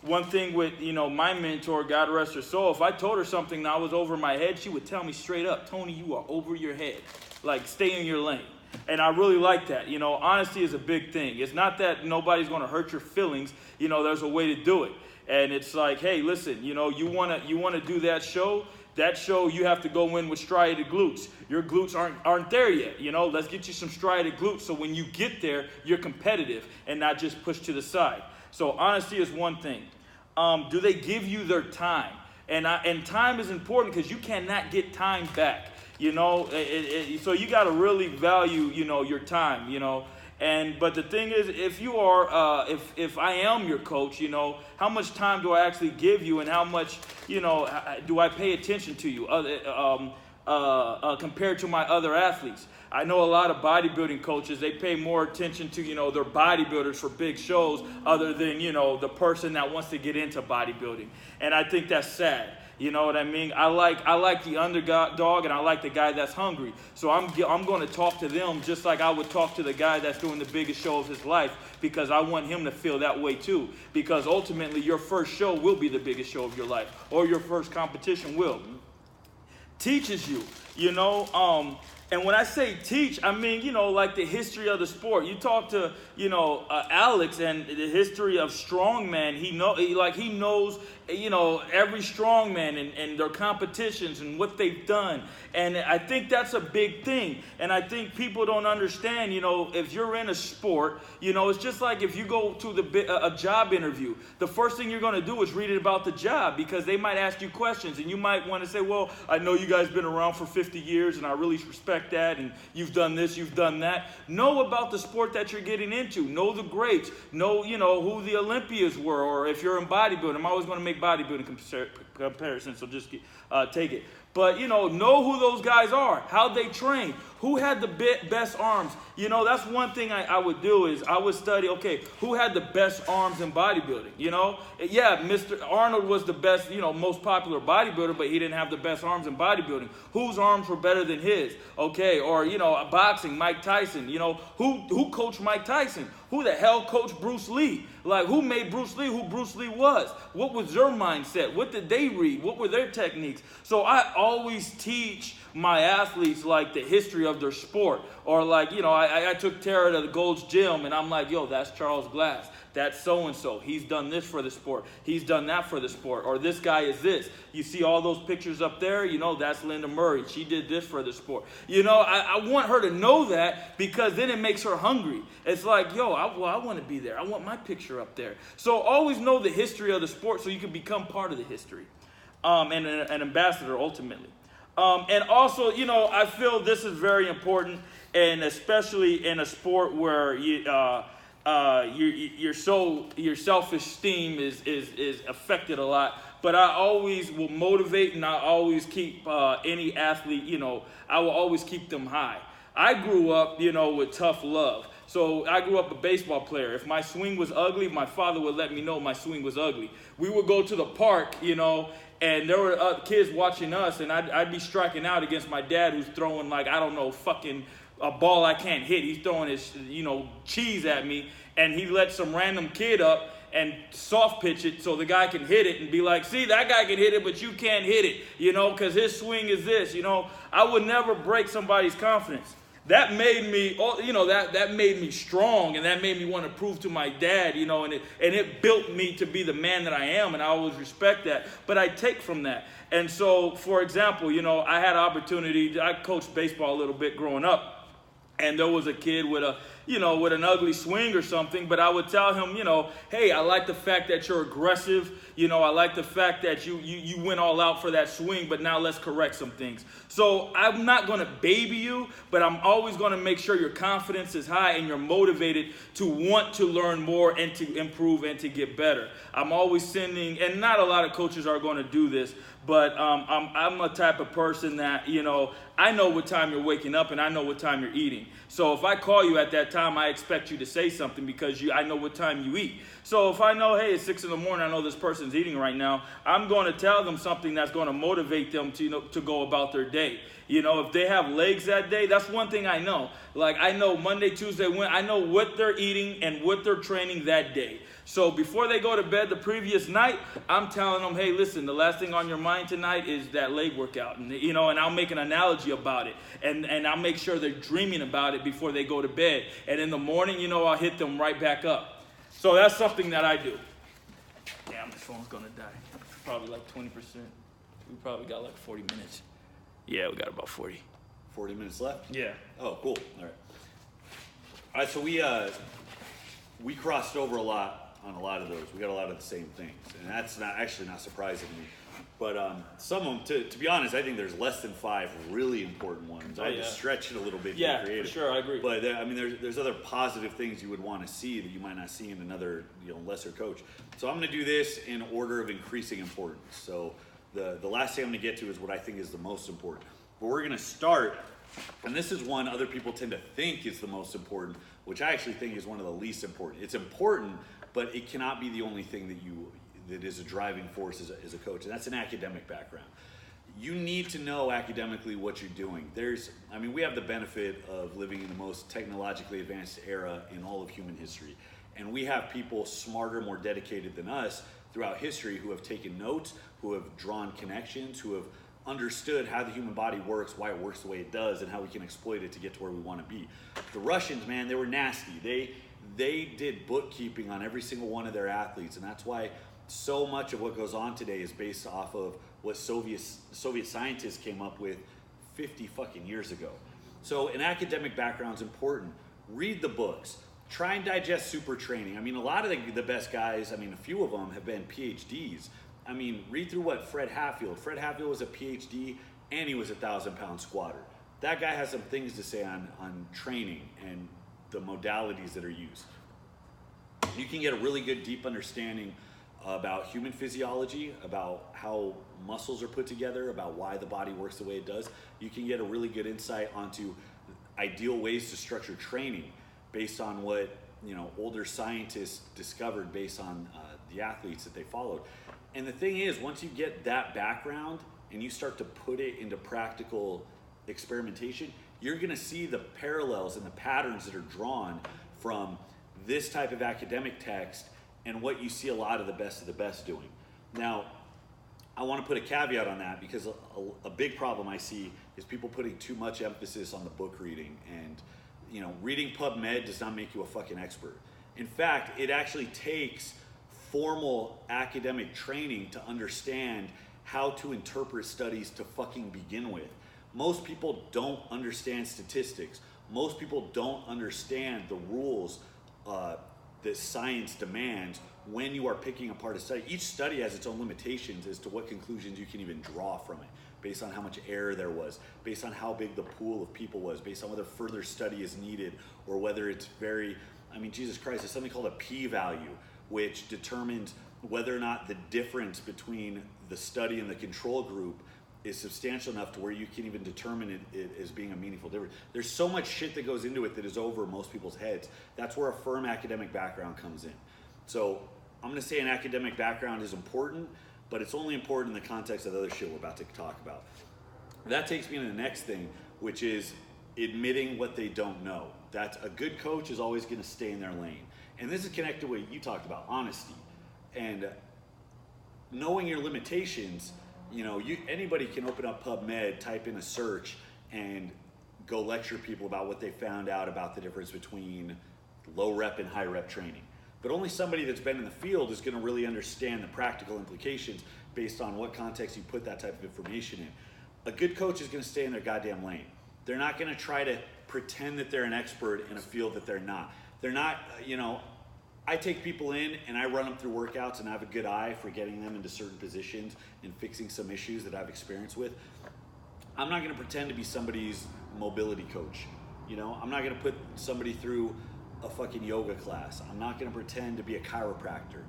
One thing with, you know, my mentor, God rest her soul, if I told her something that was over my head, she would tell me straight up, Tony, you are over your head. Like, stay in your lane. And I really like that. You know, honesty is a big thing. It's not that nobody's going to hurt your feelings. You know, there's a way to do it. And it's like, hey, listen, you know, you want to do that show, you have to go in with striated glutes. Your glutes aren't there yet. You know, let's get you some striated glutes so when you get there, you're competitive and not just pushed to the side. So honesty is one thing. Do they give you their time? And time is important because you cannot get time back. You know, so you got to really value, you know, your time, you know. But the thing is, if you are, if I am your coach, you know, how much time do I actually give you, and how much, you know, do I pay attention to you, compared to my other athletes? I know a lot of bodybuilding coaches, they pay more attention to, you know, their bodybuilders for big shows other than, you know, the person that wants to get into bodybuilding. And I think that's sad. You know what I mean? I like the underdog, and I like the guy that's hungry. So I'm going to talk to them just like I would talk to the guy that's doing the biggest show of his life, because I want him to feel that way too. Because ultimately, your first show will be the biggest show of your life, or your first competition will. Teaches you, you know. And when I say teach, I mean, you know, like the history of the sport. You talk to, you know, Alex, and the history of strongman. He knows, you know, every strongman and their competitions and what they've done. And I think that's a big thing. And I think people don't understand, you know, if you're in a sport, you know, it's just like if you go to a job interview. The first thing you're going to do is read it about the job, because they might ask you questions, and you might want to say, well, I know you guys been around for 50 years, and I really respect that, and you've done this, you've done that. Know about the sport that you're getting into. Know the greats. Know, you know, who the Olympians were, or if you're in bodybuilding. I'm always going to make bodybuilding comparisons, so just take it. But, you know who those guys are, how they train, who had the best arms. You know, that's one thing I would do is I would study, okay, who had the best arms in bodybuilding, you know? Yeah, Mr. Arnold was the best, you know, most popular bodybuilder, but he didn't have the best arms in bodybuilding. Whose arms were better than his? Okay, or, you know, boxing, Mike Tyson, you know, who coached Mike Tyson? Who the hell coached Bruce Lee? Like, who made Bruce Lee who Bruce Lee was? What was their mindset? What did they read? What were their techniques? So I always teach my athletes, like, the history of their sport. Or, like, you know, I took Tara to the Gold's Gym, and I'm like, yo, that's Charles Glass. That's so-and-so. He's done this for the sport. He's done that for the sport. Or this guy is this. You see all those pictures up there? You know, that's Linda Murray. She did this for the sport. You know, I want her to know that, because then it makes her hungry. It's like, yo, I want to be there. I want my picture up there. So always know the history of the sport so you can become part of the history, and an ambassador ultimately. And also, you know, I feel this is very important, and especially in a sport where your self-esteem is affected a lot. But I always will motivate, and I always keep any athlete, you know, I will always keep them high. I grew up, you know, with tough love. So I grew up a baseball player. If my swing was ugly, my father would let me know my swing was ugly. We would go to the park, you know, and there were kids watching us, and I'd be striking out against my dad, who's throwing, like, I don't know, fucking a ball I can't hit. He's throwing his, you know, cheese at me, and he let some random kid up and soft pitch it so the guy can hit it and be like, see, that guy can hit it, but you can't hit it, you know, because his swing is this, you know. I would never break somebody's confidence. That made me, you know, that made me strong, and that made me want to prove to my dad, you know, and it built me to be the man that I am, and I always respect that. But I take from that. And so, for example, you know, I had an opportunity, I coached baseball a little bit growing up, and there was a kid with an ugly swing or something, but I would tell him, you know, hey, I like the fact that you're aggressive. You know, I like the fact that you went all out for that swing, but now let's correct some things. So I'm not going to baby you, but I'm always going to make sure your confidence is high and you're motivated to want to learn more and to improve and to get better. I'm always sending, and not a lot of coaches are going to do this, But I'm a type of person that, you know, I know what time you're waking up and I know what time you're eating. So if I call you at that time, I expect you to say something because I know what time you eat. So if I know, hey, it's 6 in the morning, I know this person's eating right now, I'm going to tell them something that's going to motivate them to, you know, to go about their day. You know, if they have legs that day, that's one thing I know. Like, I know Monday, Tuesday, I know what they're eating and what they're training that day. So before they go to bed the previous night, I'm telling them, hey, listen, the last thing on your mind tonight is that leg workout. And, you know, and I'll make an analogy about it. And I'll make sure they're dreaming about it before they go to bed. And in the morning, you know, I'll hit them right back up. So that's something that I do. Damn, this phone's going to die. Probably like 20%. We probably got like 40 minutes. Yeah, we got about 40. 40 minutes left? Yeah. Oh, cool. All right. All right, so we crossed over a lot on a lot of those. We got a lot of the same things, and that's not surprising to me. But some of them, to be honest, I think there's less than 5 really important ones. I just stretched it a little bit to be creative. For sure, I agree. But I mean, there's other positive things you would want to see that you might not see in another, you know, lesser coach. So I'm going to do this in order of increasing importance. So the last thing I'm going to get to is what I think is the most important. But we're going to start, and this is one other people tend to think is the most important, which I actually think is one of the least important. It's important, but it cannot be the only thing that is a driving force as a coach, and that's an academic background. You need to know academically what you're doing. We have the benefit of living in the most technologically advanced era in all of human history, and we have people smarter, more dedicated than us throughout history who have taken notes, who have drawn connections, who have understood how the human body works, why it works the way it does, and how we can exploit it to get to where we want to be. The Russians, man, they were nasty. They did bookkeeping on every single one of their athletes, and that's why so much of what goes on today is based off of what Soviet scientists came up with 50 fucking years ago. So an academic background is important. Read the books. Try and digest super training. I mean, a lot of the best guys, a few of them have been PhDs. Read through what Fred Hatfield was a PhD and he was a 1,000-pound squatter. That guy has some things to say on training and the modalities that are used. You can get a really good deep understanding about human physiology, about how muscles are put together, about why the body works the way it does. You can get a really good insight onto ideal ways to structure training based on what, you know, older scientists discovered based on the athletes that they followed. And the thing is, once you get that background and you start to put it into practical experimentation, you're going to see the parallels and the patterns that are drawn from this type of academic text and what you see a lot of the best doing. Now, I want to put a caveat on that because a big problem I see is people putting too much emphasis on the book reading. And, you know, reading PubMed does not make you a fucking expert. In fact, it actually takes formal academic training to understand how to interpret studies to fucking begin with. Most people don't understand statistics. Most people don't understand the rules that science demands when you are picking apart a study. Each study has its own limitations as to what conclusions you can even draw from it, based on how much error there was, based on how big the pool of people was, based on whether further study is needed, or whether it's Jesus Christ, there's something called a p-value, which determines whether or not the difference between the study and the control group is substantial enough to where you can even determine it as being a meaningful difference. There's so much shit that goes into it that is over most people's heads. That's where a firm academic background comes in. So I'm going to say an academic background is important, but it's only important in the context of the other shit we're about to talk about. That takes me to the next thing, which is admitting what they don't know. That's a good coach is always going to stay in their lane. And this is connected to what you talked about, honesty. And knowing your limitations. You know, anybody can open up PubMed, type in a search, and go lecture people about what they found out about the difference between low rep and high rep training. But only somebody that's been in the field is going to really understand the practical implications based on what context you put that type of information in. A good coach is going to stay in their goddamn lane. They're not going to try to pretend that they're an expert in a field that they're not. They're not, I take people in and I run them through workouts and I have a good eye for getting them into certain positions and fixing some issues that I've experienced with. I'm not going to pretend to be somebody's mobility coach. I'm not going to put somebody through a fucking yoga class. I'm not going to pretend to be a chiropractor.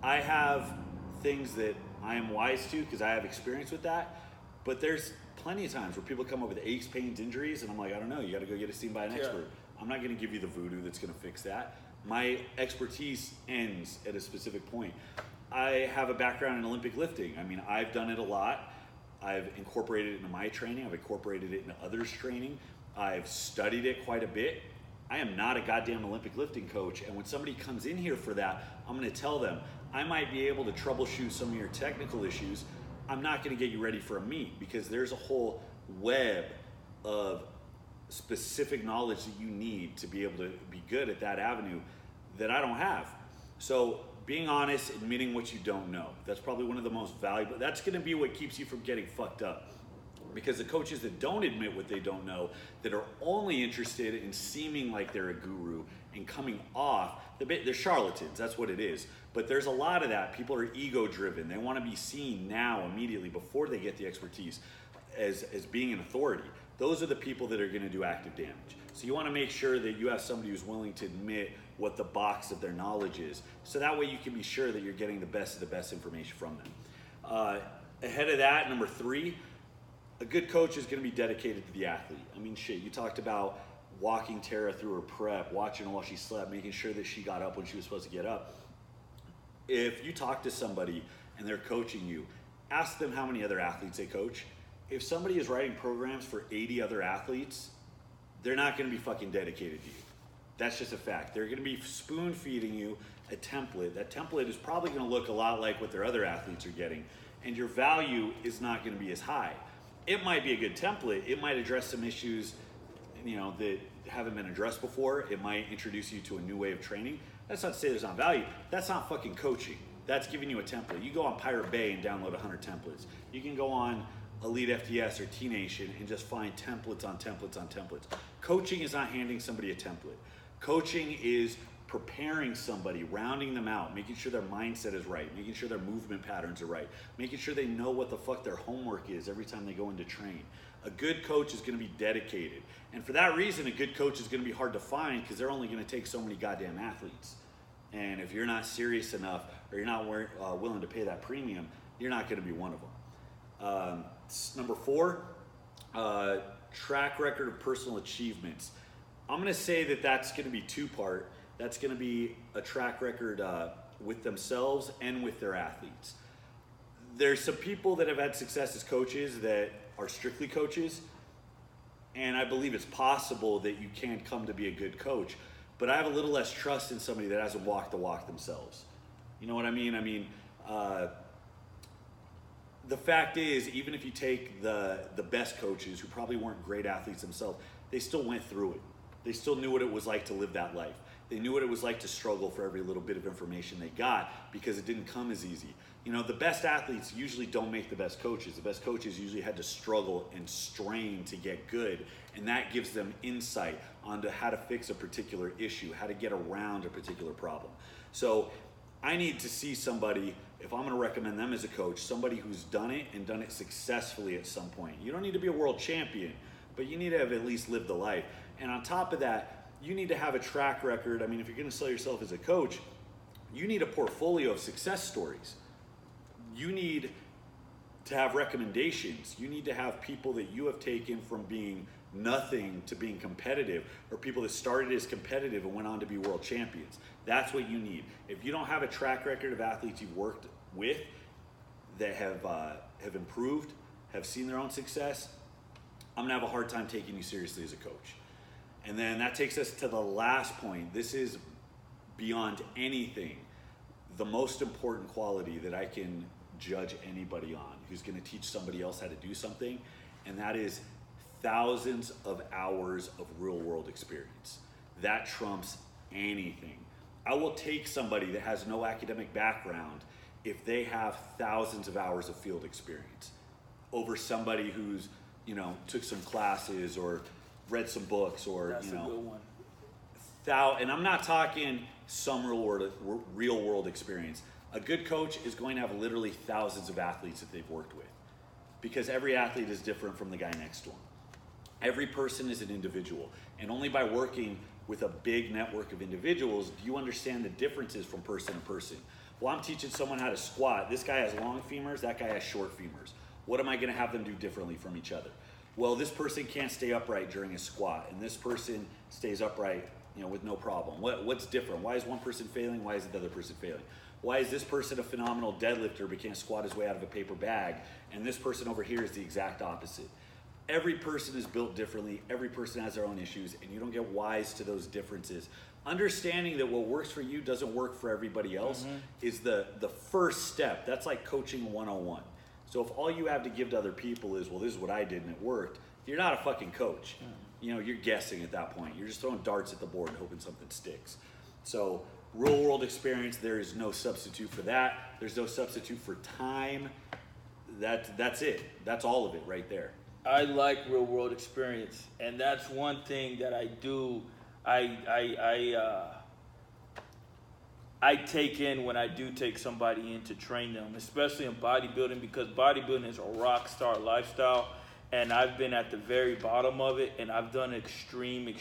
I have things that I am wise to because I have experience with that. But there's plenty of times where people come up with aches, pains, injuries, and I'm like, I don't know, you got to go get it seen by an expert. I'm not going to give you the voodoo that's going to fix that. My expertise ends at a specific point. I have a background in Olympic lifting. I mean, I've done it a lot. I've incorporated it into my training. I've incorporated it into others' training. I've studied it quite a bit. I am not a goddamn Olympic lifting coach, and when somebody comes in here for that, I'm going to tell them, I might be able to troubleshoot some of your technical issues. I'm not going to get you ready for a meet because there's a whole web of specific knowledge that you need to be able to be good at that avenue that I don't have. So being honest, admitting what you don't know, that's probably one of the most valuable. That's going to be what keeps you from getting fucked up. Because the coaches that don't admit what they don't know, that are only interested in seeming like they're a guru and coming off, they're charlatans, that's what it is. But there's a lot of that. People are ego driven. They want to be seen now, immediately, before they get the expertise as being an authority. Those are the people that are going to do active damage. So you want to make sure that you have somebody who's willing to admit what the box of their knowledge is. So that way you can be sure that you're getting the best of the best information from them. Ahead of that, number 3, a good coach is going to be dedicated to the athlete. I mean, shit, you talked about walking Tara through her prep, watching her while she slept, making sure that she got up when she was supposed to get up. If you talk to somebody and they're coaching you, ask them how many other athletes they coach. If somebody is writing programs for 80 other athletes, they're not going to be fucking dedicated to you. That's just a fact. They're going to be spoon feeding you a template. That template is probably going to look a lot like what their other athletes are getting, and your value is not going to be as high. It might be a good template. It might address some issues, that haven't been addressed before. It might introduce you to a new way of training. That's not to say there's not value. That's not fucking coaching. That's giving you a template. You go on Pirate Bay and download 100 templates. You can go on Elite FDS or T-Nation and just find templates on templates on templates. Coaching is not handing somebody a template. Coaching is preparing somebody, rounding them out, making sure their mindset is right, making sure their movement patterns are right, making sure they know what the fuck their homework is every time they go into train. A good coach is going to be dedicated. And for that reason, a good coach is going to be hard to find because they're only going to take so many goddamn athletes. And if you're not serious enough or you're not willing to pay that premium, you're not going to be one of them. Number 4, track record of personal achievements. I'm going to say that that's going to be 2-part. That's going to be a track record with themselves and with their athletes. There's some people that have had success as coaches that are strictly coaches, and I believe it's possible that you can come to be a good coach, but I have a little less trust in somebody that hasn't walked the walk themselves. You know what I mean? I mean, the fact is, even if you take the best coaches who probably weren't great athletes themselves, they still went through it. They still knew what it was like to live that life. They knew what it was like to struggle for every little bit of information they got because it didn't come as easy. The best athletes usually don't make the best coaches. The best coaches usually had to struggle and strain to get good, and that gives them insight onto how to fix a particular issue, how to get around a particular problem. So I need to see somebody, if I'm going to recommend them as a coach, somebody who's done it and done it successfully at some point. You don't need to be a world champion, but you need to have at least lived the life. And on top of that, you need to have a track record. I mean, if you're going to sell yourself as a coach, you need a portfolio of success stories. You need to have recommendations. You need to have people that you have taken from being nothing to being competitive, or people that started as competitive and went on to be world champions. That's what you need. If you don't have a track record of athletes you've worked with that have improved, have seen their own success, I'm gonna have a hard time taking you seriously as a coach. And then that takes us to the last point. This is beyond anything the most important quality that I can judge anybody on who's going to teach somebody else how to do something, and that is thousands of hours of real world experience. That trumps anything. I will take somebody that has no academic background if they have thousands of hours of field experience over somebody who's took some classes or read some books or That's a good one. And I'm not talking some real world experience. A good coach is going to have literally thousands of athletes that they've worked with, because every athlete is different from the guy next to him. Every person is an individual, and only by working with a big network of individuals do you understand the differences from person to person. Well, I'm teaching someone how to squat. This guy has long femurs, that guy has short femurs. What am I going to have them do differently from each other? Well, this person can't stay upright during a squat, and this person stays upright, with no problem. What's different? Why is one person failing? Why is the other person failing? Why is this person a phenomenal deadlifter but can't squat his way out of a paper bag, and this person over here is the exact opposite? Every person is built differently. Every person has their own issues, and you don't get wise to those differences. Understanding that what works for you doesn't work for everybody else is the first step. That's like coaching 101. So if all you have to give to other people is, well, this is what I did and it worked, you're not a fucking coach. You're guessing at that point. You're just throwing darts at the board and hoping something sticks. So real world experience, there is no substitute for that. There's no substitute for time. That's it. That's all of it right there. I like real world experience, and that's one thing that I do. I take in when I do take somebody in to train them, especially in bodybuilding, because bodybuilding is a rock star lifestyle, and I've been at the very bottom of it, and I've done extreme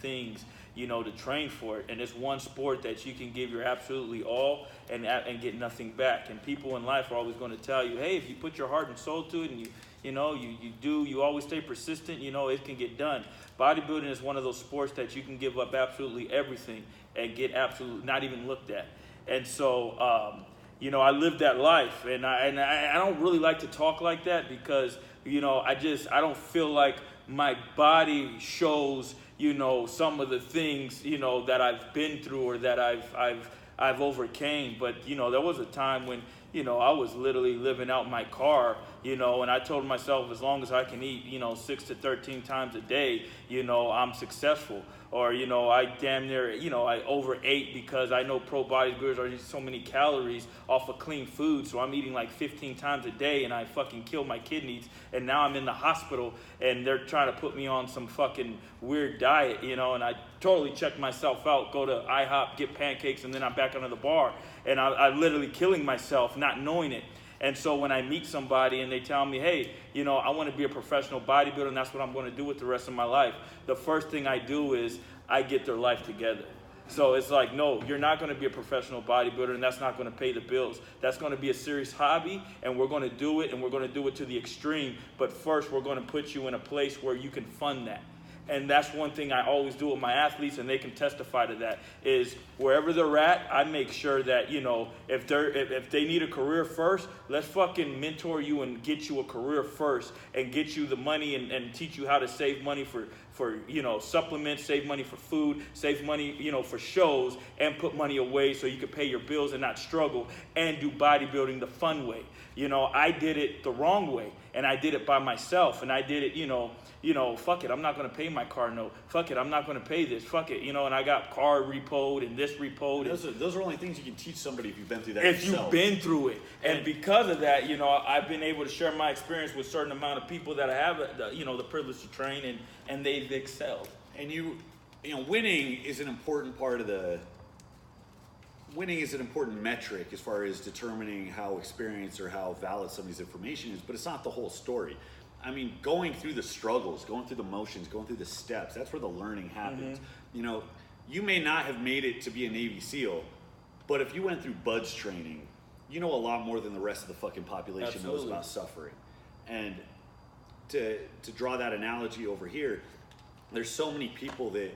things, to train for it. And it's one sport that you can give your absolutely all and get nothing back. And people in life are always going to tell you, hey, if you put your heart and soul to it, and you always stay persistent, it can get done. Bodybuilding is one of those sports that you can give up absolutely everything and get absolutely not even looked at. And so, I live that life, and I don't really like to talk like that because, I don't feel like my body shows, some of the things, that I've been through or that I've overcame. But, there was a time when, I was literally living out my car, and I told myself as long as I can eat, 6 to 13 times a day, I'm successful. Or, I damn near, I overate because I know pro bodybuilders are eating so many calories off of clean food. So I'm eating like 15 times a day and I fucking kill my kidneys. And now I'm in the hospital and they're trying to put me on some fucking weird diet, and I totally check myself out, go to IHOP, get pancakes, and then I'm back under the bar. And I'm literally killing myself, not knowing it. And so when I meet somebody and they tell me, hey, I want to be a professional bodybuilder and that's what I'm going to do with the rest of my life, the first thing I do is I get their life together. So it's like, no, you're not going to be a professional bodybuilder and that's not going to pay the bills. That's going to be a serious hobby and we're going to do it and we're going to do it to the extreme. But first, we're going to put you in a place where you can fund that. And that's one thing I always do with my athletes, and they can testify to that, is wherever they're at, I make sure that, if they need a career first, let's fucking mentor you and get you a career first and get you the money and teach you how to save money for supplements, save money for food, save money, for shows, and put money away so you can pay your bills and not struggle, and do bodybuilding the fun way. I did it the wrong way, and I did it by myself, and I did it, fuck it, I'm not going to pay my car note. Fuck it, I'm not going to pay this. Fuck it, and I got car repoed and this repoed. Those are only things you can teach somebody if you've been through that If yourself. you've been through it. And because of that, I've been able to share my experience with a certain amount of people that I have, the privilege to train, and they've excelled. And winning is an important part of winning is an important metric as far as determining how experienced or how valid somebody's information is, but it's not the whole story. I mean, going through the struggles, going through the motions, going through the steps, that's where the learning happens. You may not have made it to be a Navy SEAL, but if you went through BUD/S training, you know a lot more than the rest of the fucking population knows about suffering. And to draw that analogy over here, there's so many people that,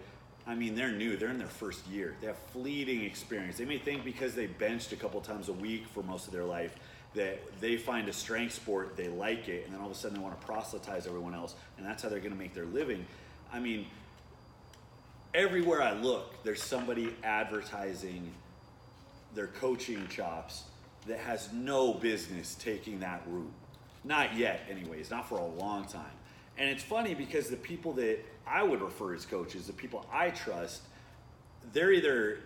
they're new. They're in their first year. They have fleeting experience. They may think because they benched a couple times a week for most of their life that they find a strength sport, they like it, and then all of a sudden they want to proselytize everyone else, and that's how they're going to make their living. Everywhere I look, there's somebody advertising their coaching chops that has no business taking that route. Not yet, anyways, not for a long time. And it's funny because the people that I would refer as coaches, the people I trust, they're either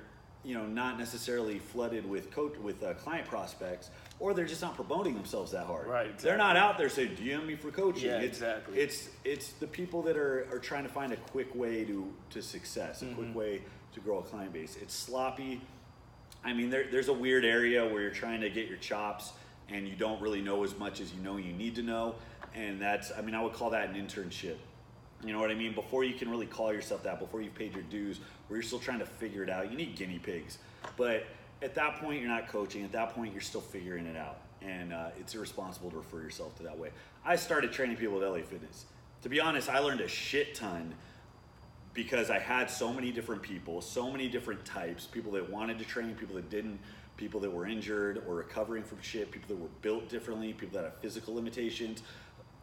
not necessarily flooded with client prospects, or they're just not promoting themselves that hard. Right, exactly. They're not out there saying, DM me for coaching. Yeah, exactly. It's the people that are trying to find a quick way to success, a quick way to grow a client base. It's sloppy. There's a weird area where you're trying to get your chops and you don't really know as much as you need to know. And that's, I would call that an internship. You know what I mean? Before you can really call yourself that, before you've paid your dues, where you're still trying to figure it out, you need guinea pigs. But at that point, you're not coaching. At that point, you're still figuring it out. And it's irresponsible to refer yourself to that way. I started training people at LA Fitness. To be honest, I learned a shit ton because I had so many different people, so many different types, people that wanted to train, people that didn't, people that were injured or recovering from shit, people that were built differently, people that have physical limitations.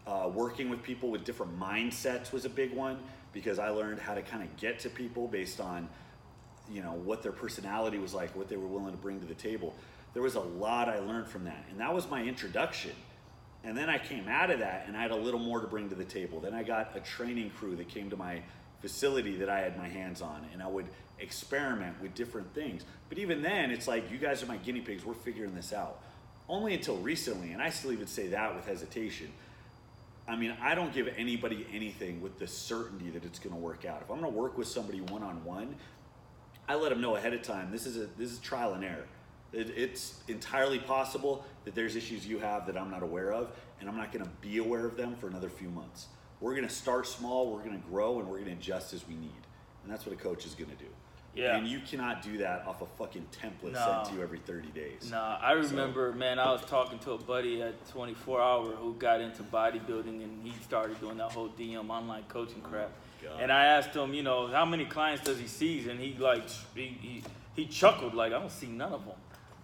Working with people with different mindsets was a big one because I learned how to kind of get to people based on, you know, what their personality was like, what they were willing to bring to the table. There was a lot I learned from that, and that was my introduction. And then I came out of that and I had a little more to bring to the table. Then I got a training crew that came to my facility that I had my hands on, and I would experiment with different things. But even then, it's like, you guys are my guinea pigs, we're figuring this out. Only until recently, and I still even say that with hesitation. I mean, I don't give anybody anything with the certainty that it's gonna work out. If I'm gonna work with somebody one-on-one, I let them know ahead of time, this is trial and error. It's entirely possible that there's issues you have that I'm not aware of, and I'm not gonna be aware of them for another few months. We're gonna start small, we're gonna grow, and we're gonna adjust as we need. And that's what a coach is gonna do. Yeah. And you cannot do that off a fucking template sent to you every 30 days. Nah, I remember, man, I was talking to a buddy at 24 Hour who got into bodybuilding, and he started doing that whole DM online coaching crap. God. And I asked him, you know, how many clients does he see? And he chuckled like, I don't see none of them.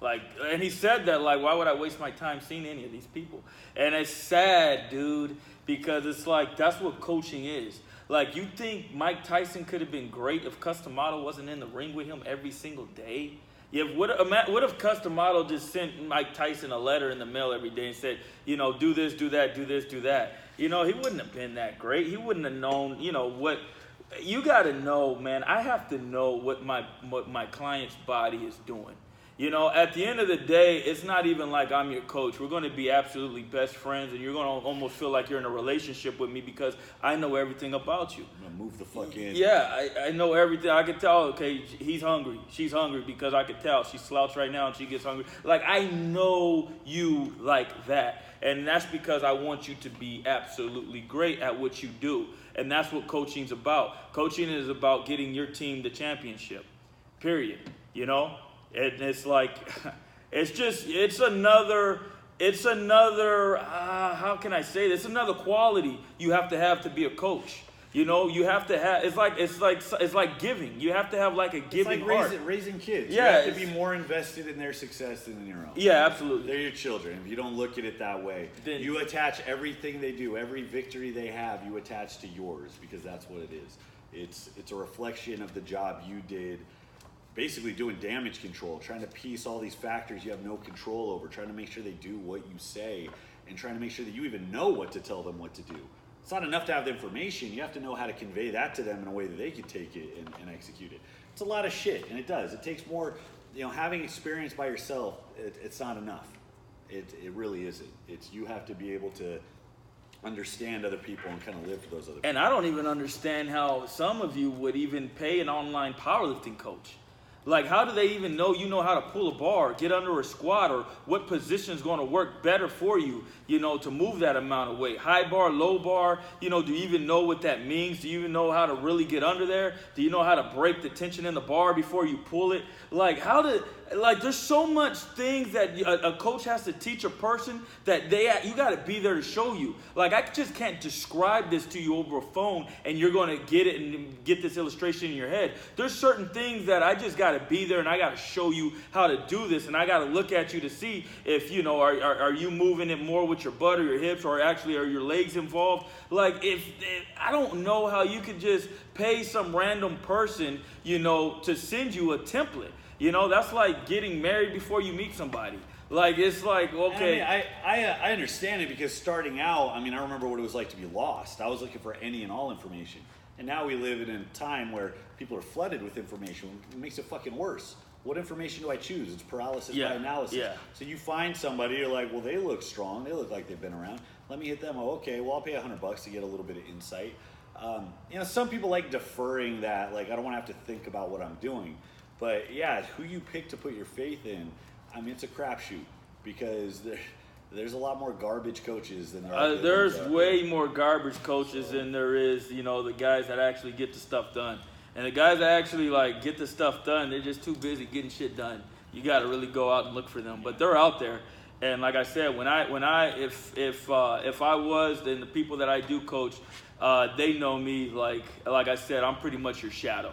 Like, and he said that, like, why would I waste my time seeing any of these people? And it's sad, dude, because it's like, that's what coaching is. Like, you think Mike Tyson could have been great if Cus D'Amato wasn't in the ring with him every single day? Yeah, what if Cus D'Amato just sent Mike Tyson a letter in the mail every day and said, you know, do this, do that, do this, do that? You know, he wouldn't have been that great. He wouldn't have known, you know, what. You got to know, man, I have to know what my client's body is doing. You know, at the end of the day, it's not even like I'm your coach. We're going to be absolutely best friends, and you're going to almost feel like you're in a relationship with me because I know everything about you. I'm gonna move the fuck in. Yeah, I know everything. I can tell, okay, he's hungry. She's hungry because I can tell. She's slouched right now and she gets hungry. Like, I know you like that. And that's because I want you to be absolutely great at what you do. And that's what coaching's about. Coaching is about getting your team the championship, period. You know? And it's like, it's another, how can I say this? It's another quality you have to be a coach. You know, you have to have, it's like giving. You have to have like a giving it's like heart. raising kids. Yeah, you have to be more invested in their success than in your own. Yeah, absolutely. They're your children. If you don't look at it that way, Then, you attach everything they do, every victory they have, you attach to yours because that's what it is. It's a reflection of the job you did, basically doing damage control, trying to piece all these factors you have no control over, trying to make sure they do what you say, and trying to make sure that you even know what to tell them what to do. It's not enough to have the information. You have to know how to convey that to them in a way that they can take it and execute it. It's a lot of shit, and it does. It takes more, you know, having experience by yourself, it's not enough. It really isn't. You have to be able to understand other people and kind of live for those other people. And I don't even understand how some of you would even pay an online powerlifting coach. Like, how do they even know you know how to pull a bar, get under a squat, or what position is going to work better for you, you know, to move that amount of weight? High bar, low bar, you know, do you even know what that means? Do you even know how to really get under there? Do you know how to break the tension in the bar before you pull it? Like, there's so much things that a coach has to teach a person that you got to be there to show you. Like, I just can't describe this to you over a phone and you're going to get it and get this illustration in your head. There's certain things that I just got to be there and I got to show you how to do this, and I got to look at you to see if, you know, are you moving it more with your butt or your hips, or actually are your legs involved? Like, if I don't know how you could just pay some random person, you know, to send you a template. You know, that's like getting married before you meet somebody. Like, it's like, okay. I understand it because starting out, I mean, I remember what it was like to be lost. I was looking for any and all information. And now we live in a time where people are flooded with information. It makes it fucking worse. What information do I choose? It's paralysis by analysis. Yeah. So you find somebody, you're like, well, they look strong. They look like they've been around. Let me hit them. Oh, okay, well, I'll pay $100 to get a little bit of insight. You know, some people like deferring that. Like, I don't want to have to think about what I'm doing. But yeah, who you pick to put your faith in, I mean, it's a crapshoot because there's a lot more garbage coaches than there are. There's way more garbage coaches than there is, you know, the guys that actually get the stuff done. And the guys that actually, like, get the stuff done, they're just too busy getting shit done. You got to really go out and look for them. But they're out there. And like I said, if I was, then the people that I do coach, they know me. Like I said, I'm pretty much your shadow.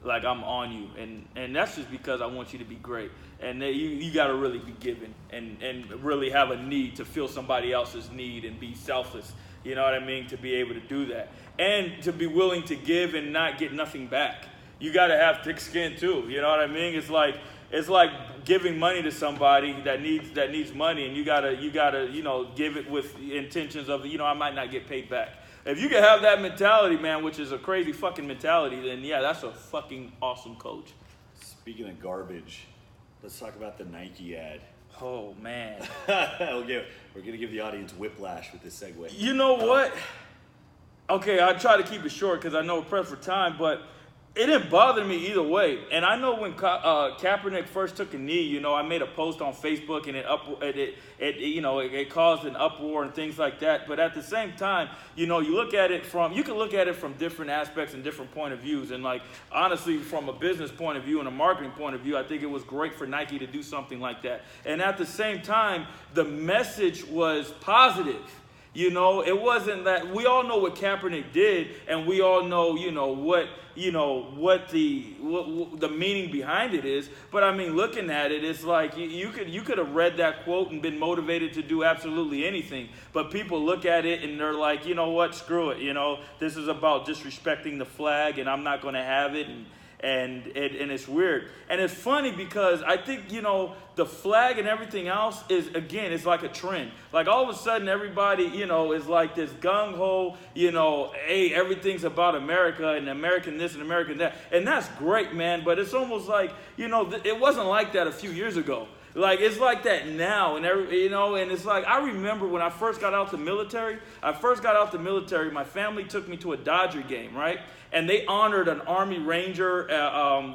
Like I'm on you, and that's just because I want you to be great. And you got to really be giving and really have a need to fill somebody else's need and be selfless. You know what I mean? To be able to do that and to be willing to give and not get nothing back. You got to have thick skin too. You know what I mean? It's like giving money to somebody that needs money, and you gotta give it with intentions of I might not get paid back. If you can have that mentality, man, which is a crazy fucking mentality, then yeah, that's a fucking awesome coach. Speaking of garbage, let's talk about the Nike ad. Oh man, we're gonna give the audience whiplash with this segue. You know what? Okay, I'll try to keep it short because I know we're pressed for time, but it didn't bother me either way. And I know when Kaepernick first took a knee, I made a post on Facebook and it caused an uproar and things like that. But at the same time, you can look at it from different aspects and different point of views. And like honestly, from a business point of view and a marketing point of view, I think it was great for Nike to do something like that. And at the same time, the message was positive. It wasn't that we all know what Kaepernick did, and we all know, what the meaning behind it is. But I mean, looking at it, it's like you could have read that quote and been motivated to do absolutely anything. But people look at it and they're like, you know what, screw it. This is about disrespecting the flag, and I'm not going to have it. And it's weird. And it's funny because I think, the flag and everything else it's like a trend. Like all of a sudden everybody, is like this gung-ho, hey, everything's about America and American this and American that. And that's great, man. But it's almost like, it wasn't like that a few years ago. Like, it's like that now, and and it's like, I remember when I first got out the military, my family took me to a Dodger game, right? And they honored an Army Ranger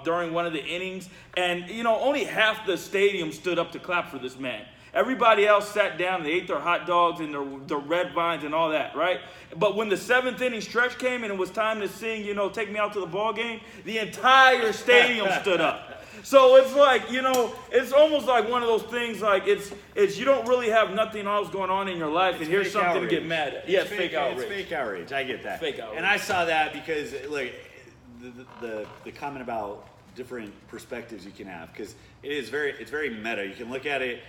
during one of the innings, and, only half the stadium stood up to clap for this man. Everybody else sat down, they ate their hot dogs and their red vines and all that, right? But when the 7th inning stretch came and it was time to sing, Take Me Out to the Ball Game, the entire stadium stood up. So it's like, it's almost like one of those things, like it's you don't really have nothing else going on in your life, and here's something outrage. To get mad at. Yeah, it's fake outrage. It's fake outrage. I get that. Fake outrage. And I saw that because, like, the comment about different perspectives you can have, because it's very meta. You can look at it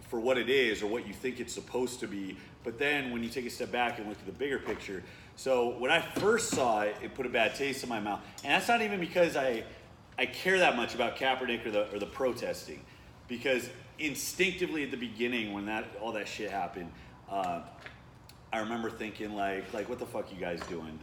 for what it is or what you think it's supposed to be, but then when you take a step back and look at the bigger picture. So when I first saw it, it put a bad taste in my mouth, and that's not even because I care that much about Kaepernick or the protesting, because instinctively at the beginning when all that shit happened, I remember thinking like what the fuck you guys doing?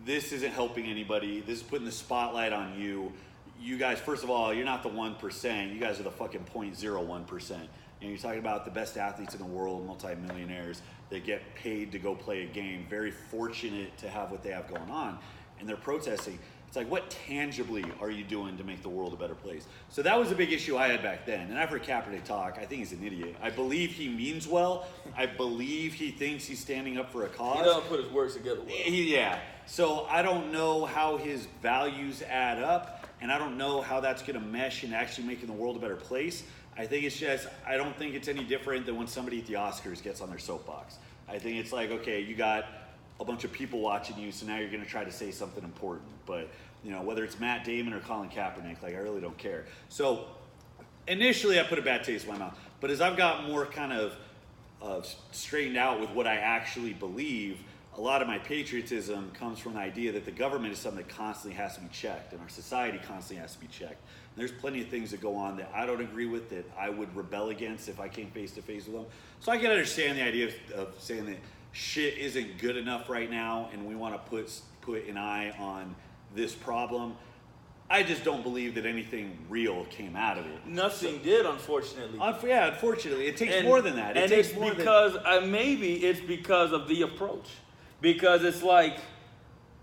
This isn't helping anybody. This is putting the spotlight on you. You guys, first of all, you're not the 1%. You guys are the fucking 0.01%. And you're talking about the best athletes in the world, multimillionaires that get paid to go play a game, very fortunate to have what they have going on, and they're protesting. It's like, what tangibly are you doing to make the world a better place? So that was a big issue I had back then. And I've heard Kaepernick talk. I think he's an idiot. I believe he means well. I believe he thinks he's standing up for a cause. He doesn't put his words together well. Yeah. So I don't know how his values add up, and I don't know how that's going to mesh in actually making the world a better place. I think it's just, I don't think it's any different than when somebody at the Oscars gets on their soapbox. I think it's like, okay, you got a bunch of people watching you, so now you're going to try to say something important. But, whether it's Matt Damon or Colin Kaepernick, like, I really don't care. So initially I put a bad taste in my mouth. But as I've got more kind of straightened out with what I actually believe, a lot of my patriotism comes from the idea that the government is something that constantly has to be checked, and our society constantly has to be checked. And there's plenty of things that go on that I don't agree with, that I would rebel against if I came face to face with them. So I can understand the idea of saying that shit isn't good enough right now, and we want to put an eye on this problem. I just don't believe that anything real came out of it. Nothing did, unfortunately. Yeah, unfortunately. It takes more than that. Maybe it's because of the approach. Because it's like,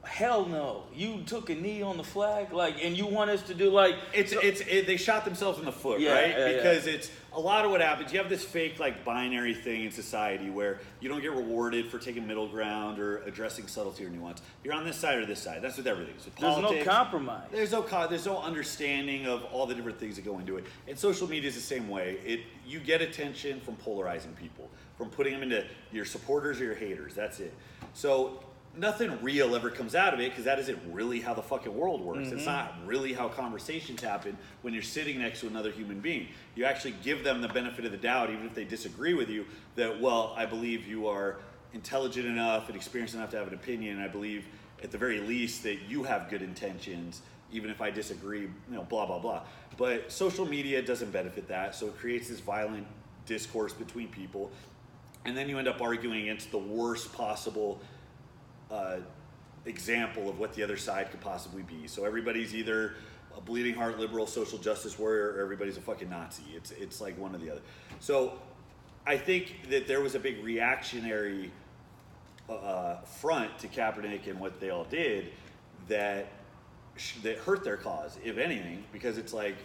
hell no, you took a knee on the flag, like, and you want us to do like they shot themselves in the foot, Yeah, right? yeah, Because it's a lot of what happens. You have this fake like binary thing in society where you don't get rewarded for taking middle ground or addressing subtlety or nuance. You're on this side or this side. That's with everything. So there's politics, no compromise. There's no understanding of all the different things that go into it. And social media is the same way. You get attention from polarizing people, from putting them into your supporters or your haters. That's it. So nothing real ever comes out of it because that isn't really how the fucking world works. It's not really how conversations happen when you're sitting next to another human being. You actually give them the benefit of the doubt, even if they disagree with you, that, well, I believe you are intelligent enough and experienced enough to have an opinion. I believe at the very least that you have good intentions, even if I disagree, blah, blah, blah. But social media doesn't benefit that, so it creates this violent discourse between people, and then you end up arguing against the worst possible example of what the other side could possibly be. So everybody's either a bleeding heart liberal social justice warrior or everybody's a fucking Nazi. It's like one or the other. So I think that there was a big reactionary front to Kaepernick and what they all did that hurt their cause, if anything, because it's like,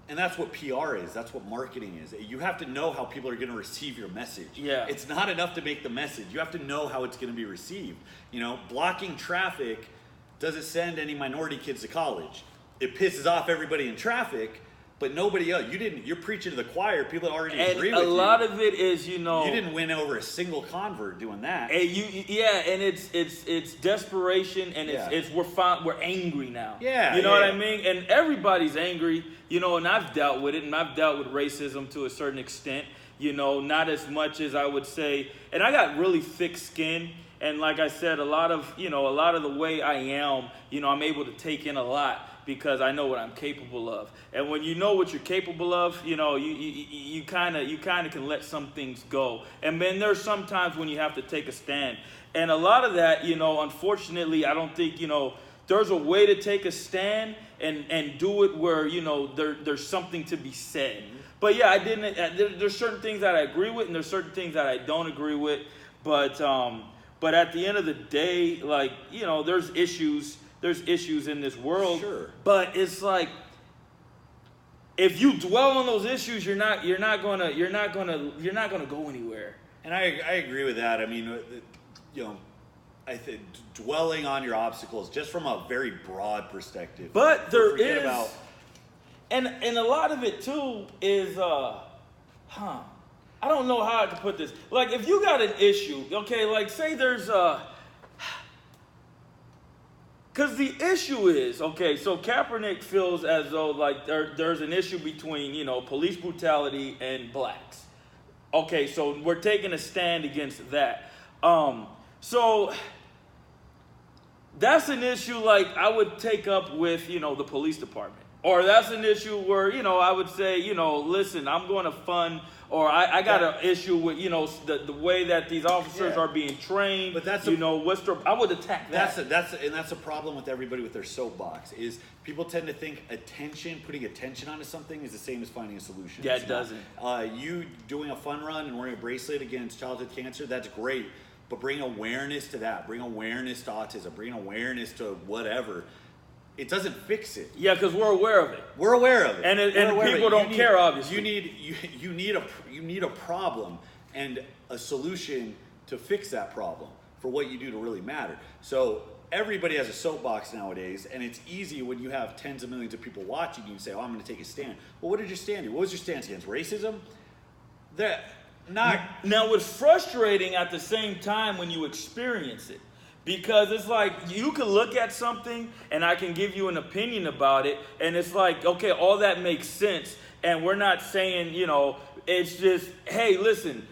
and that's what PR is. That's what marketing is. You have to know how people are going to receive your message. Yeah. It's not enough to make the message. You have to know how it's going to be received. Blocking traffic doesn't send any minority kids to college. It pisses off everybody in traffic, but nobody else. You're preaching to the choir. People that already agree with you. And a lot of it is, You didn't win over a single convert doing that. And and it's desperation, and we're angry now. Yeah, you know what I mean. And everybody's angry, and I've dealt with it, and I've dealt with racism to a certain extent. Not as much as I would say. And I got really thick skin, and like I said, a lot of the way I am, I'm able to take in a lot because I know what I'm capable of. And when you know what you're capable of, you kind of can let some things go. And then there's some times when you have to take a stand. And a lot of that, unfortunately, I don't think, there's a way to take a stand and do it where, there's something to be said. But yeah, there's certain things that I agree with and there's certain things that I don't agree with. But at the end of the day, like, there's issues in this world. Sure. But it's like, if you dwell on those issues, you're not gonna go anywhere. And I agree with that. I mean, I think dwelling on your obstacles just from a very broad perspective. But there is, and a lot of it too is, I don't know how I can put this. Like, if you got an issue, okay, like say there's because the issue is, okay, so Kaepernick feels as though like there's an issue between, police brutality and blacks. Okay, so we're taking a stand against that. So that's an issue like I would take up with, the police department. Or that's an issue where, I would say, listen, I'm going to fund, or I got an issue with, the way that these officers are being trained. But that's I would attack that. That's a problem with everybody with their soapbox is people tend to think putting attention onto something is the same as finding a solution. Yeah, it doesn't. You doing a fun run and wearing a bracelet against childhood cancer, that's great. But bring awareness to that. Bring awareness to autism. Bring awareness to whatever. It doesn't fix it. Yeah, because we're aware of it. We're aware of it. And people don't care, obviously. You need a problem and a solution to fix that problem for what you do to really matter. So everybody has a soapbox nowadays, and it's easy when you have tens of millions of people watching you and say, "Oh, I'm going to take a stand." Well, what did your stand do? What was your stance against racism? Now, it's frustrating at the same time when you experience it. Because it's like, you can look at something and I can give you an opinion about it. And it's like, okay, all that makes sense. And we're not saying, it's just, hey, listen,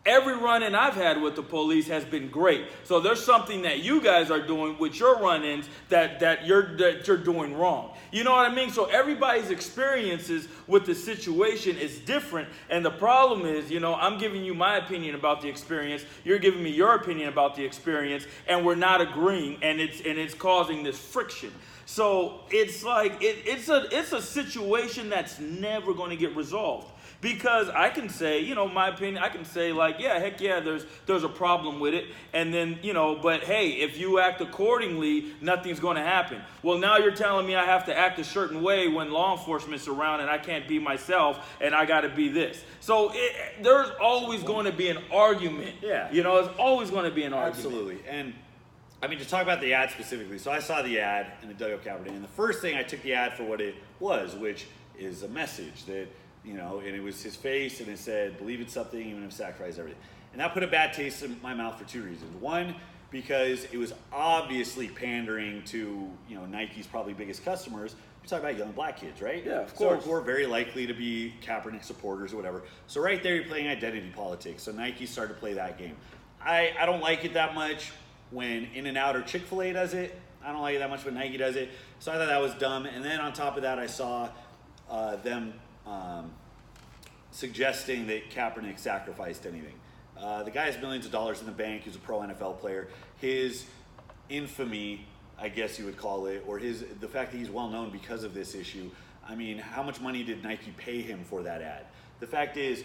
every run-in I've had with the police has been great. So there's something that you guys are doing with your run-ins that you're doing wrong. You know what I mean? So everybody's experiences with the situation is different. And the problem is, I'm giving you my opinion about the experience. You're giving me your opinion about the experience. And we're not agreeing. And it's causing this friction. So it's like, it's a situation that's never going to get resolved. because I can say, you know, my opinion, I can say like, yeah, heck yeah, there's a problem with it. And then, you know, but hey, if you act accordingly, nothing's going to happen. Well, now you're telling me I have to act a certain way when law enforcement's around and I can't be myself and I got to be this. So there's always going to be an argument. Yeah. You know, there's always going to be an argument. Absolutely. And I mean, to talk about the ad specifically, so I saw the ad in the Dugout Cabernet, and the first thing I took the ad for what it was, which is a message that, you know, and it was his face, and it said, believe in something, even if sacrifice everything. And that put a bad taste in my mouth for two reasons. One, because it was obviously pandering to, you know, Nike's probably biggest customers. You're talking about young black kids, right? Yeah, of course. So who are very likely to be Kaepernick supporters or whatever. So right there, you're playing identity politics. So Nike started to play that game. I don't like it that much when In-N-Out or Chick-fil-A does it. I don't like it that much when Nike does it. So I thought that was dumb. And then on top of that, I saw them suggesting that Kaepernick sacrificed anything. The guy has millions of dollars in the bank. He's a pro NFL player. His infamy, I guess you would call it, or the fact that he's well known because of this issue. I mean, how much money did Nike pay him for that ad? The fact is,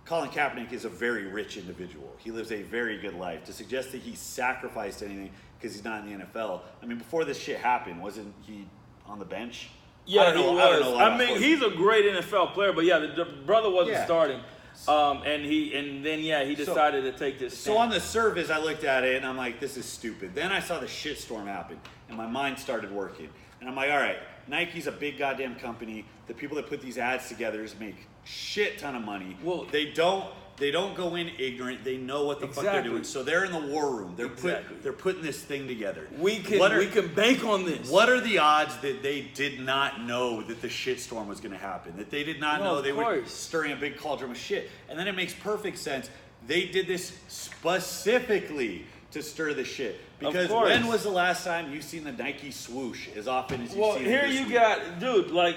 Colin Kaepernick is a very rich individual. He lives a very good life. To suggest that he sacrificed anything because he's not in the NFL, I mean, before this shit happened, wasn't he on the bench? Yeah, he was. I mean, mean, he's a great NFL player, but yeah, the brother wasn't Yeah. starting. And then he decided to take this So stand. on the surface, I looked at it and I'm like, this is stupid. Then I saw the shitstorm happen and my mind started working. And I'm like, all right, Nike's a big goddamn company. The people that put these ads together make shit ton of money. Well, they don't go in ignorant. They know what the fuck they're doing. So they're in the war room. They're putting this thing together. we can bank on this. What are the odds that they did not know that the shitstorm was going to happen? That they did not know they were stirring a big cauldron of shit? And then it makes perfect sense. They did this specifically to stir the shit. Because when was the last time you've seen the Nike swoosh as often as you've seen it this week?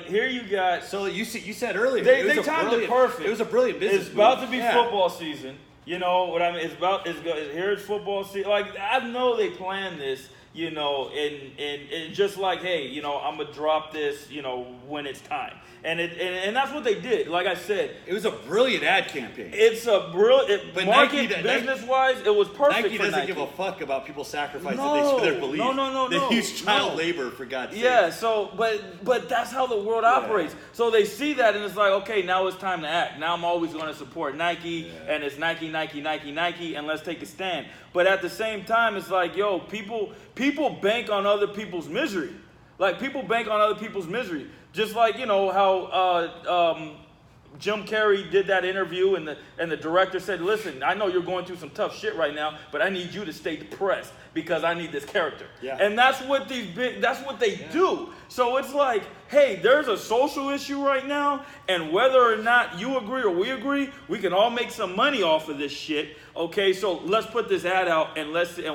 Here you got. So you said earlier. They timed it perfect. It was a brilliant business. It's about move. to be football season. You know what I mean? Here's football season. Like, I know they planned this, you know, and just like, hey, you know, I'm gonna drop this, you know, when it's time. And that's what they did. Like I said, it was a brilliant ad campaign. It's a brilliant, but market business-wise, it was perfect. Nike doesn't give a fuck about people sacrificing things for their beliefs. No. They use child labor, for God's sake. Yeah, so, but that's how the world operates. So they see that and it's like, okay, now it's time to act. Now I'm always going to support Nike, and it's Nike, and let's take a stand. But at the same time, it's like, yo, people bank on other people's misery. Like, people bank on other people's misery. Just like, you know, how Jim Carrey did that interview and the director said, listen, I know you're going through some tough shit right now, but I need you to stay depressed because I need this character. Yeah. And that's what they do. So it's like, hey, there's a social issue right now, and whether or not you agree or we agree, we can all make some money off of this shit. Okay, so let's put this ad out and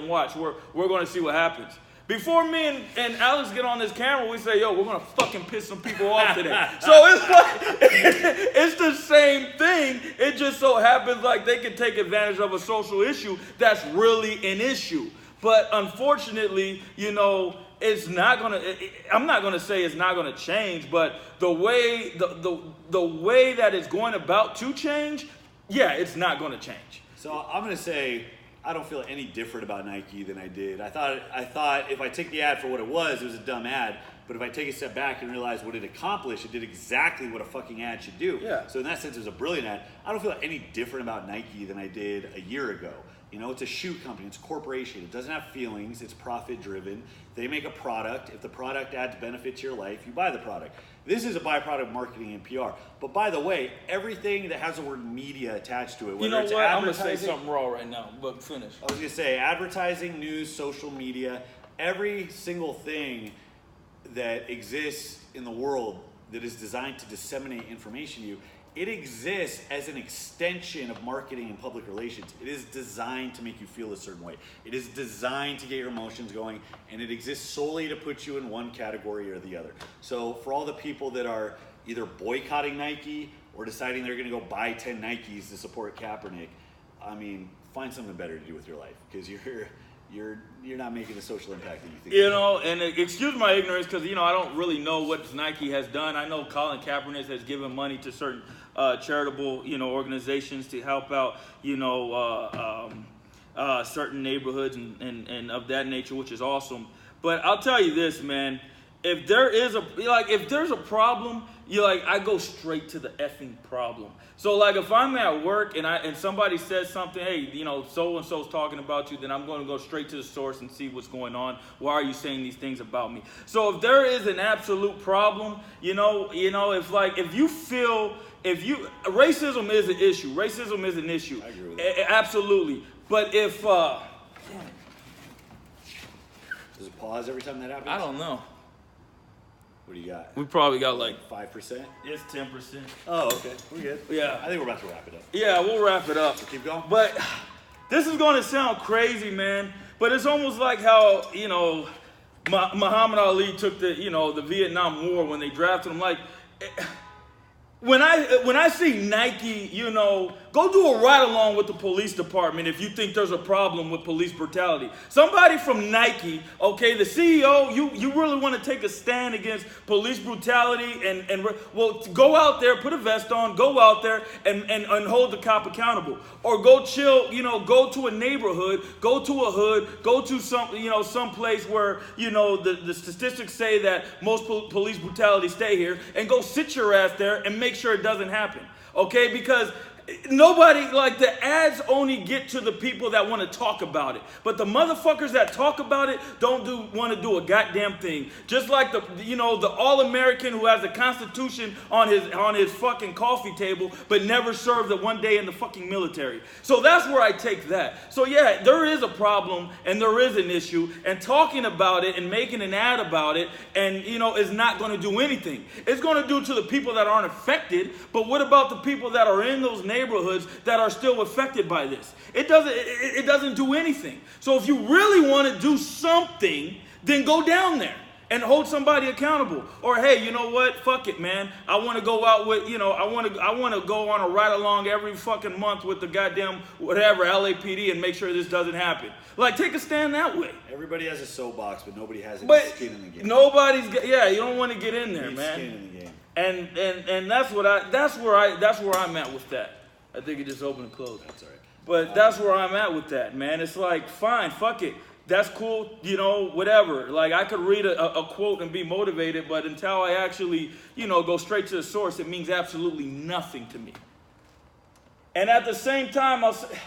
watch. We're going to see what happens. Before me and Alex get on this camera, we say, yo, we're going to fucking piss some people off today. So it's like, it's the same thing. It just so happens like they can take advantage of a social issue that's really an issue. But unfortunately, you know, it's not going to, I'm not going to say it's not going to change, but the way that it's going about to change, yeah, it's not going to change. So I'm going to say, I don't feel any different about Nike than I did. I thought if I take the ad for what it was a dumb ad. But if I take a step back and realize what it accomplished, it did exactly what a fucking ad should do. Yeah. So in that sense, it was a brilliant ad. I don't feel any different about Nike than I did a year ago. You know, it's a shoe company. It's a corporation. It doesn't have feelings. It's profit-driven. They make a product. If the product adds benefit to your life, you buy the product. This is a byproduct of marketing and PR. But by the way, everything that has the word media attached to it, whether it's advertising... I'm going to say something raw right now, but finish. I was going to say, advertising, news, social media, every single thing that exists in the world that is designed to disseminate information to you, it exists as an extension of marketing and public relations. It is designed to make you feel a certain way. It is designed to get your emotions going, and it exists solely to put you in one category or the other. So for all the people that are either boycotting Nike or deciding they're going to go buy 10 Nikes to support Kaepernick, I mean, find something better to do with your life, because you're not making the social impact that you think. You know, and excuse my ignorance because, you know, I don't really know what Nike has done. I know Colin Kaepernick has given money to certain charitable, you know, organizations to help out, you know, certain neighborhoods and of that nature, which is awesome. But I'll tell you this, man. If there's a problem, I go straight to the effing problem. So like if I'm at work and somebody says something, hey, you know, so and so's talking about you, then I'm going to go straight to the source and see what's going on. Why are you saying these things about me? So if there is an absolute problem, racism is an issue. Racism is an issue. I agree with that. Absolutely. But if does it pause every time that happens? I don't know. What do you got? We probably got like 5%. it's 10%. Oh, okay. We're good. Yeah. I think we're about to wrap it up. Yeah, we'll wrap it up. So keep going. But this is going to sound crazy, man. But it's almost like how, you know, Muhammad Ali took the Vietnam War when they drafted him. Like, when I see Nike, you know, go do a ride along with the police department if you think there's a problem with police brutality. Somebody from Nike, okay, the CEO, you really want to take a stand against police brutality and go out there, put a vest on, go out there and hold the cop accountable. Or go chill, you know, go to a neighborhood, go to a hood, go to some place where, you know, the statistics say that most police brutality stay here, and go sit your ass there and make sure it doesn't happen. Okay, because the ads only get to the people that want to talk about it. But the motherfuckers that talk about it don't want to do a goddamn thing. Just like the All-American who has the Constitution on his fucking coffee table, but never served it one day in the fucking military. So that's where I take that. So yeah, there is a problem and there is an issue, and talking about it and making an ad about it and, you know, is not going to do anything. It's going to do to the people that aren't affected, but what about the people that are in those neighborhoods that are still affected by this? It doesn't do anything. So if you really want to do something, then go down there and hold somebody accountable. Or hey, you know what? Fuck it, man. I want to go out with, you know, I want to go on a ride along every fucking month with the goddamn whatever LAPD and make sure this doesn't happen. Like, take a stand that way. Everybody has a soapbox, but nobody has any skin in the game. You don't want to get in there, man. Skin in the game. And that's where I'm at with that. I think it just opened and closed. That's all right. But that's where I'm at with that, man. It's like, fine, fuck it. That's cool, you know, whatever. Like, I could read a quote and be motivated, but until I actually, you know, go straight to the source, it means absolutely nothing to me. And at the same time, I'll say,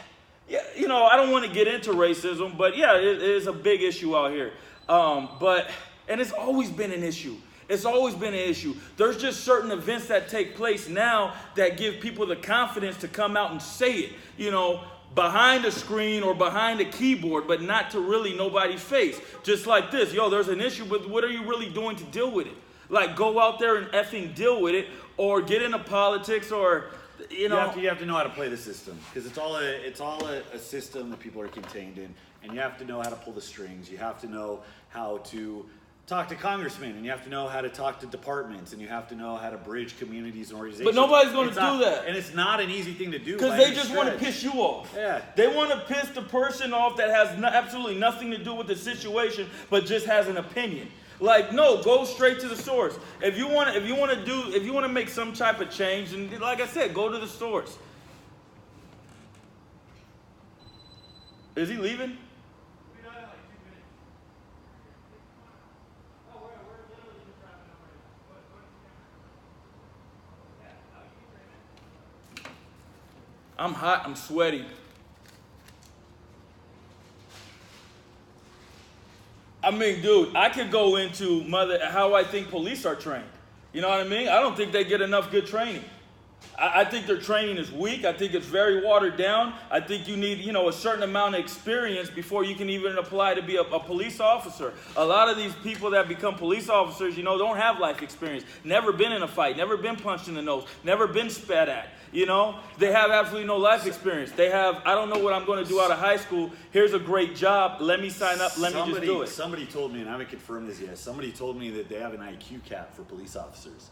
yeah, you know, I don't want to get into racism, but yeah, it is a big issue out here. And it's always been an issue. It's always been an issue. There's just certain events that take place now that give people the confidence to come out and say it, you know, behind a screen or behind a keyboard, but not to really nobody's face. Just like this, there's an issue, but what are you really doing to deal with it? Like, go out there and effing deal with it, or get into politics, or, you know. You have to know how to play the system, because it's all a system that people are contained in, and you have to know how to pull the strings. You have to know how to talk to congressmen, and you have to know how to talk to departments, and you have to know how to bridge communities and organizations. But nobody's going to do that. And it's not an easy thing to do. Because they just want to piss you off. Yeah. They want to piss the person off that has absolutely nothing to do with the situation, but just has an opinion. Like, no, go straight to the source. If you want to make some type of change, and like I said, go to the source. Is he leaving? I'm hot, I'm sweaty. I mean, dude, I could go into how I think police are trained. You know what I mean? I don't think they get enough good training. I think their training is weak. I think it's very watered down. I think you need, a certain amount of experience before you can even apply to be a police officer. A lot of these people that become police officers, don't have life experience. Never been in a fight. Never been punched in the nose. Never been spat at. They have absolutely no life experience. They have, I don't know what I'm going to do out of high school. Here's a great job. Let me sign up. Let me just do it. Somebody told me, and I haven't confirmed this yet, somebody told me that they have an IQ cap for police officers.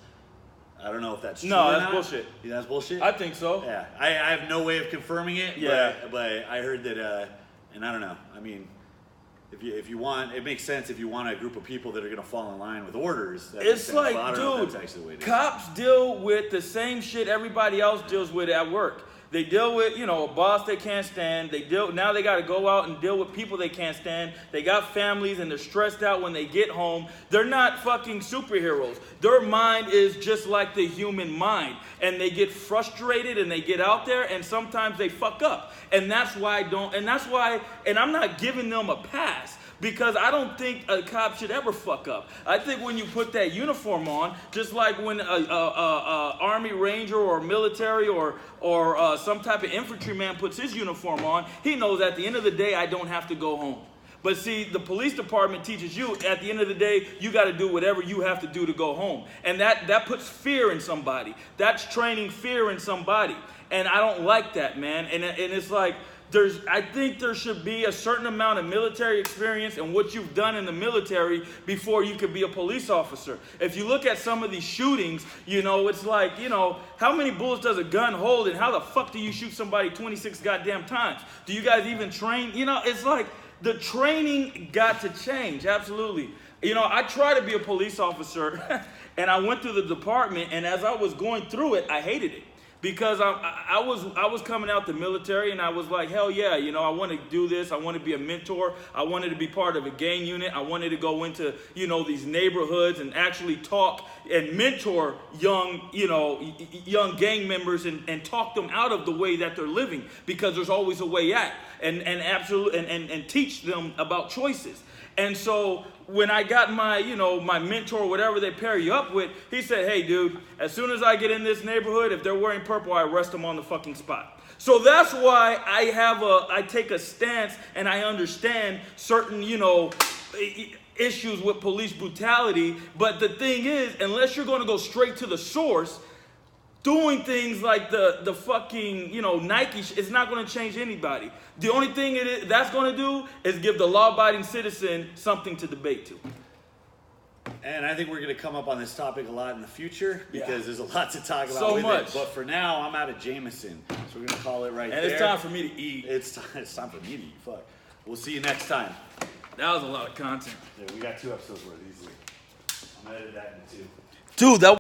I don't know if that's true. No, or that's not. bullshit. Yeah, that's bullshit? I think so. Yeah. I have no way of confirming it. Yeah. But I heard that, and I don't know. I mean, if you want, it makes sense if you want a group of people that are gonna fall in line with orders. That makes It's sense, like, but I don't know if dude, that's actually the way it is. cops deal with the same shit everybody else deals with at work. They deal with, you know, a boss they can't stand. Now they got to go out and deal with people they can't stand. They got families and they're stressed out when they get home. They're not fucking superheroes. Their mind is just like the human mind. And they get frustrated and they get out there and sometimes they fuck up. And that's why and I'm not giving them a pass. Because I don't think a cop should ever fuck up. I think when you put that uniform on, just like when a Army Ranger or military or some type of infantryman puts his uniform on, he knows at the end of the day, I don't have to go home. But see, the police department teaches you at the end of the day, you got to do whatever you have to do to go home. And that puts fear in somebody. That's training fear in somebody. And I don't like that, man. And it's like, I think there should be a certain amount of military experience and what you've done in the military before you could be a police officer. If you look at some of these shootings, you know, it's like, you know, how many bullets does a gun hold and how the fuck do you shoot somebody 26 goddamn times? Do you guys even train? You know, it's like the training got to change, absolutely. You know, I try to be a police officer and I went through the department and as I was going through it, I hated it. Because I was coming out the military and I was like, hell yeah, you know, I want to do this. I want to be a mentor. I wanted to be part of a gang unit. I wanted to go into, you know, these neighborhoods and actually talk and mentor young gang members and talk them out of the way that they're living because there's always a way out and teach them about choices. And so when I got my, you know, my mentor, whatever they pair you up with, he said, hey, dude, as soon as I get in this neighborhood, if they're wearing purple, I arrest them on the fucking spot. So that's why I take a stance and I understand certain, you know, issues with police brutality. But the thing is, unless you're going to go straight to the source, doing things like the fucking, you know, Nike, it's not going to change anybody. The only thing that's going to do is give the law-abiding citizen something to debate to. And I think we're going to come up on this topic a lot in the future because there's a lot to talk about so with much. it. But for now, I'm out of Jameson, so we're going to call it right there. And it's time for me to eat. It's time for me to eat. Fuck. We'll see you next time. That was a lot of content. Yeah, we got 2 episodes worth easily. I'm going to edit that into 2. Dude, that